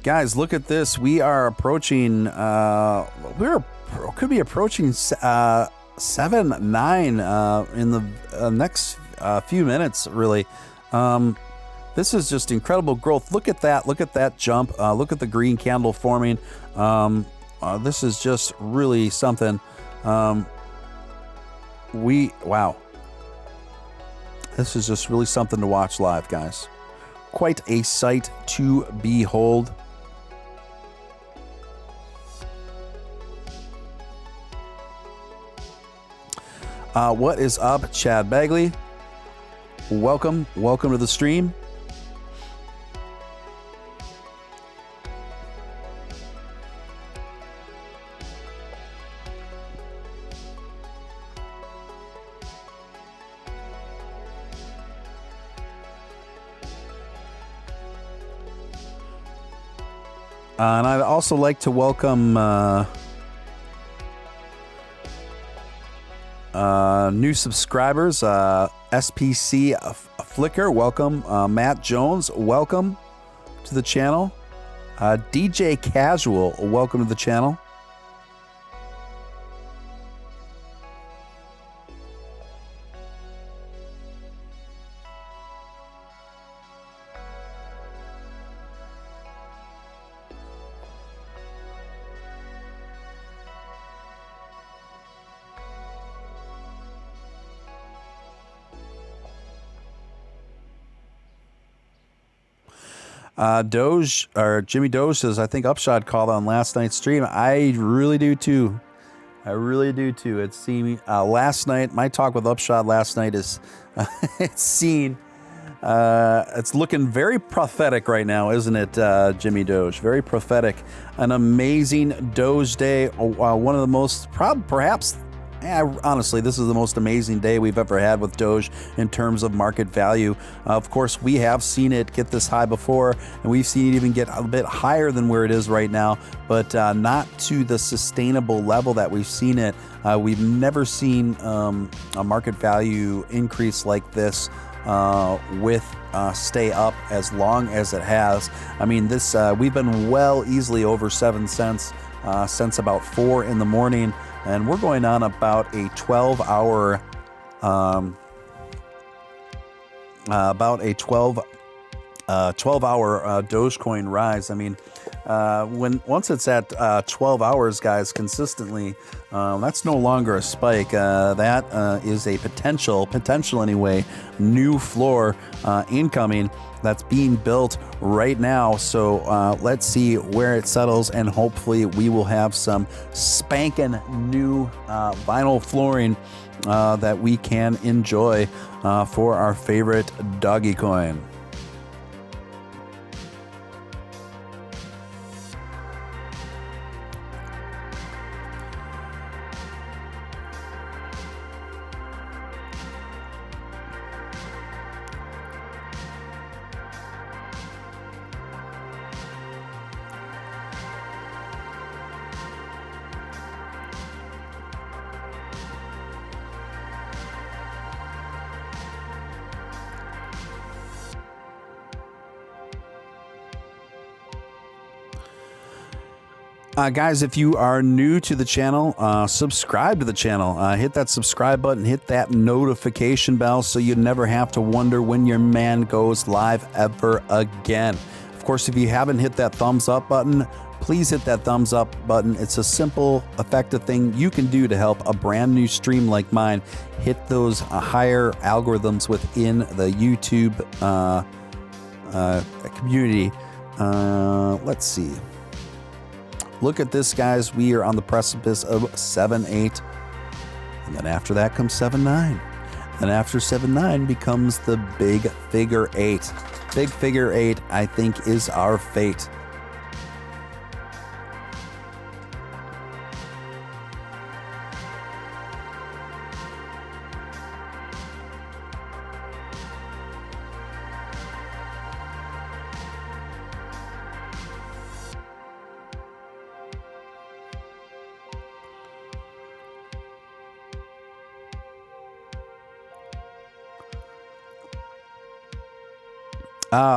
S1: Guys, look at this. We are approaching, could be approaching 7-9 in the next few minutes, really. This is just incredible growth. Look at that jump. Look at the green candle forming. This is just really something. Wow. This is just really something to watch live, guys. Quite a sight to behold. What is up, Chad Bagley? Welcome to the stream. And I'd also like to welcome new subscribers. SPC Flicker, welcome. Matt Jones, welcome to the channel. DJ Casual, welcome to the channel. Doge, or Jimmy Doge says, I think Upshot called on last night's stream. I really do too. It's seen last night. My talk with Upshot last night is it's looking very prophetic right now, isn't it, Jimmy Doge? Very prophetic. An amazing Doge day. One of the most, perhaps. Honestly, this is the most amazing day we've ever had with Doge in terms of market value. Of course, we have seen it get this high before, and we've seen it even get a bit higher than where it is right now, but not to the sustainable level that we've seen it. We've never seen a market value increase like this with stay up as long as it has. I mean, this we've been well easily over 7 cents since about 4 in the morning. And we're going on about a 12-hour, Dogecoin rise. I mean, once it's at 12 hours, guys, consistently, that's no longer a spike. That is a potential anyway, new floor incoming. That's being built right now. So let's see where it settles, and hopefully we will have some spanking new vinyl flooring that we can enjoy for our favorite Dogecoin. Guys, if you are new to the channel, subscribe to the channel. Hit that subscribe button, hit that notification bell so you never have to wonder when your man goes live ever again. Of course, if you haven't hit that thumbs up button, please hit that thumbs up button. It's a simple, effective thing you can do to help a brand new stream like mine hit those higher algorithms within the YouTube community. Let's see. Look at this, guys. We are on the precipice of 7-8. And then after that comes 7-9. And after 7-9 becomes the big figure 8. Big figure 8, I think, is our fate.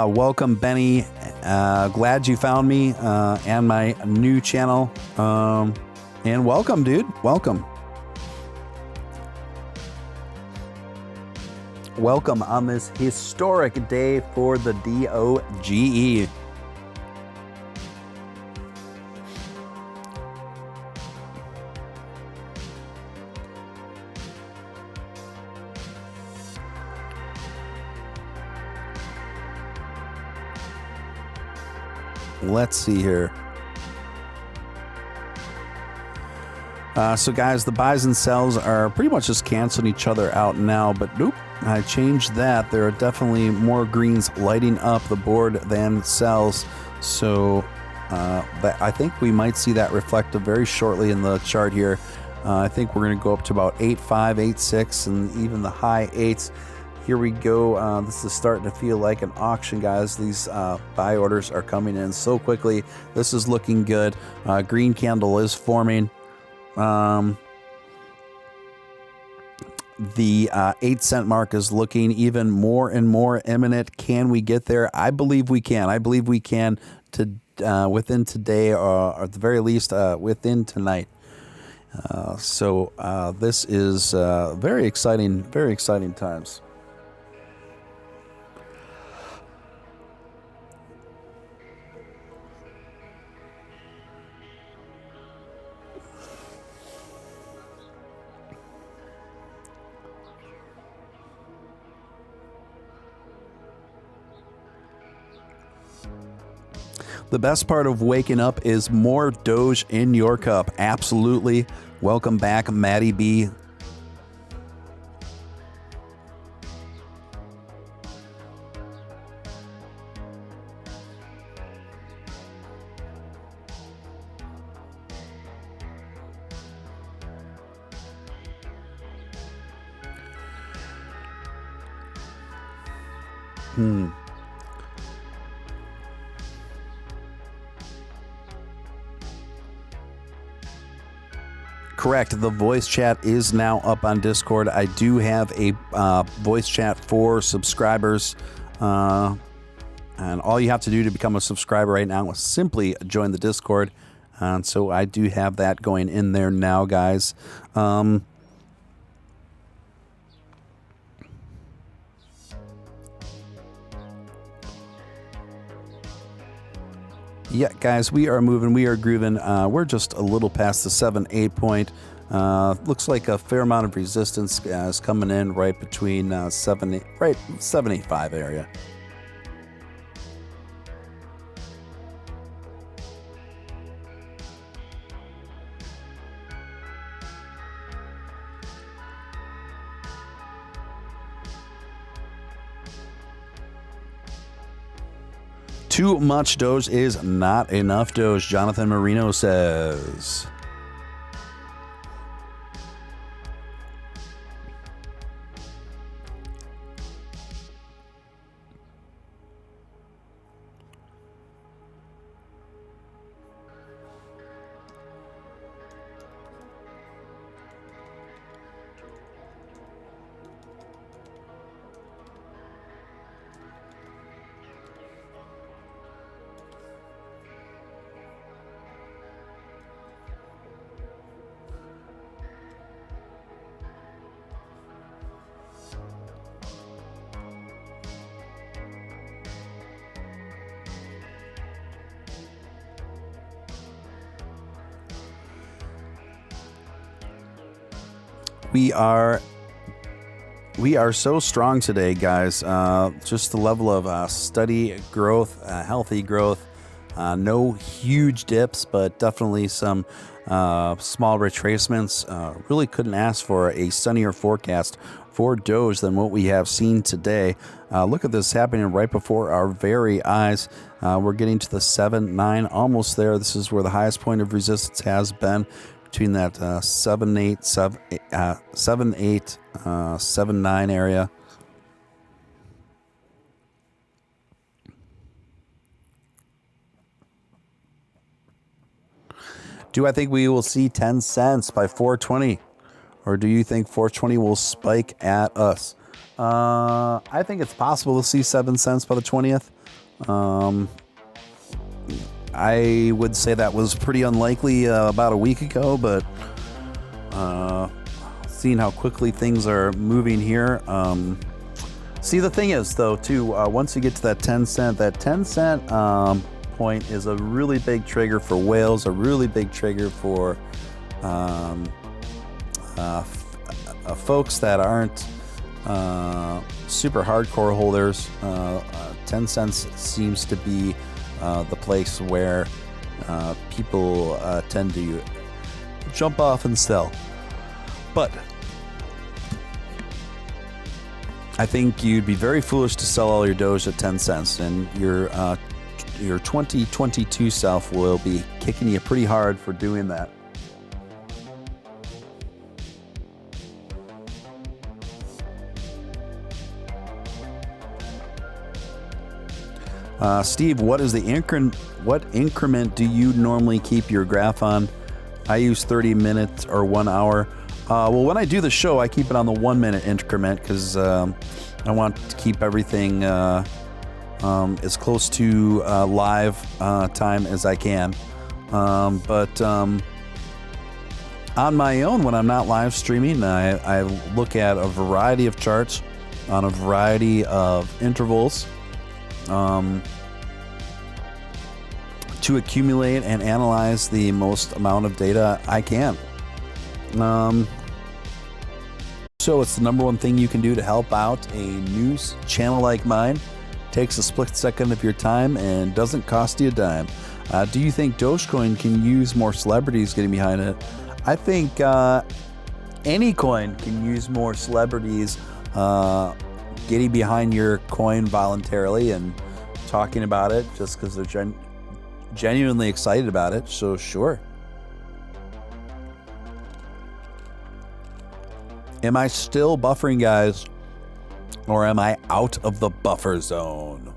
S1: Welcome, Benny. Glad you found me and my new channel. And welcome, dude. Welcome. Welcome on this historic day for the DOGE. Let's see here. So guys, the buys and sells are pretty much just canceling each other out now, but nope, I changed that. There are definitely more greens lighting up the board than sells. So I think we might see that reflected very shortly in the chart here. I think we're going to go up to about 8.5, 8.6, and even the high 8s Here we go. This is starting to feel like an auction, guys. These buy orders are coming in so quickly. This is looking good. Green candle is forming. The 8 cent mark is looking even more and more imminent. Can we get there? I believe we can. I believe we can within today, or at the very least within tonight. So this is very exciting times. The best part of waking up is more Doge in your cup. Absolutely. Welcome back, Maddie B. Correct. The voice chat is now up on Discord. I do have a voice chat for subscribers. And all you have to do to become a subscriber right now is simply join the Discord. And so I do have that going in there now, guys. Yeah, guys, we are moving. We are grooving. We're just a little past the 7-8 point. Looks like a fair amount of resistance is coming in right between 785 area. Too much Doge is not enough Doge, Jonathan Marino says. We are so strong today, guys. Just the level of steady growth, healthy growth. No huge dips, but definitely some small retracements. Really couldn't ask for a sunnier forecast for Doge than what we have seen today. Look at this happening right before our very eyes. We're getting to the 7-9, almost there. This is where the highest point of resistance has been, between that 7-8, 7-9 area. Do I think we will see 10 cents by 420? Or do you think 420 will spike at us? I think it's possible to see 7 cents by the 20th. I would say that was pretty unlikely about a week ago, but seeing how quickly things are moving here. See, the thing is, though, too, once you get to that 10 cent, point is a really big trigger for whales, a really big trigger for folks that aren't super hardcore holders. 10 cents seems to be the place where people tend to jump off and sell. But I think you'd be very foolish to sell all your Doge at 10 cents, and your 2022 self will be kicking you pretty hard for doing that. Steve, what increment do you normally keep your graph on? I use 30 minutes or 1 hour. Well, when I do the show, I keep it on the 1 minute increment because I want to keep everything as close to live time as I can. But on my own, when I'm not live streaming, I look at a variety of charts on a variety of intervals to accumulate and analyze the most amount of data I can. So it's the number one thing you can do to help out a news channel like mine. Takes a split second of your time and doesn't cost you a dime. Do you think Dogecoin can use more celebrities getting behind it? I think any coin can use more celebrities getting behind your coin voluntarily and talking about it just because they're genuinely excited about it. So sure. Am I still buffering, guys? Or am I out of the buffer zone?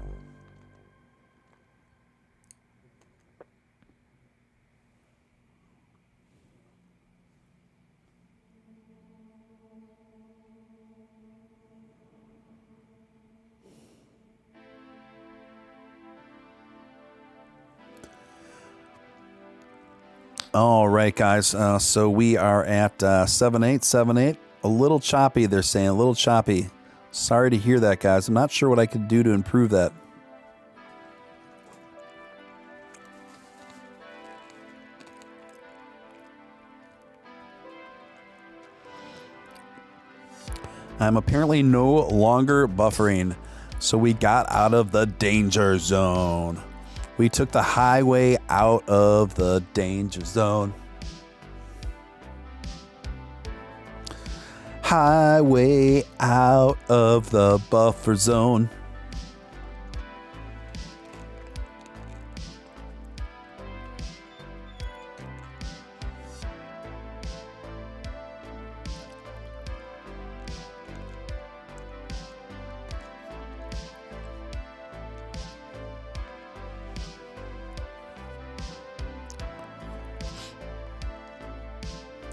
S1: All right, guys. So we are at 7878. A little choppy, they're saying. A little choppy. Sorry to hear that, guys. I'm not sure what I could do to improve that. I'm apparently no longer buffering, so we got out of the danger zone. We took the highway out of the danger zone. Highway out of the buffer zone.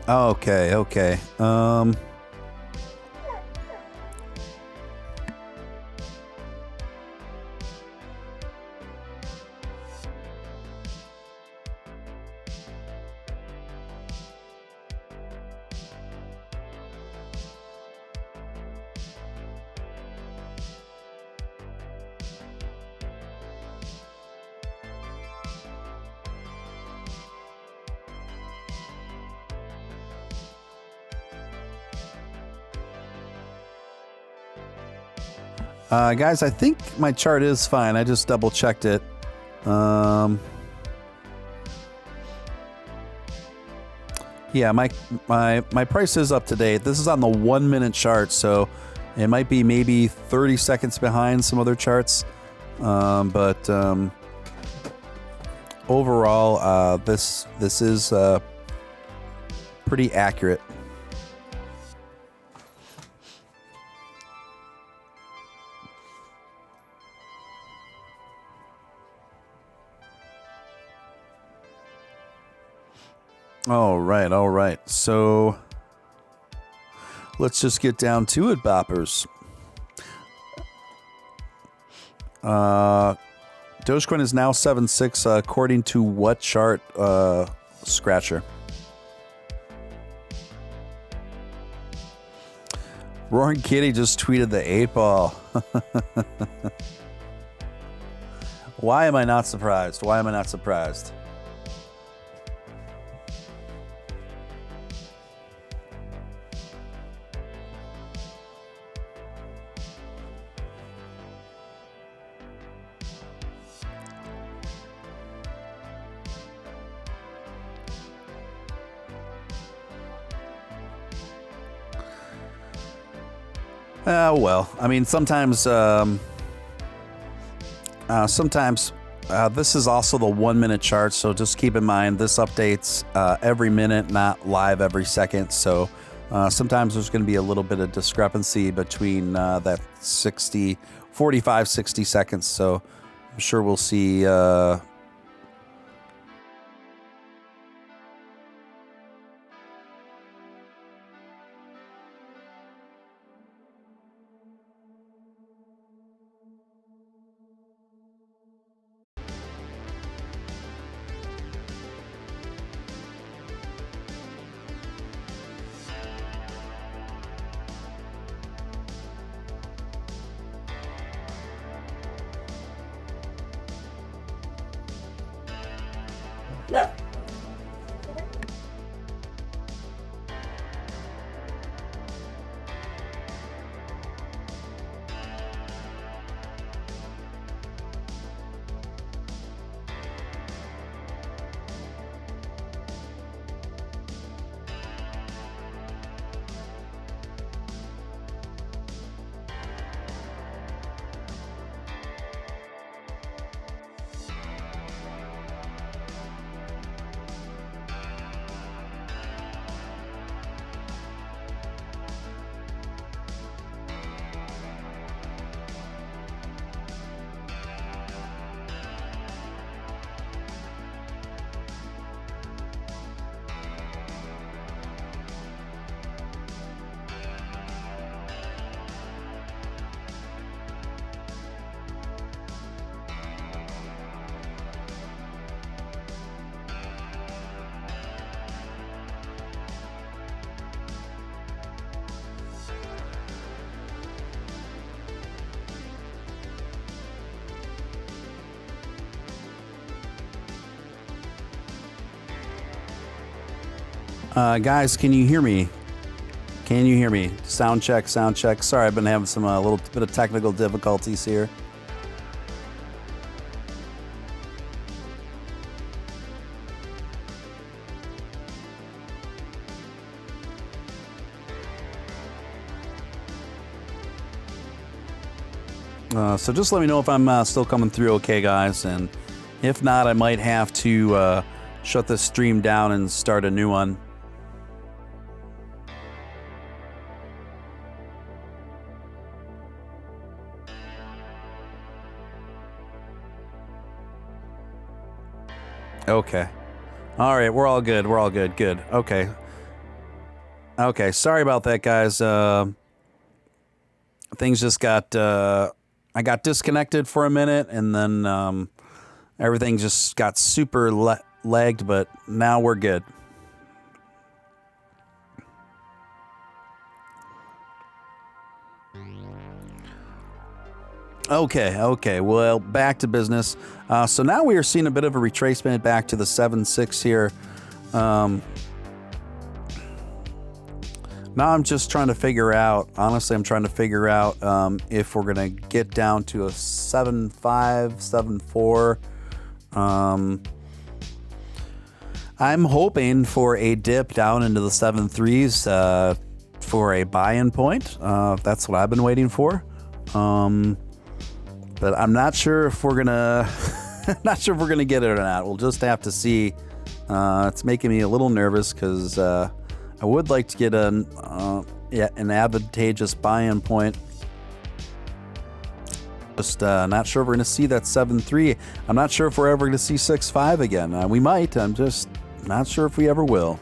S1: Okay. Guys, I think my chart is fine. I just double checked it. Yeah, my price is up to date. This is on the 1 minute chart, so it might be maybe 30 seconds behind some other charts. But overall, this is pretty accurate. All right. So let's just get down to it, boppers. Dogecoin is now 7.6 according to what chart, Scratcher? Roaring Kitty just tweeted the 8-ball. Why am I not surprised? Well, I mean, sometimes this is also the 1 minute chart, so just keep in mind this updates every minute, not live every second. So sometimes there's going to be a little bit of discrepancy between that 45, 60 seconds. So I'm sure we'll see. Guys, can you hear me? Can you hear me? Sound check, sound check. Sorry, I've been having some little bit of technical difficulties here. So just let me know if I'm still coming through okay, guys. And if not, I might have to shut this stream down and start a new one. Okay. All right, we're all good. We're all good. Good. Okay. Okay, sorry about that, guys. Things just got... I got disconnected for a minute, and then everything just got super lagged, but now we're good. Okay, well, back to business. So now we are seeing a bit of a retracement back to the 7.6 here. Now I'm just trying to figure out, honestly, I'm trying to figure out if we're going to get down to a 7.5, 7.4. I'm hoping for a dip down into the 7.3s for a buy-in point. That's what I've been waiting for. But I'm not sure if we're gonna get it or not. We'll just have to see. It's making me a little nervous because I would like to get an advantageous buy-in point. Just not sure if we're gonna see that 7.3. I'm not sure if we're ever gonna see 6.5 again. We might. I'm just not sure if we ever will.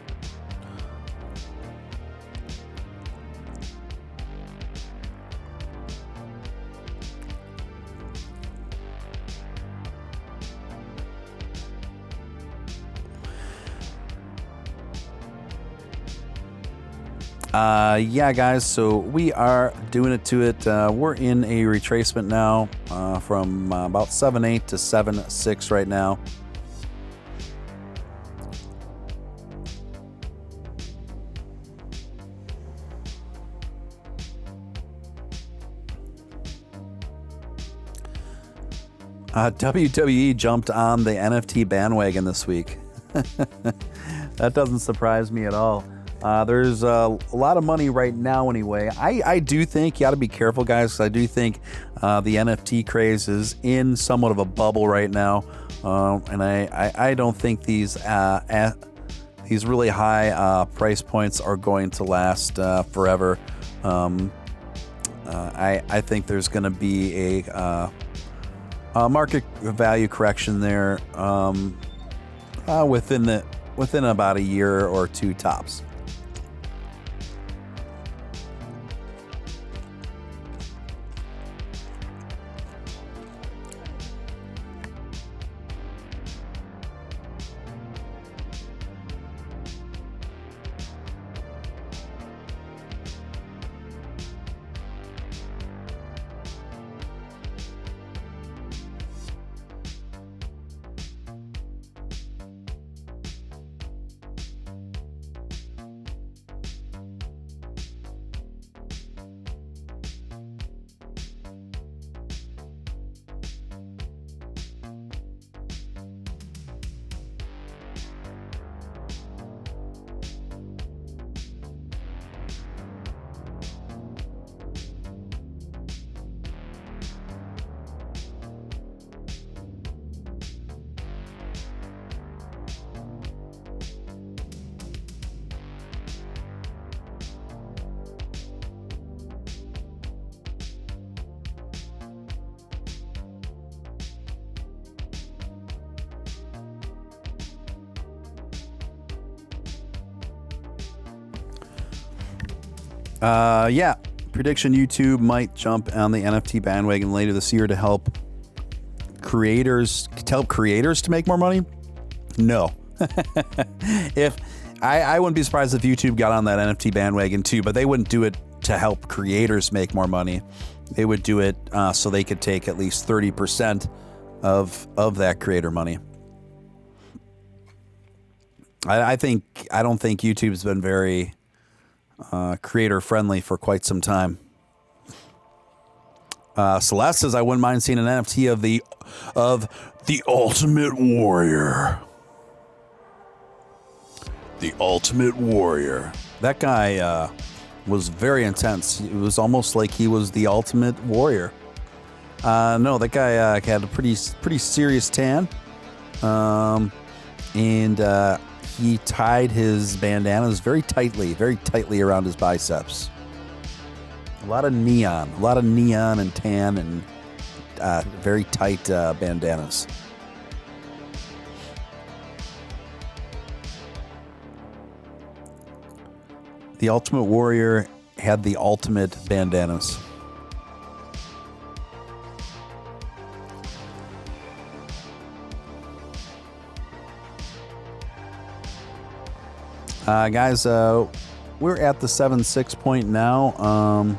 S1: Yeah, guys, so we are doing it to it. We're in a retracement now from about 7.8 to 7.6 right now. WWE jumped on the NFT bandwagon this week. That doesn't surprise me at all. There's a lot of money right now anyway. I do think you got to be careful, guys, 'cause I do think the NFT craze is in somewhat of a bubble right now. And I don't think these really high price points are going to last forever. I think there's going to be Market value correction there within about a year or two tops. Yeah, prediction YouTube might jump on the NFT bandwagon later this year to help creators to make more money. No. If I wouldn't be surprised if YouTube got on that NFT bandwagon too, but they wouldn't do it to help creators make more money. They would do it so they could take at least 30% of that creator money. I don't think YouTube's been very creator friendly for quite some time. Celeste says I wouldn't mind seeing an NFT of the Ultimate Warrior. The Ultimate Warrior. That guy was very intense. It was almost like he was the Ultimate Warrior. No, that guy had a pretty serious tan, and he tied his bandanas very tightly around his biceps. A lot of neon and tan and very tight bandanas. The Ultimate Warrior had the ultimate bandanas. Guys, we're at the 7.6 point now.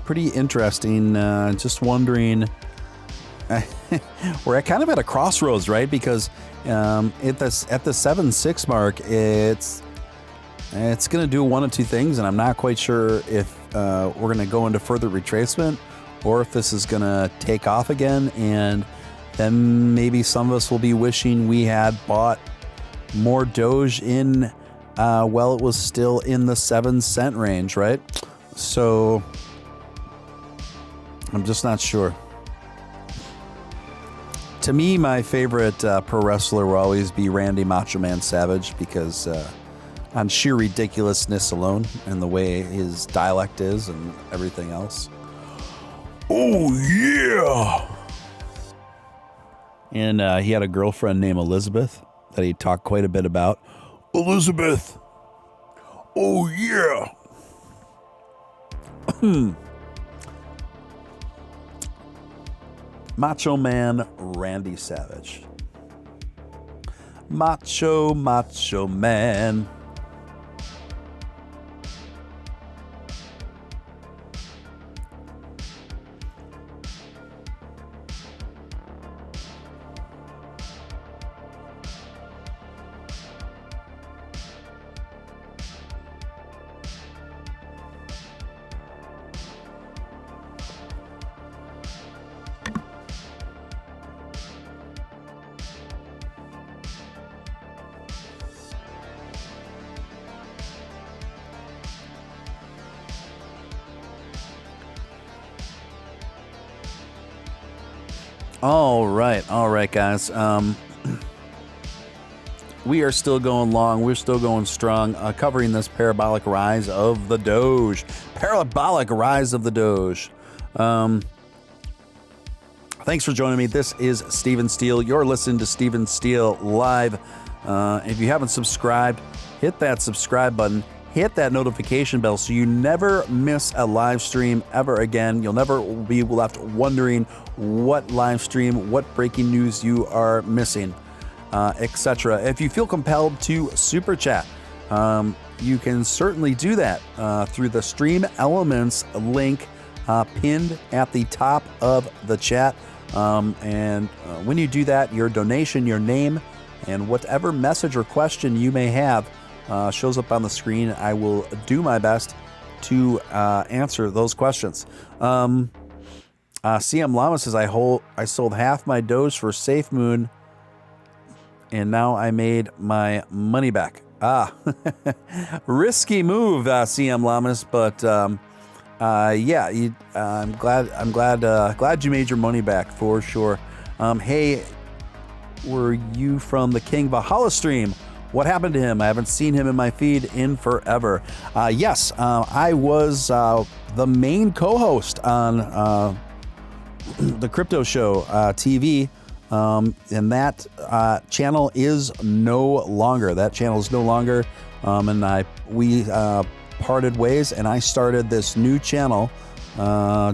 S1: Pretty interesting. Just wondering. We're kind of at a crossroads, right? Because at the 7.6 mark, it's going to do one of two things, and I'm not quite sure if we're going to go into further retracement or if this is going to take off again, and then maybe some of us will be wishing we had bought more Doge in while it was still in the 7-cent range, right? So I'm just not sure. To me, my favorite pro wrestler will always be Randy Macho Man Savage, because on sheer ridiculousness alone and the way his dialect is and everything else. Oh yeah! And he had a girlfriend named Elizabeth that he talked quite a bit about. Elizabeth! Oh yeah! Macho Man Randy Savage. Macho Man. All right, guys. We are still going long. We're still going strong, covering this parabolic rise of the Doge. Parabolic rise of the Doge. I Thanks for joining me. This is Steven Steele. You're listening to Steven Steele Live. If you haven't subscribed, hit that subscribe button. Hit that notification bell so you never miss a live stream ever again. You'll never be left wondering what live stream, what breaking news you are missing, etc. If you feel compelled to super chat, you can certainly do that through the Stream Elements link pinned at the top of the chat. When you do that, your donation, your name, and whatever message or question you may have shows up on the screen. I will do my best to answer those questions. CM Llama says, I sold half my Doge for Safe Moon, and now I made my money back. Risky move, CM Llamas, but yeah, I'm glad you made your money back for sure. Hey, were you from the King Valhalla stream? What happened to him? I haven't seen him in my feed in forever. Yes, I was the main co-host on the Crypto Show TV, and that channel is no longer. That channel is no longer, and we parted ways, and I started this new channel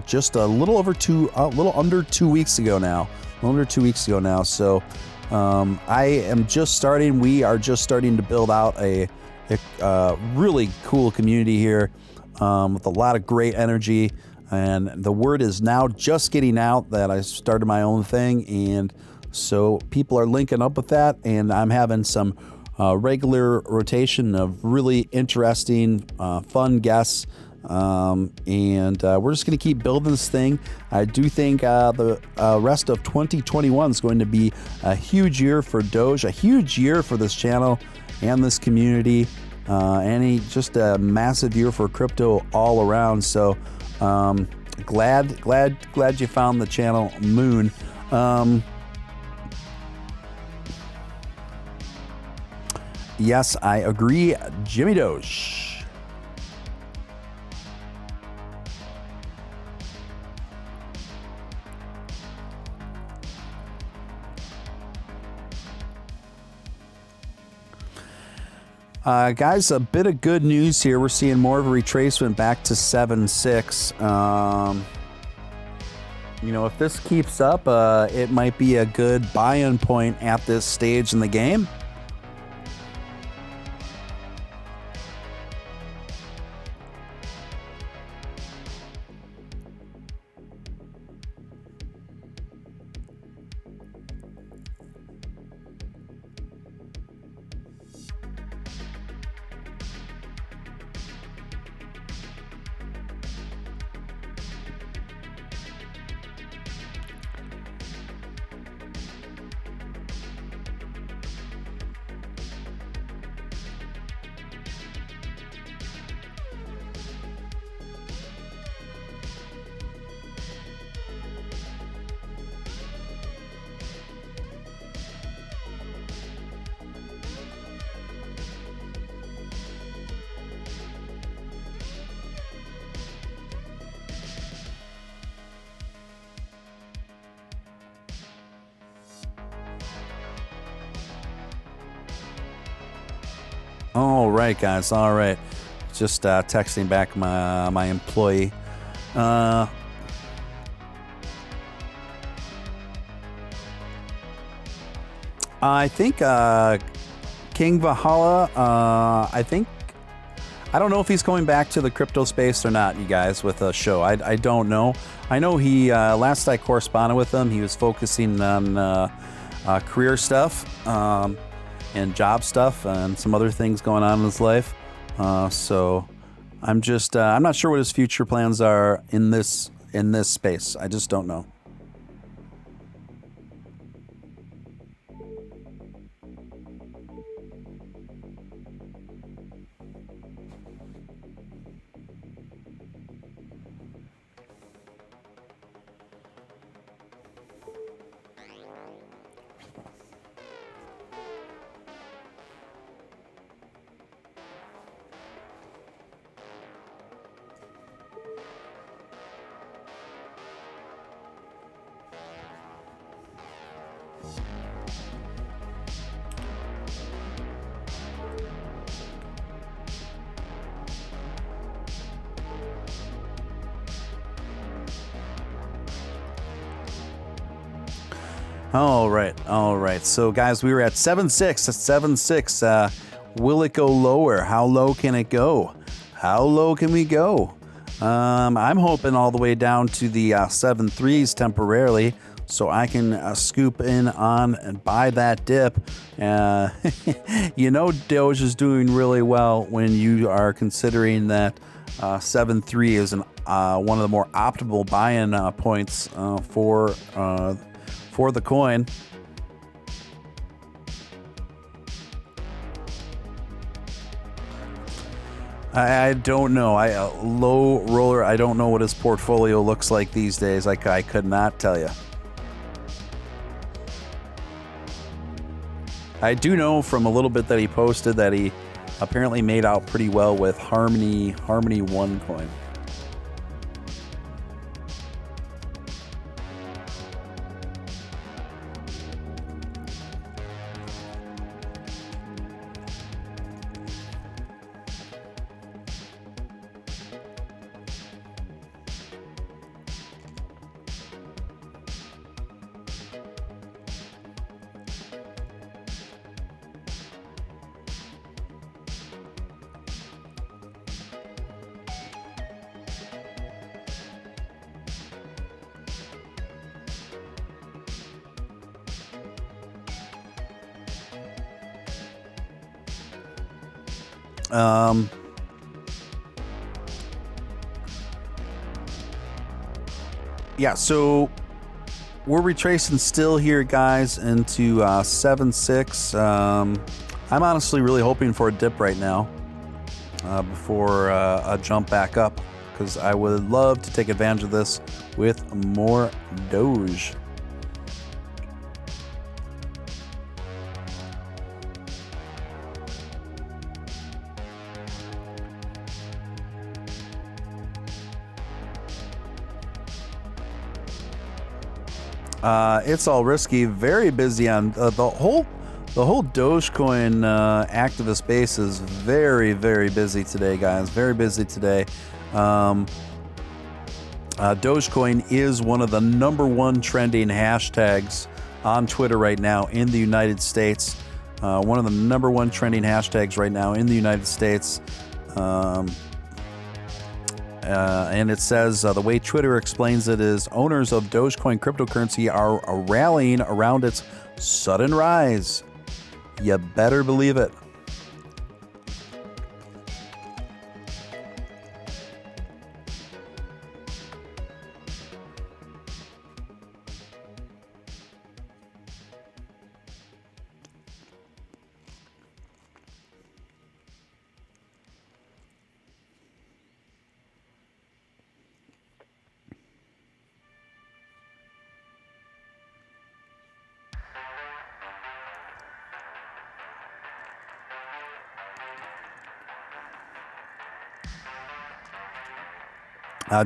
S1: just a little under 2 weeks ago now. So I am just starting. We are just starting to build out a really cool community here with a lot of great energy. And the word is now just getting out that I started my own thing. And so people are linking up with that. And I'm having some regular rotation of really interesting, fun guests. And we're just going to keep building this thing. I do think the rest of 2021 is going to be a huge year for Doge, a huge year for this channel and this community, and just a massive year for crypto all around. So glad you found the channel Moon. Yes, I agree, Jimmy Doge. Guys, a bit of good news here. We're seeing more of a retracement back to 7.6. If this keeps up, it might be a good buy-in point at this stage in the game. All right, guys. All right. Just texting back my employee. I think King Valhalla, I don't know if he's going back to the crypto space or not, you guys, with a show. I don't know. I know he, last I corresponded with him, he was focusing on career stuff. And job stuff and some other things going on in his life. So I'm not sure what his future plans are in this space. I just don't know. All right. So, guys, we were at 7.6. At 7.6. Will it go lower? How low can it go? How low can we go? I'm hoping all the way down to the 7.3s temporarily, so I can scoop in on and buy that dip. You know, Doge is doing really well when you are considering that 7.3 is one of the more optimal buy-in points for the coin. I don't know. Low roller, I don't know what his portfolio looks like these days. I could not tell you. I do know from a little bit that he posted that he apparently made out pretty well with Harmony 1 coin. Yeah, so we're retracing still here, guys, into 7.6. I'm honestly really hoping for a dip right now before a jump back up, because I would love to take advantage of this with more Doge. It's all risky. Very busy on the whole Dogecoin activist base is very, very busy today, guys. Very busy today. Dogecoin is one of the #1 trending hashtags on Twitter right now in the United States. One of the #1 trending hashtags right now in the United States. And it says the way Twitter explains it is owners of Dogecoin cryptocurrency are rallying around its sudden rise. You better believe it.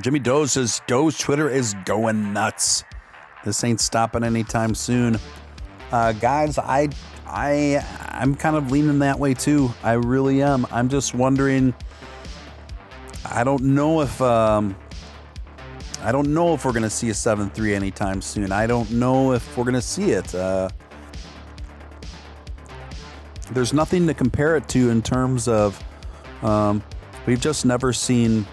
S1: Jimmy Doe says Doe's Twitter is going nuts. This ain't stopping anytime soon. Guys, I'm kind of leaning that way too. I really am. I'm just wondering. I don't know if we're going to see a 7.3 anytime soon. I don't know if we're going to see it. There's nothing to compare it to in terms of we've just never seen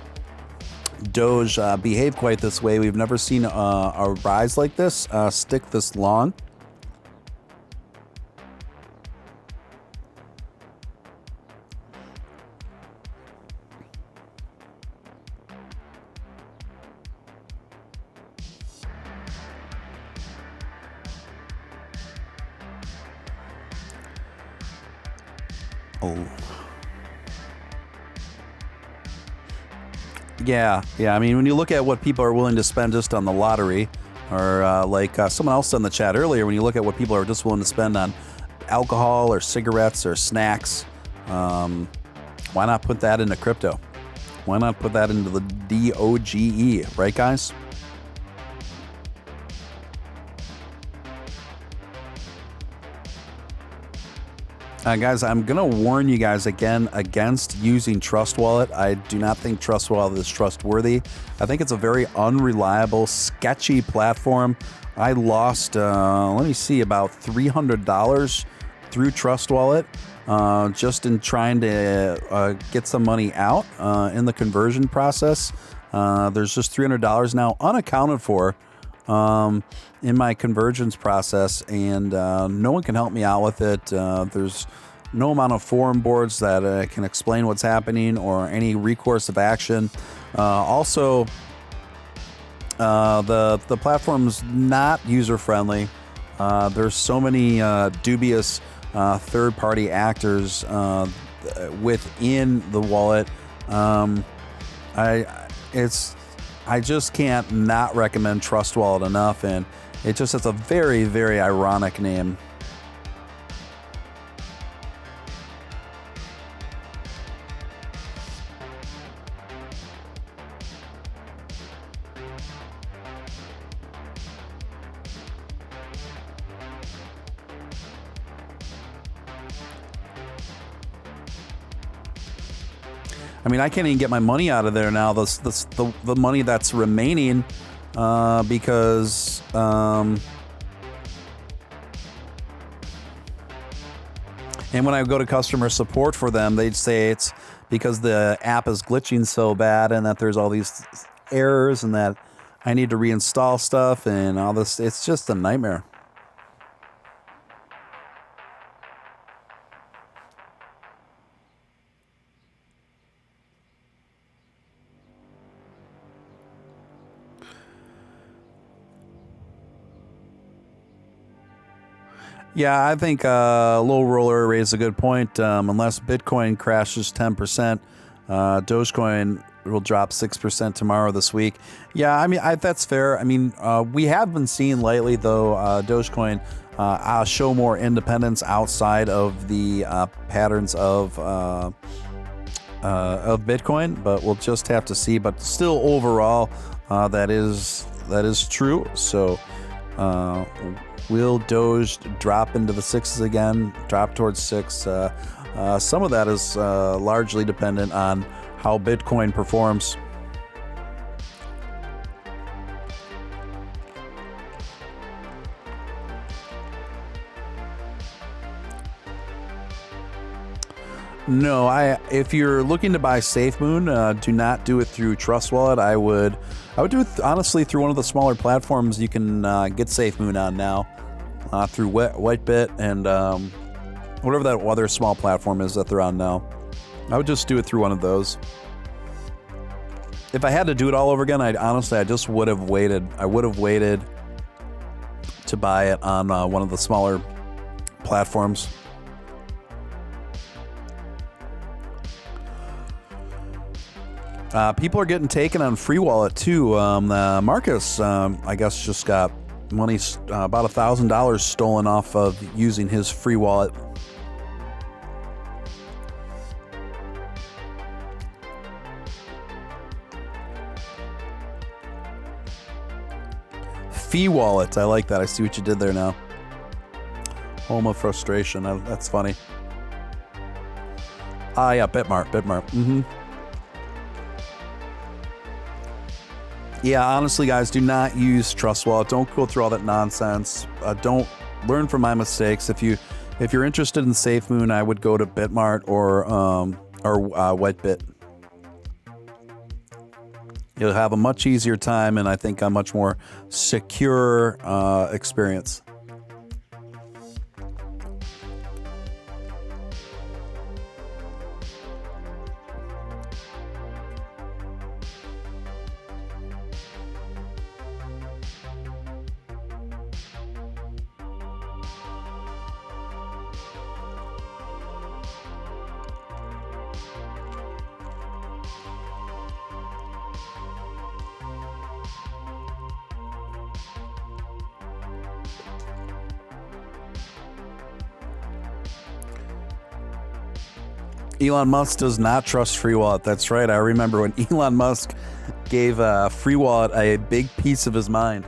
S1: Doge behave quite this way. We've never seen a rise like this stick this long. Yeah. I mean, when you look at what people are willing to spend just on the lottery, or like someone else in the chat earlier, when you look at what people are just willing to spend on alcohol or cigarettes or snacks, why not put that into crypto? Why not put that into the DOGE, right, guys? Guys, I'm going to warn you guys again against using Trust Wallet. I do not think Trust Wallet is trustworthy. I think it's a very unreliable, sketchy platform. I lost, let me see, about $300 through Trust Wallet just in trying to get some money out in the conversion process. There's just $300 now unaccounted for in my conversions process, and no one can help me out with it. There's no amount of forum boards that can explain what's happening or any recourse of action. Also, the platform's not user friendly. There's so many dubious third-party actors within the wallet. I just can't not recommend Trust Wallet enough, and it just has a very, very ironic name. I mean, I can't even get my money out of there now. The money that's remaining, because and when I go to customer support for them, they'd say it's because the app is glitching so bad and that there's all these errors and that I need to reinstall stuff and all this. It's just a nightmare. Yeah, I think Low Roller raised a good point. Unless Bitcoin crashes 10%, Dogecoin will drop 6% tomorrow this week. Yeah, I mean, that's fair. I mean, we have been seeing lately, though, Dogecoin show more independence outside of the patterns of Bitcoin, but we'll just have to see. But still, overall, that is true. So will Doge drop into the sixes again, drop towards 6? Some of that is largely dependent on how Bitcoin performs. No, if you're looking to buy SafeMoon, do not do it through Trust Wallet. I would do it honestly through one of the smaller platforms you can get SafeMoon on now, through Whitebit and whatever that other small platform is that they're on now. I would just do it through one of those. If I had to do it all over again, I just would have waited. I would have waited to buy it on one of the smaller platforms. People are getting taken on free wallet too. Marcus, I guess, just got money, about $1,000 stolen off of using his free wallet. Fee wallet, I like that. I see what you did there now. Home of frustration. That's funny. Yeah, Bitmart. Mm-hmm. Yeah, honestly, guys, do not use Trust Wallet. Don't go through all that nonsense. Don't learn from my mistakes. If you're interested in SafeMoon, I would go to Bitmart or Whitebit. You'll have a much easier time and I think a much more secure experience. Elon Musk does not trust free wallet. That's right. I remember when Elon Musk gave free wallet a big piece of his mind.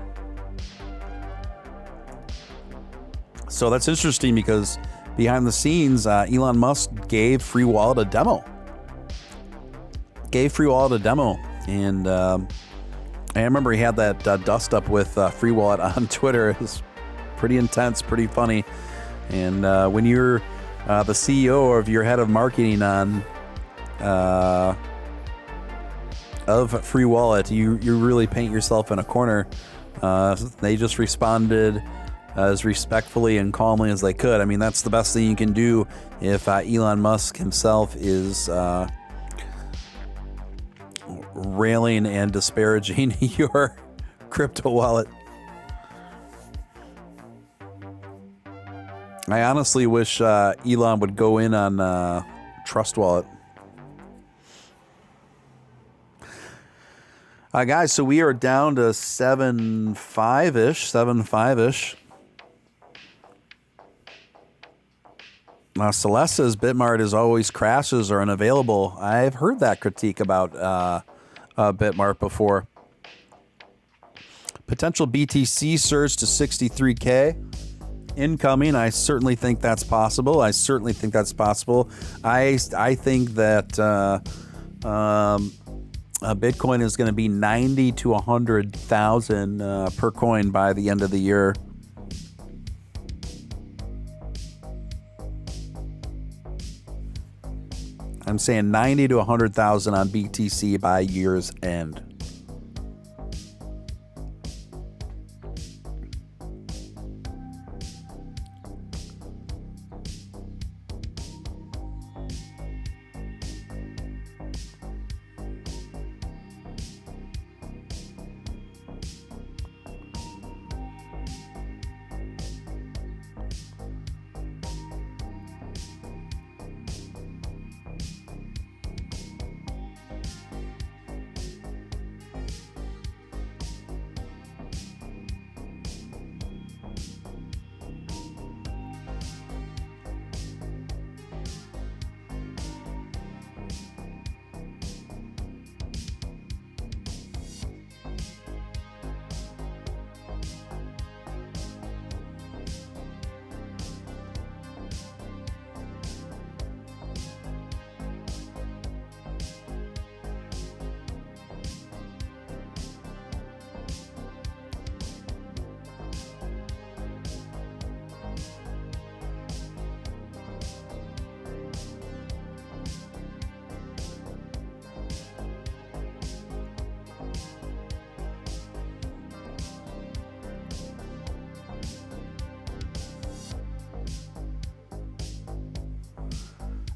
S1: So that's interesting because behind the scenes, Elon Musk gave Free Wallet a demo. And I remember he had that dust up with Free Wallet on Twitter. It was pretty intense, pretty funny. And when you're the CEO or if you're head of marketing on of Free Wallet, you really paint yourself in a corner. They just responded as respectfully and calmly as they could. I mean, that's the best thing you can do if Elon Musk himself is railing and disparaging your crypto wallet. I honestly wish Elon would go in on Trust Wallet. Guys, so we are down to 7.5-ish. Celeste says Bitmart is always crashes or unavailable. I've heard that critique about Bitmart before. Potential BTC surge to 63K. Incoming, I certainly think that's possible. I think that Bitcoin is going to be 90 to 100,000 per coin by the end of the year. I'm saying 90 to 100,000 on BTC by year's end.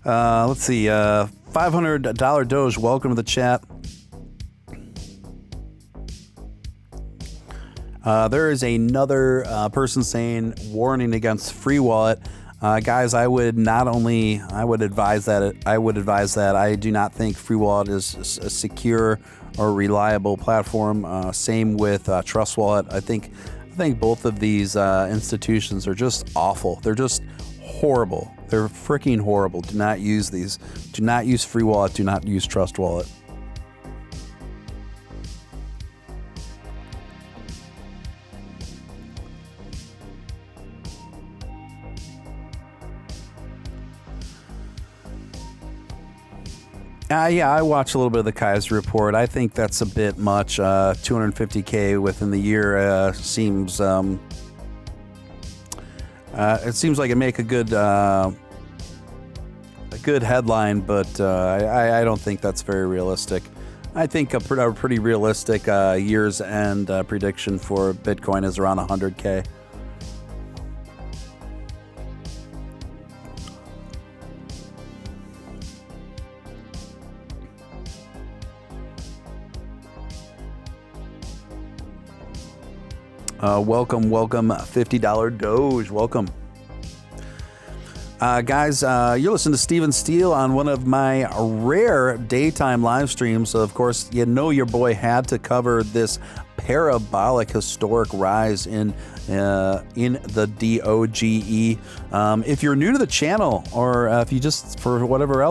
S1: Let's see. $500 Doge. Welcome to the chat. There is another person saying warning against Free Wallet. Guys, I would advise that. I do not think Free Wallet is a secure or reliable platform. Same with Trust Wallet. I think both of these institutions are just awful. They're just horrible. They're freaking horrible. Do not use these. Do not use Free Wallet. Do not use Trust Wallet. Yeah, I watched a little bit of the Kaiser report. I think that's a bit much. 250K within the year seems. It seems like it make a good headline, but I don't think that's very realistic. I think a pretty realistic year's end prediction for Bitcoin is around 100K. Welcome, $50 Doge, welcome. Guys, you're listening to Steven Steele on one of my rare daytime live streams. Of course, you know your boy had to cover this parabolic historic rise in the DOGE. If you're new to the channel, or if you just for whatever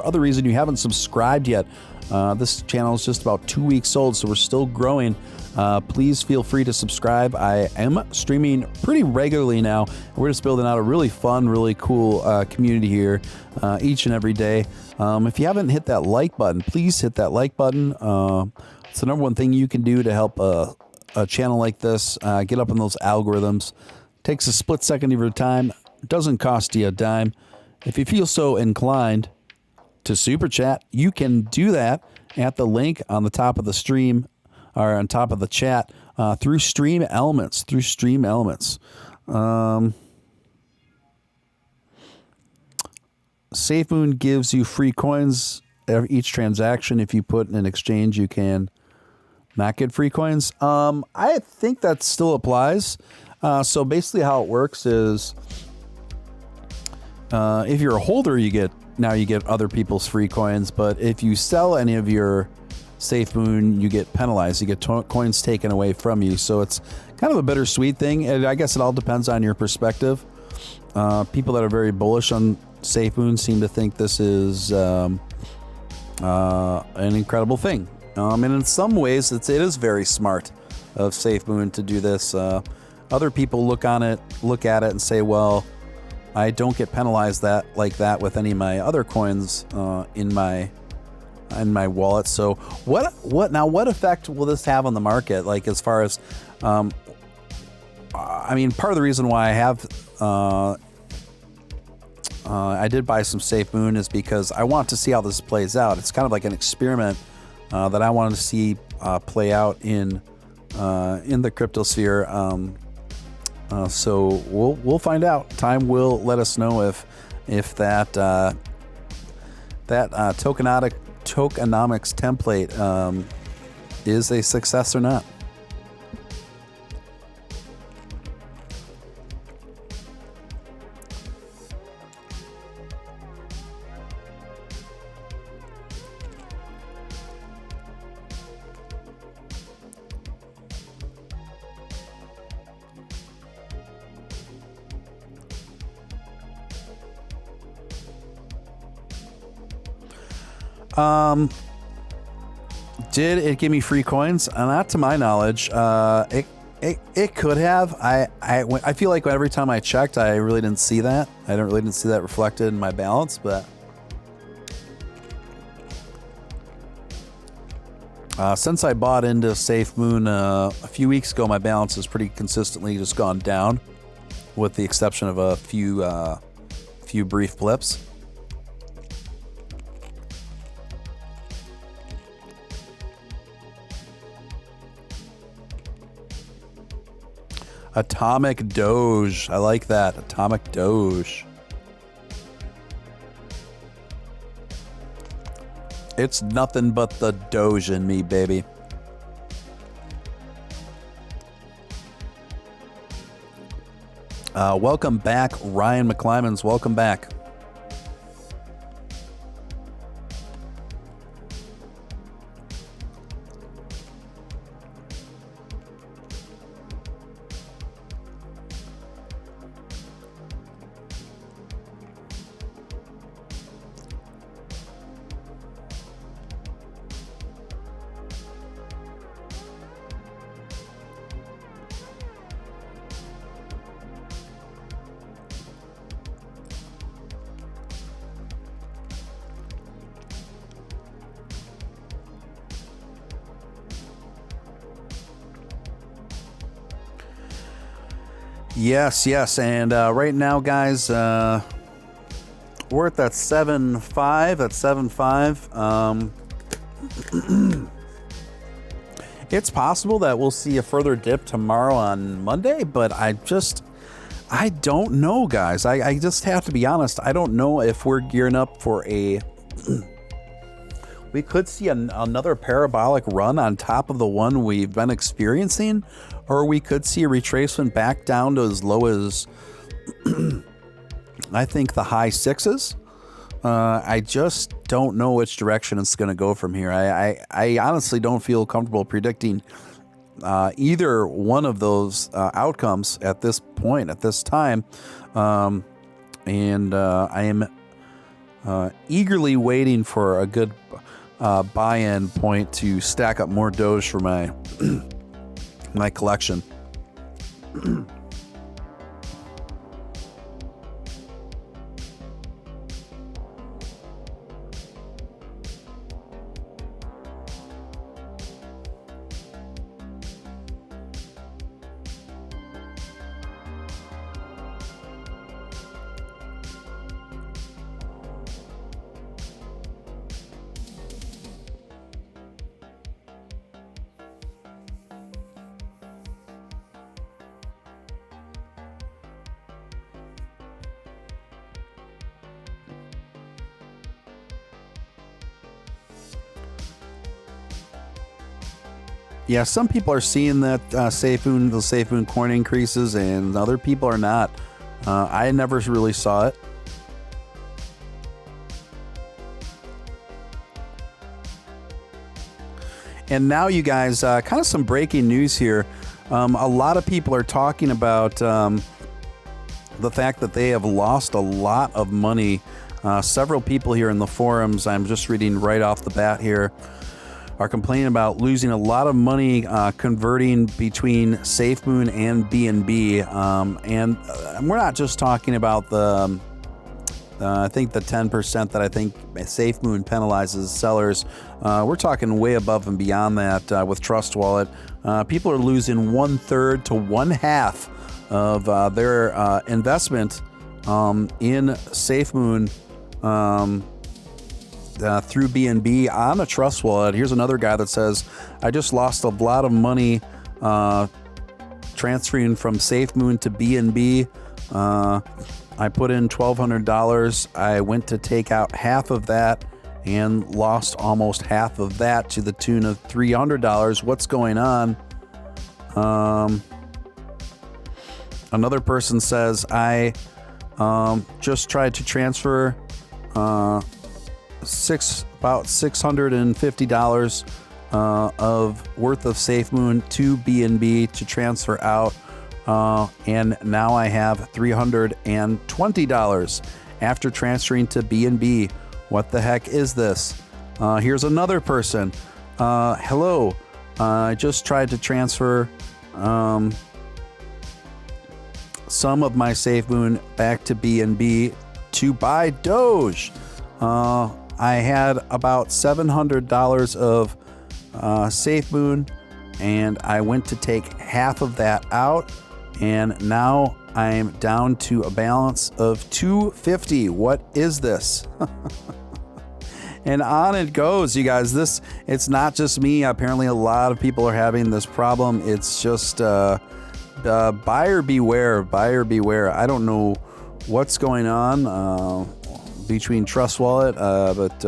S1: other reason you haven't subscribed yet, This channel is just about 2 weeks old, so we're still growing. Please feel free to subscribe. I am streaming pretty regularly now. We're just building out a really fun, really cool community here each and every day. If you haven't hit that like button, please hit that like button. It's the number one thing you can do to help a channel like this get up in those algorithms. Takes a split second of your time. Doesn't cost you a dime. If you feel so inclined to super chat, you can do that at the link on the top of the stream or on top of the chat through Stream Elements. SafeMoon gives you free coins each transaction. If you put in an exchange, you can not get free coins. I think that still applies. So basically how it works is if you're a holder, you get other people's free coins. But if you sell any of your SafeMoon, you get penalized. You get coins taken away from you. So it's kind of a bittersweet thing. And I guess it all depends on your perspective. People that are very bullish on SafeMoon seem to think this is an incredible thing. And in some ways, it is very smart of SafeMoon to do this. Other people look at it and say, well, I don't get penalized like that with any of my other coins in my wallet. So what effect will this have on the market? Like, as far as I mean, part of the reason why I have I did buy some SafeMoon is because I want to see how this plays out. It's kind of like an experiment that I wanted to see play out in the cryptosphere. So we'll find out. Time will let us know if that tokenomics template is a success or not. Did it give me free coins? Not to my knowledge. It could have. I feel like every time I checked, I really didn't see that. I really didn't see that reflected in my balance, but since I bought into SafeMoon a few weeks ago, my balance has pretty consistently just gone down, with the exception of a few brief blips. Atomic Doge. I like that. Atomic Doge. It's nothing but the Doge in me, baby. Welcome back, Ryan McClymans. Welcome back. Yes, and right now, guys, we're at that 7.5. At 7.5. It's possible that we'll see a further dip tomorrow on Monday, but I don't know, guys. I just have to be honest. I don't know if we're gearing up for a. We could see another parabolic run on top of the one we've been experiencing, or we could see a retracement back down to as low as I think the high sixes. I just don't know which direction it's going to go from here. I honestly don't feel comfortable predicting either one of those outcomes at this point, at this time. And I am eagerly waiting for a good buy-in point to stack up more Doge for my my collection. Yeah, some people are seeing that the SafeMoon coin increases, and other people are not. I never really saw it. And now, you guys, kind of some breaking news here. A lot of people are talking about the fact that they have lost a lot of money. Several people here in the forums, I'm just reading right off the bat here, are complaining about losing a lot of money converting between SafeMoon and BNB. And we're not just talking about the, I think the 10% that I think SafeMoon penalizes sellers. We're talking way above and beyond that with Trust Wallet. People are losing 1/3 to 1/2 of their investment in SafeMoon through BNB on a Trust Wallet. Here's another guy that says, I just lost a lot of money transferring from SafeMoon to BNB. I put in $1,200. I went to take out half of that and lost almost half of that to the tune of $300. What's going on? Another person says, I just tried to transfer about $650 of worth of SafeMoon to BNB to transfer out, and now I have $320 after transferring to BNB. What the heck is this? Here's another person. Hello, I just tried to transfer some of my SafeMoon back to BNB to buy Doge. I had about $700 of SafeMoon, and I went to take half of that out, and now I'm down to a balance of $250. What is this? And on it goes, you guys. It's not just me. Apparently, a lot of people are having this problem. It's just buyer beware. Buyer beware. I don't know what's going on between Trust Wallet, but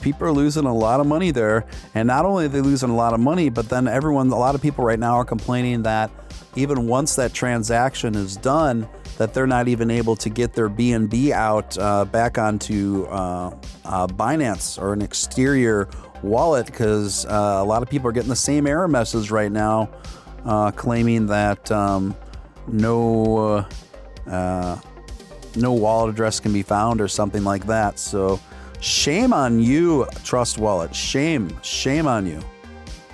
S1: people are losing a lot of money there. And not only are they losing a lot of money, but then a lot of people right now are complaining that even once that transaction is done, that they're not even able to get their BNB out back onto Binance or an exterior wallet, because a lot of people are getting the same error message right now, claiming that no wallet address can be found or something like that. So shame on you, Trust Wallet. Shame on you.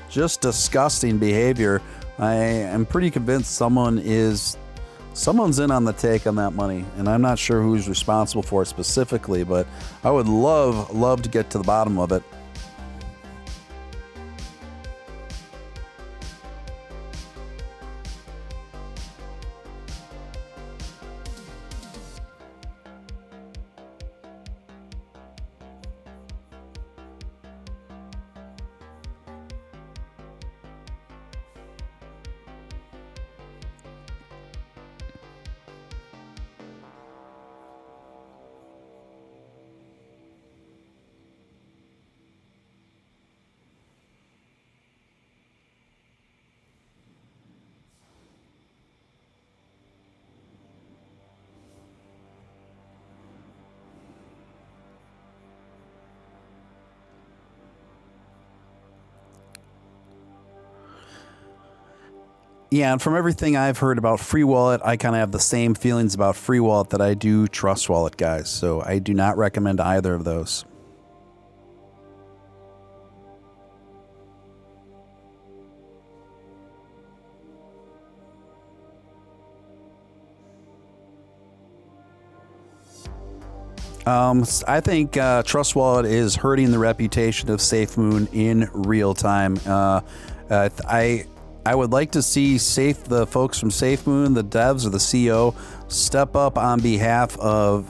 S1: Just disgusting behavior. I am pretty convinced someone's in on the take on that money, and I'm not sure who's responsible for it specifically, but I would love to get to the bottom of it. Yeah, and from everything I've heard about Free Wallet, I kind of have the same feelings about Free Wallet that I do Trust Wallet, guys. So I do not recommend either of those. I think Trust Wallet is hurting the reputation of SafeMoon in real time. I would like to see the folks from SafeMoon, the devs or the CEO, step up on behalf of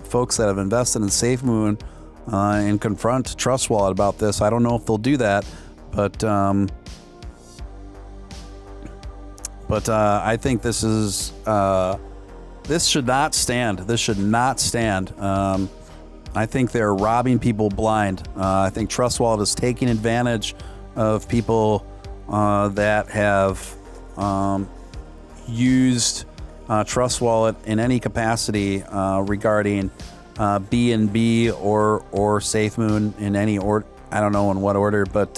S1: folks that have invested in SafeMoon and confront Trust Wallet about this. I don't know if they'll do that, but I think this should not stand. This should not stand. I think they're robbing people blind. I think Trust Wallet is taking advantage of people that have used Trust Wallet in any capacity regarding B&B or SafeMoon in any order. I don't know in what order, but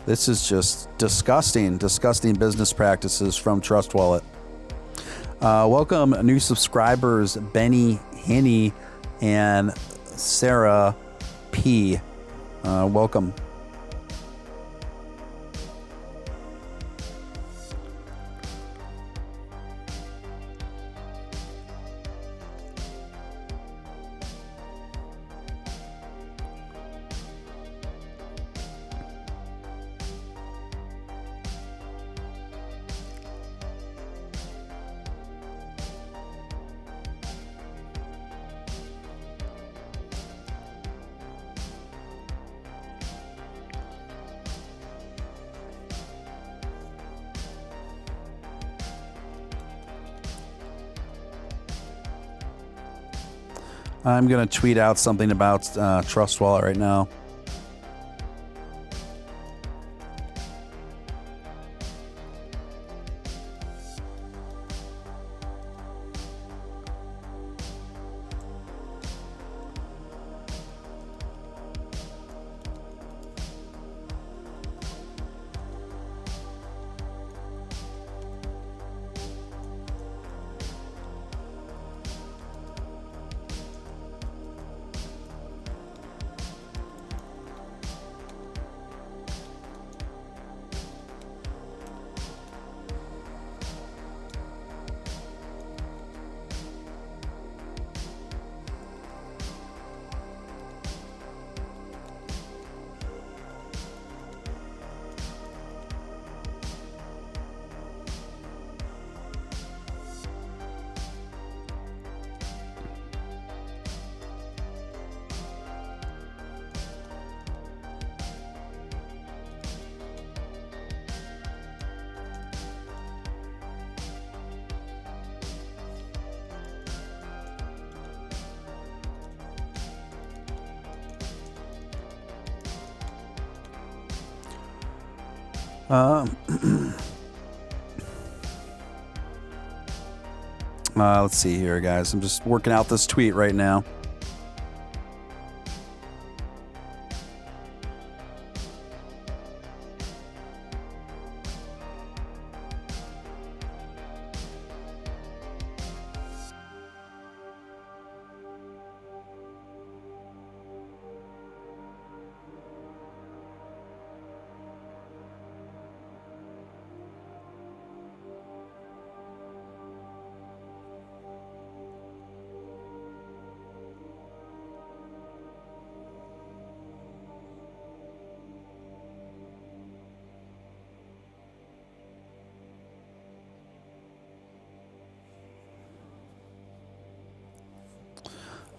S1: this is just disgusting business practices from Trust Wallet. Welcome new subscribers, Benny Hinney and Sarah P. Welcome. I'm going to tweet out something about Trust Wallet right now. Let's see here, guys. I'm just working out this tweet right now.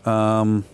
S1: Um,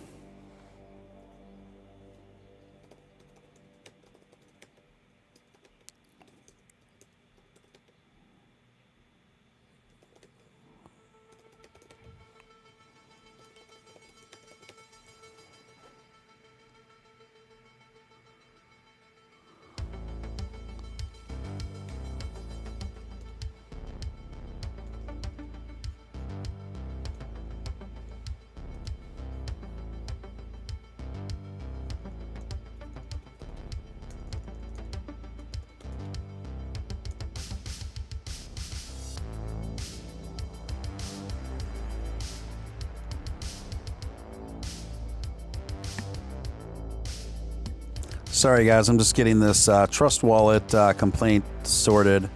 S1: Sorry, guys. I'm just getting this Trust Wallet complaint sorted.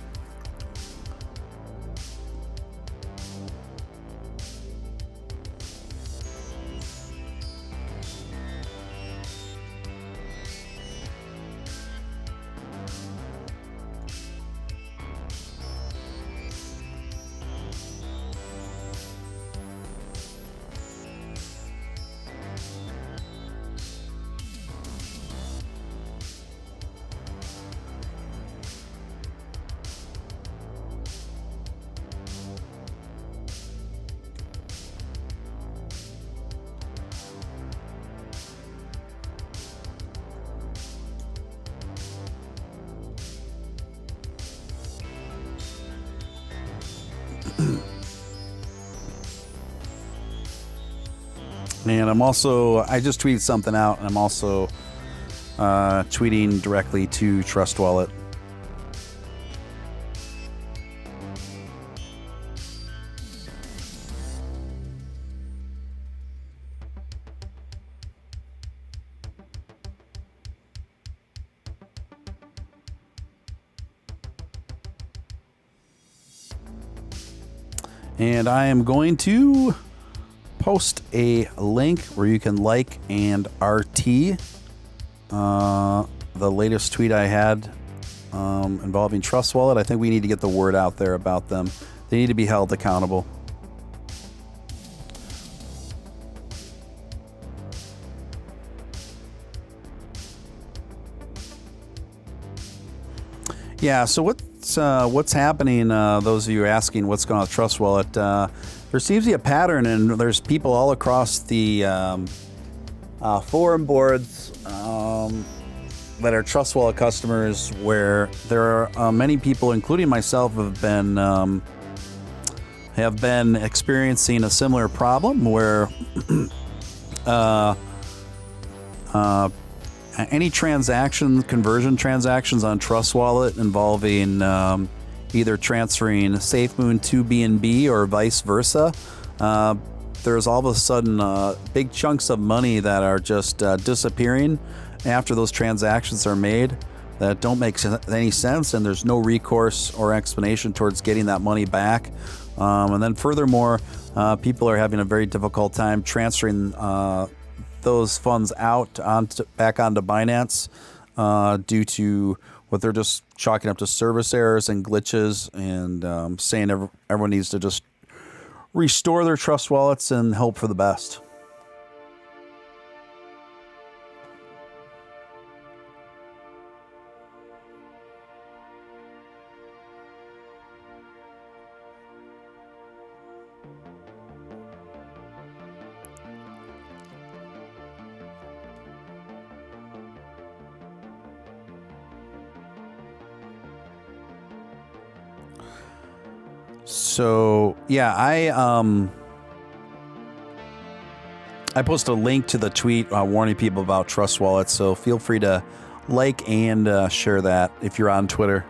S1: And I just tweeted something out, and I'm also tweeting directly to Trust Wallet. And I am going to post a link where you can like and RT the latest tweet I had involving Trust Wallet. I think we need to get the word out there about them. They need to be held accountable. Yeah, so what's happening, those of you asking what's going on with Trust Wallet, there seems to be a pattern, and there's people all across the forum boards that are Trust Wallet customers where there are many people, including myself, have been experiencing a similar problem where any conversion transactions on Trust Wallet involving either transferring SafeMoon to BNB or vice versa, there's all of a sudden big chunks of money that are just disappearing after those transactions are made that don't make any sense, and there's no recourse or explanation towards getting that money back. And then furthermore, people are having a very difficult time transferring those funds back onto Binance due to what they're just chalking up to service errors and glitches, and saying everyone needs to just restore their Trust Wallets and hope for the best. So yeah, I posted a link to the tweet warning people about Trust Wallet, so feel free to like and share that if you're on Twitter.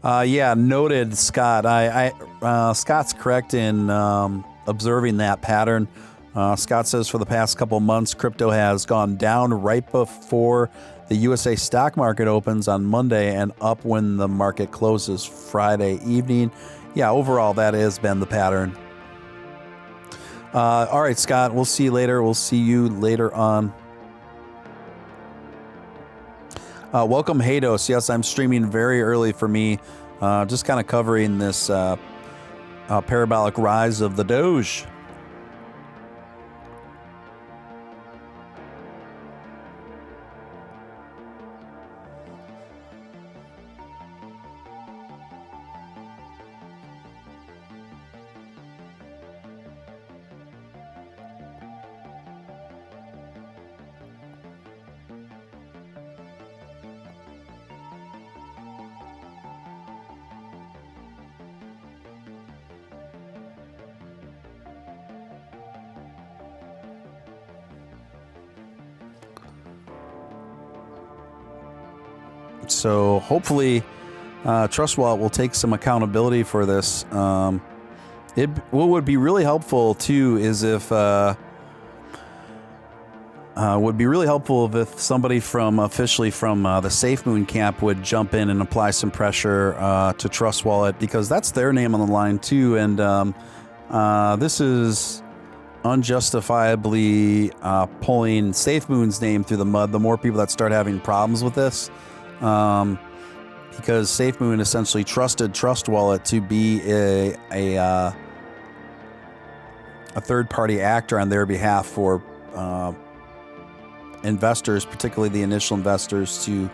S1: Yeah, noted, Scott. Scott's correct in observing that pattern. Scott says for the past couple months, crypto has gone down right before the USA stock market opens on Monday and up when the market closes Friday evening. Yeah, overall, that has been the pattern. All right, Scott, we'll see you later. We'll see you later on. Welcome, Hados. Yes, I'm streaming very early for me. Just kind of covering this parabolic rise of the Doge. So hopefully Trust Wallet will take some accountability for this. What would be really helpful too is if somebody officially from the SafeMoon camp would jump in and apply some pressure to Trust Wallet, because that's their name on the line too, and this is unjustifiably pulling SafeMoon's name through the mud. The more people that start having problems with this. Because SafeMoon essentially trusted Trust Wallet to be a a third-party actor on their behalf for investors, particularly the initial investors, to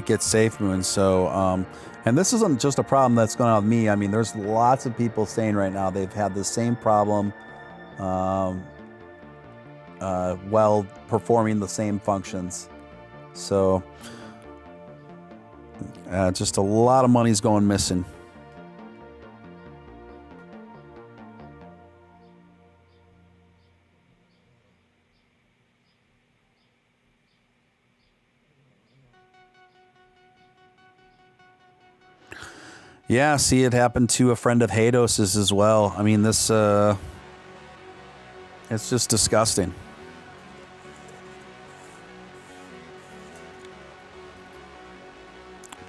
S1: get SafeMoon. So, and this isn't just a problem that's going on with me. I mean, there's lots of people saying right now they've had the same problem while performing the same functions. So, just a lot of money's going missing. Yeah, see, it happened to a friend of Hados's as well. I mean, this, it's just disgusting.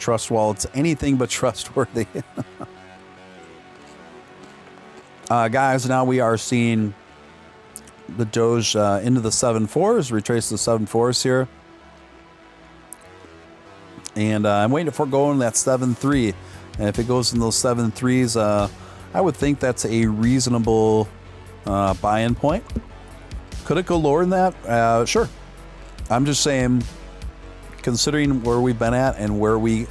S1: Trust wallets, anything but trustworthy. Guys, now we are seeing the Doge into the 7.4s, retrace the 7.4s here. And I'm waiting for going that 7.3. And if it goes in those 7.3s, I would think that's a reasonable buy-in point. Could it go lower than that? Sure. I'm just saying, considering where we've been at and where we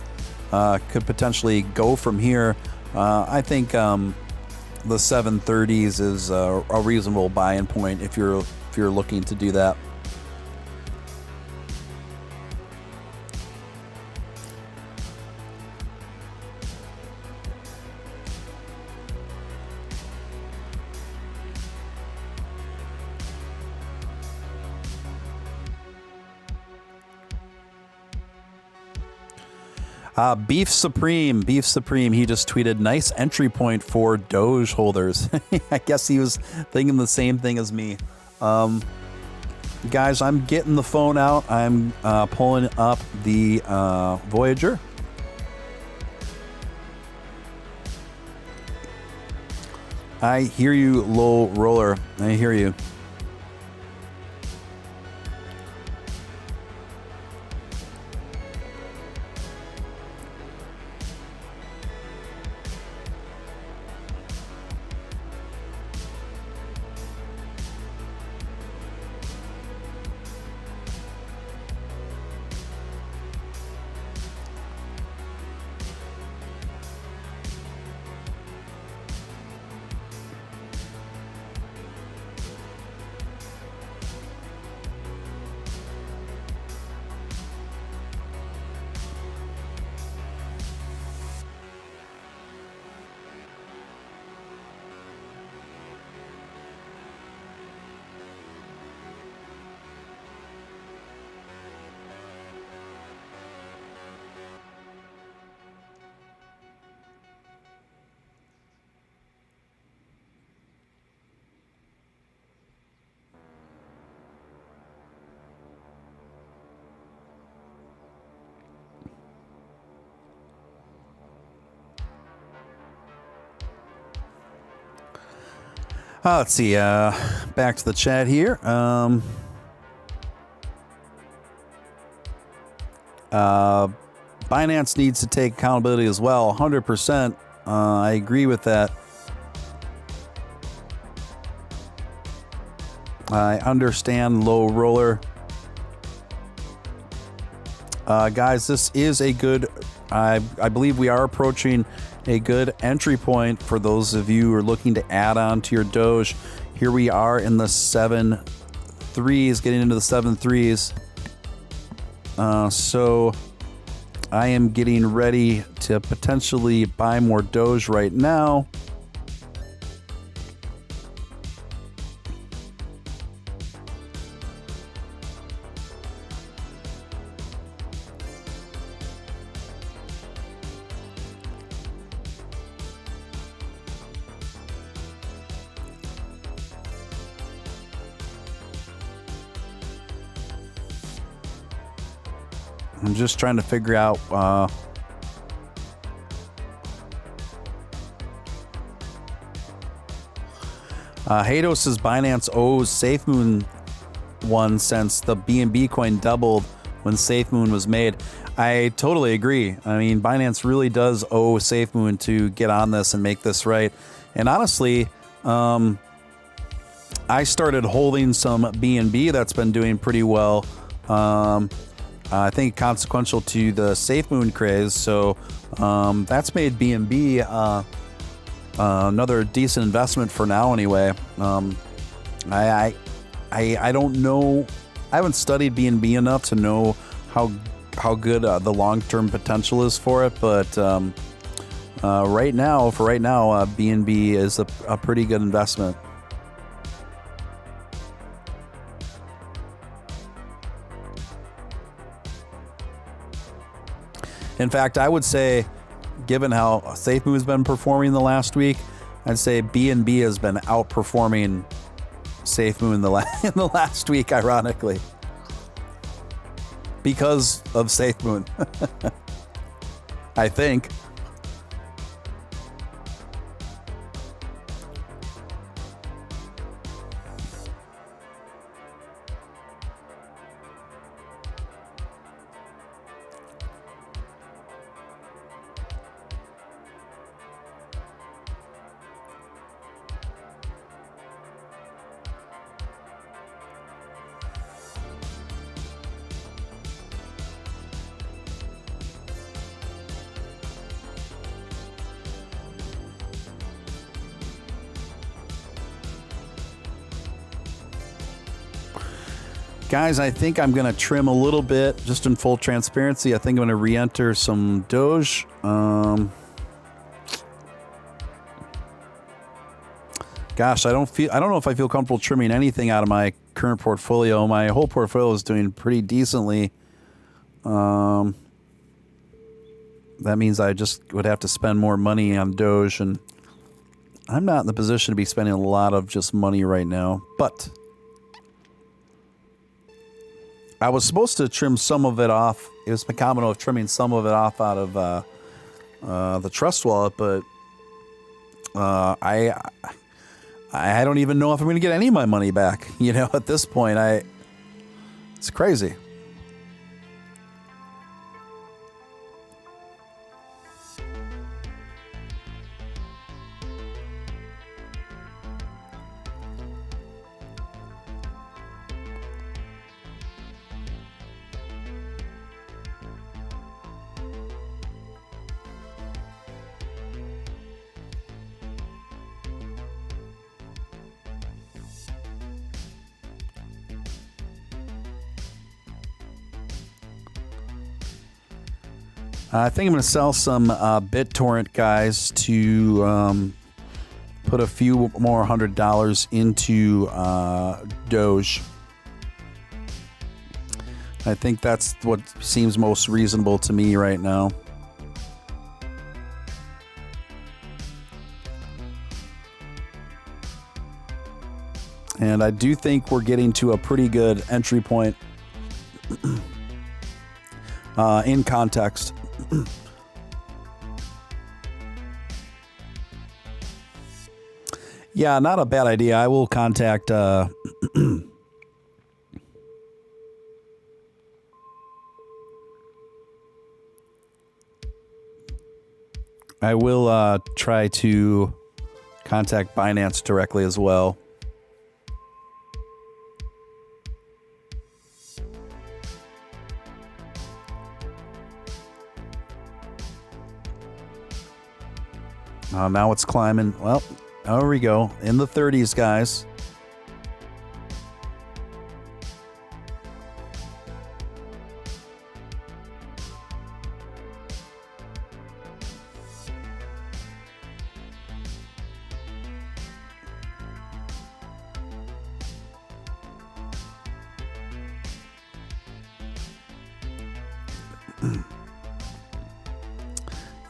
S1: could potentially go from here, I think the 7.30s is a reasonable buy-in point if you're looking to do that. Beef Supreme, he just tweeted, nice entry point for Doge holders. I guess he was thinking the same thing as me. Guys, I'm getting the phone out. I'm pulling up the Voyager. I hear you, low roller. I hear you. Let's see. Back to the chat here. Binance needs to take accountability as well. 100%. I agree with that. I understand, low roller. Guys, this is a good, I believe we are approaching a good entry point for those of you who are looking to add on to your Doge. Here we are in the 7.3s, getting into the 7.3s. So I am getting ready to potentially buy more Doge right now. I'm just trying to figure out Hados says Binance owes SafeMoon 1 cents. The BNB coin doubled when SafeMoon was made. I totally agree. I mean, Binance really does owe SafeMoon to get on this and make this right. And honestly, I started holding some BNB that's been doing pretty well. I think consequential to the SafeMoon craze. So that's made BNB another decent investment for now anyway. I don't know. I haven't studied BNB enough to know how good the long-term potential is for it, but right now, BNB is a pretty good investment. In fact, I would say, given how SafeMoon has been performing the last week, I'd say BNB has been outperforming SafeMoon in the last week, ironically, because of SafeMoon. I think. Guys, I think I'm going to trim a little bit, just in full transparency. I think I'm going to re-enter some Doge. Gosh, I don't know if I feel comfortable trimming anything out of my current portfolio. My whole portfolio is doing pretty decently. That means I just would have to spend more money on Doge, and I'm not in the position to be spending a lot of just money right now, but I was supposed to trim some of it off. It was Picamino of trimming some of it off out of the Trust Wallet, but I don't even know if I'm going to get any of my money back. You know, at this point, it's crazy. I think I'm going to sell some BitTorrent, guys, to put a few more $100 into Doge. I think that's what seems most reasonable to me right now. And I do think we're getting to a pretty good entry point in context. Yeah, not a bad idea. I will contact I will try to contact Binance directly as well. Now it's climbing. Well, there we go. In the 30s, guys.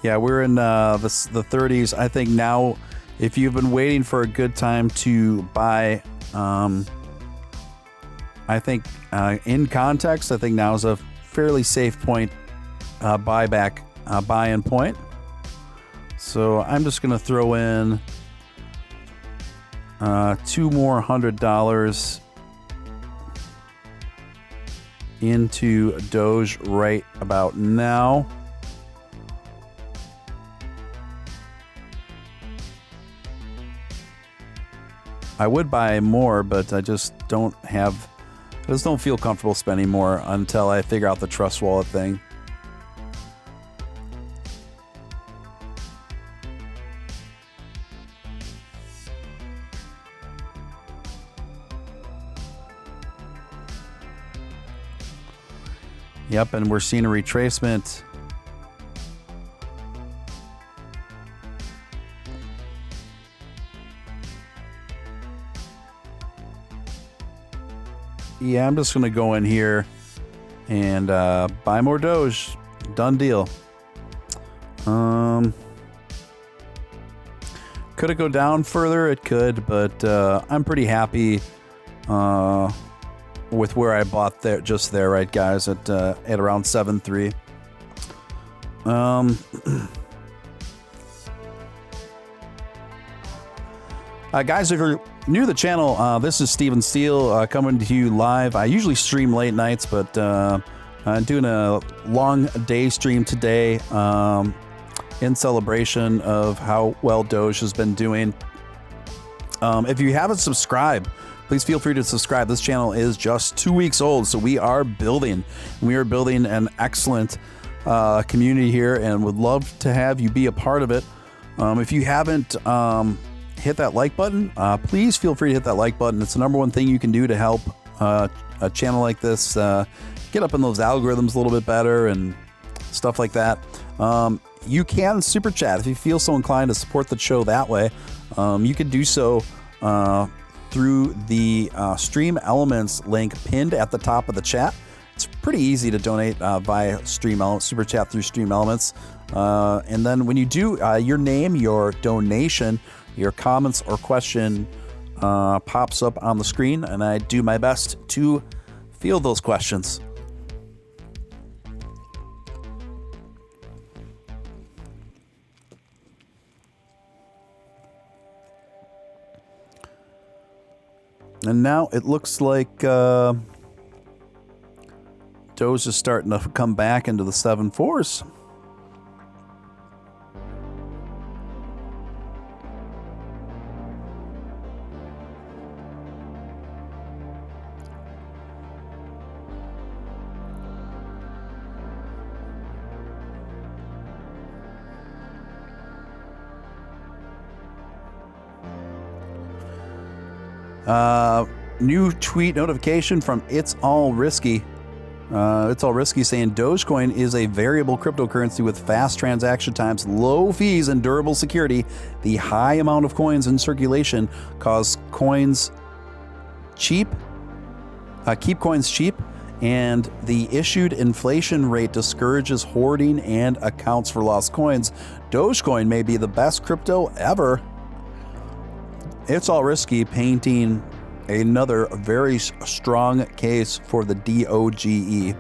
S1: Yeah, we're in the 30s. I think now, if you've been waiting for a good time to buy, I think in context, I think now is a fairly safe point, buy-in point. So I'm just going to throw in two more $100 into Doge right about now. I would buy more, but I just don't feel comfortable spending more until I figure out the Trust Wallet thing. Yep, and we're seeing a retracement. Yeah, I'm just going to go in here and buy more Doge. Done deal. Could it go down further? It could, but I'm pretty happy with where I bought there, just there, right, guys, at around 7.3. Guys, if you're new to the channel, this is Steven Steele coming to you live. I usually stream late nights, but I'm doing a long day stream today in celebration of how well Doge has been doing. If you haven't subscribed, please feel free to subscribe. This channel is just 2 weeks old, so we are building. We are building an excellent community here and would love to have you be a part of it. If you haven't hit that like button, please feel free to hit that like button. It's the number one thing you can do to help a channel like this get up in those algorithms a little bit better and stuff like that. You can super chat if you feel so inclined to support the show that way. You can do so through the Stream Elements link pinned at the top of the chat. It's pretty easy to donate via Super Chat through Stream Elements. And then when you do, your name, your donation, your comments or question pops up on the screen, and I do my best to field those questions. And now it looks like Doge is starting to come back into the 7.4s. New tweet notification from It's All Risky. It's All Risky saying Dogecoin is a variable cryptocurrency with fast transaction times, low fees, and durable security. The high amount of coins in circulation cause coins cheap, keep coins cheap, and the issued inflation rate discourages hoarding and accounts for lost coins. Dogecoin may be the best crypto ever. It's All Risky painting another very strong case for the DOGE.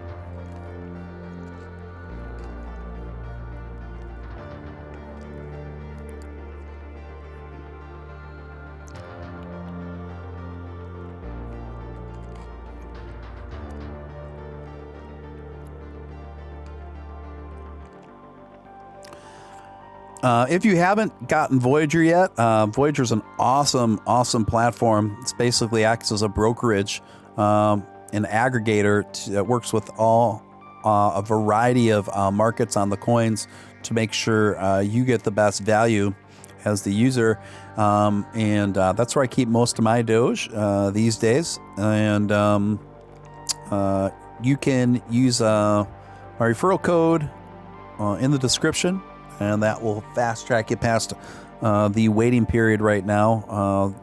S1: If you haven't gotten Voyager yet, Voyager is an awesome platform. It's basically acts as a brokerage, an aggregator that works with a variety of markets on the coins to make sure you get the best value as the user. And that's where I keep most of my Doge these days. And you can use my referral code in the description, and that will fast track you past the waiting period right now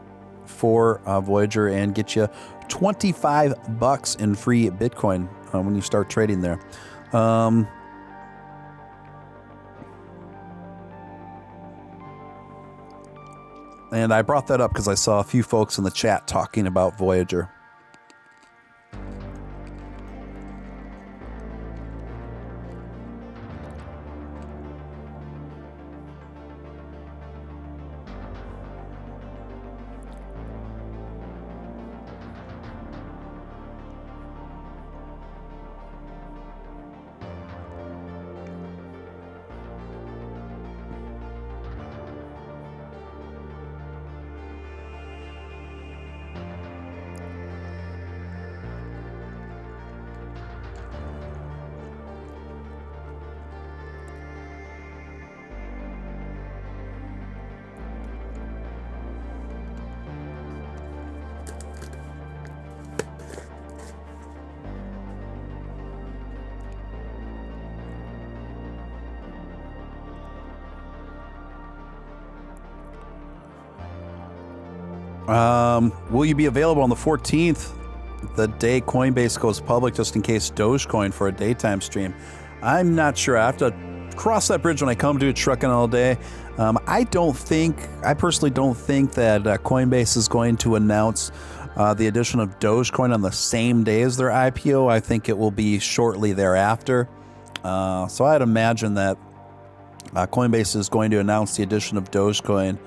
S1: for Voyager and get you $25 in free Bitcoin when you start trading there. And I brought that up because I saw a few folks in the chat talking about Voyager. Will you be available on the 14th, the day Coinbase goes public, just in case Dogecoin for a daytime stream? I'm not sure. I have to cross that bridge when I come to it, trucking all day. I personally don't think that Coinbase is going to announce the addition of Dogecoin on the same day as their IPO. I think it will be shortly thereafter. So I'd imagine that Coinbase is going to announce the addition of Dogecoin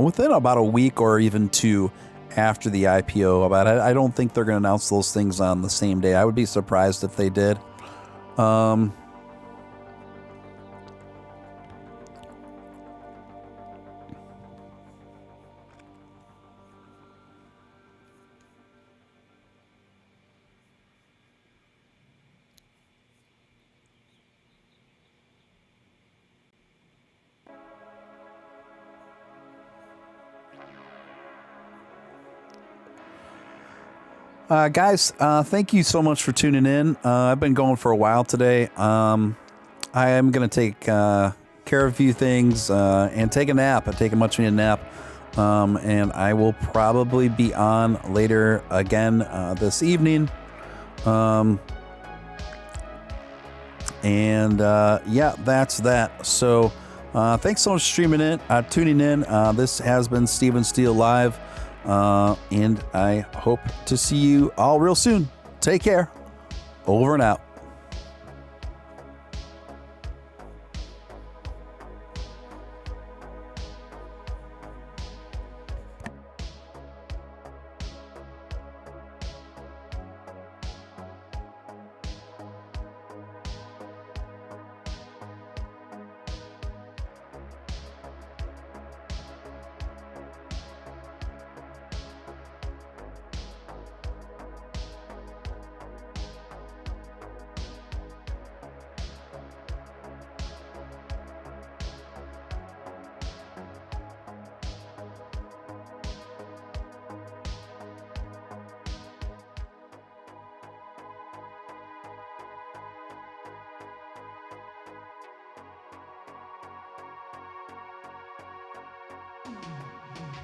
S1: within about a week or even two after the IPO. But I don't think they're going to announce those things on the same day. I would be surprised if they did. Guys, thank you so much for tuning in. I've been going for a while today. I am going to take care of a few things and take a nap. I take a much needed nap. And I will probably be on later again this evening. Yeah, that's that. So thanks so much for tuning in. This has been Steven Steele Live. And I hope to see you all real soon. Take care. Over and out.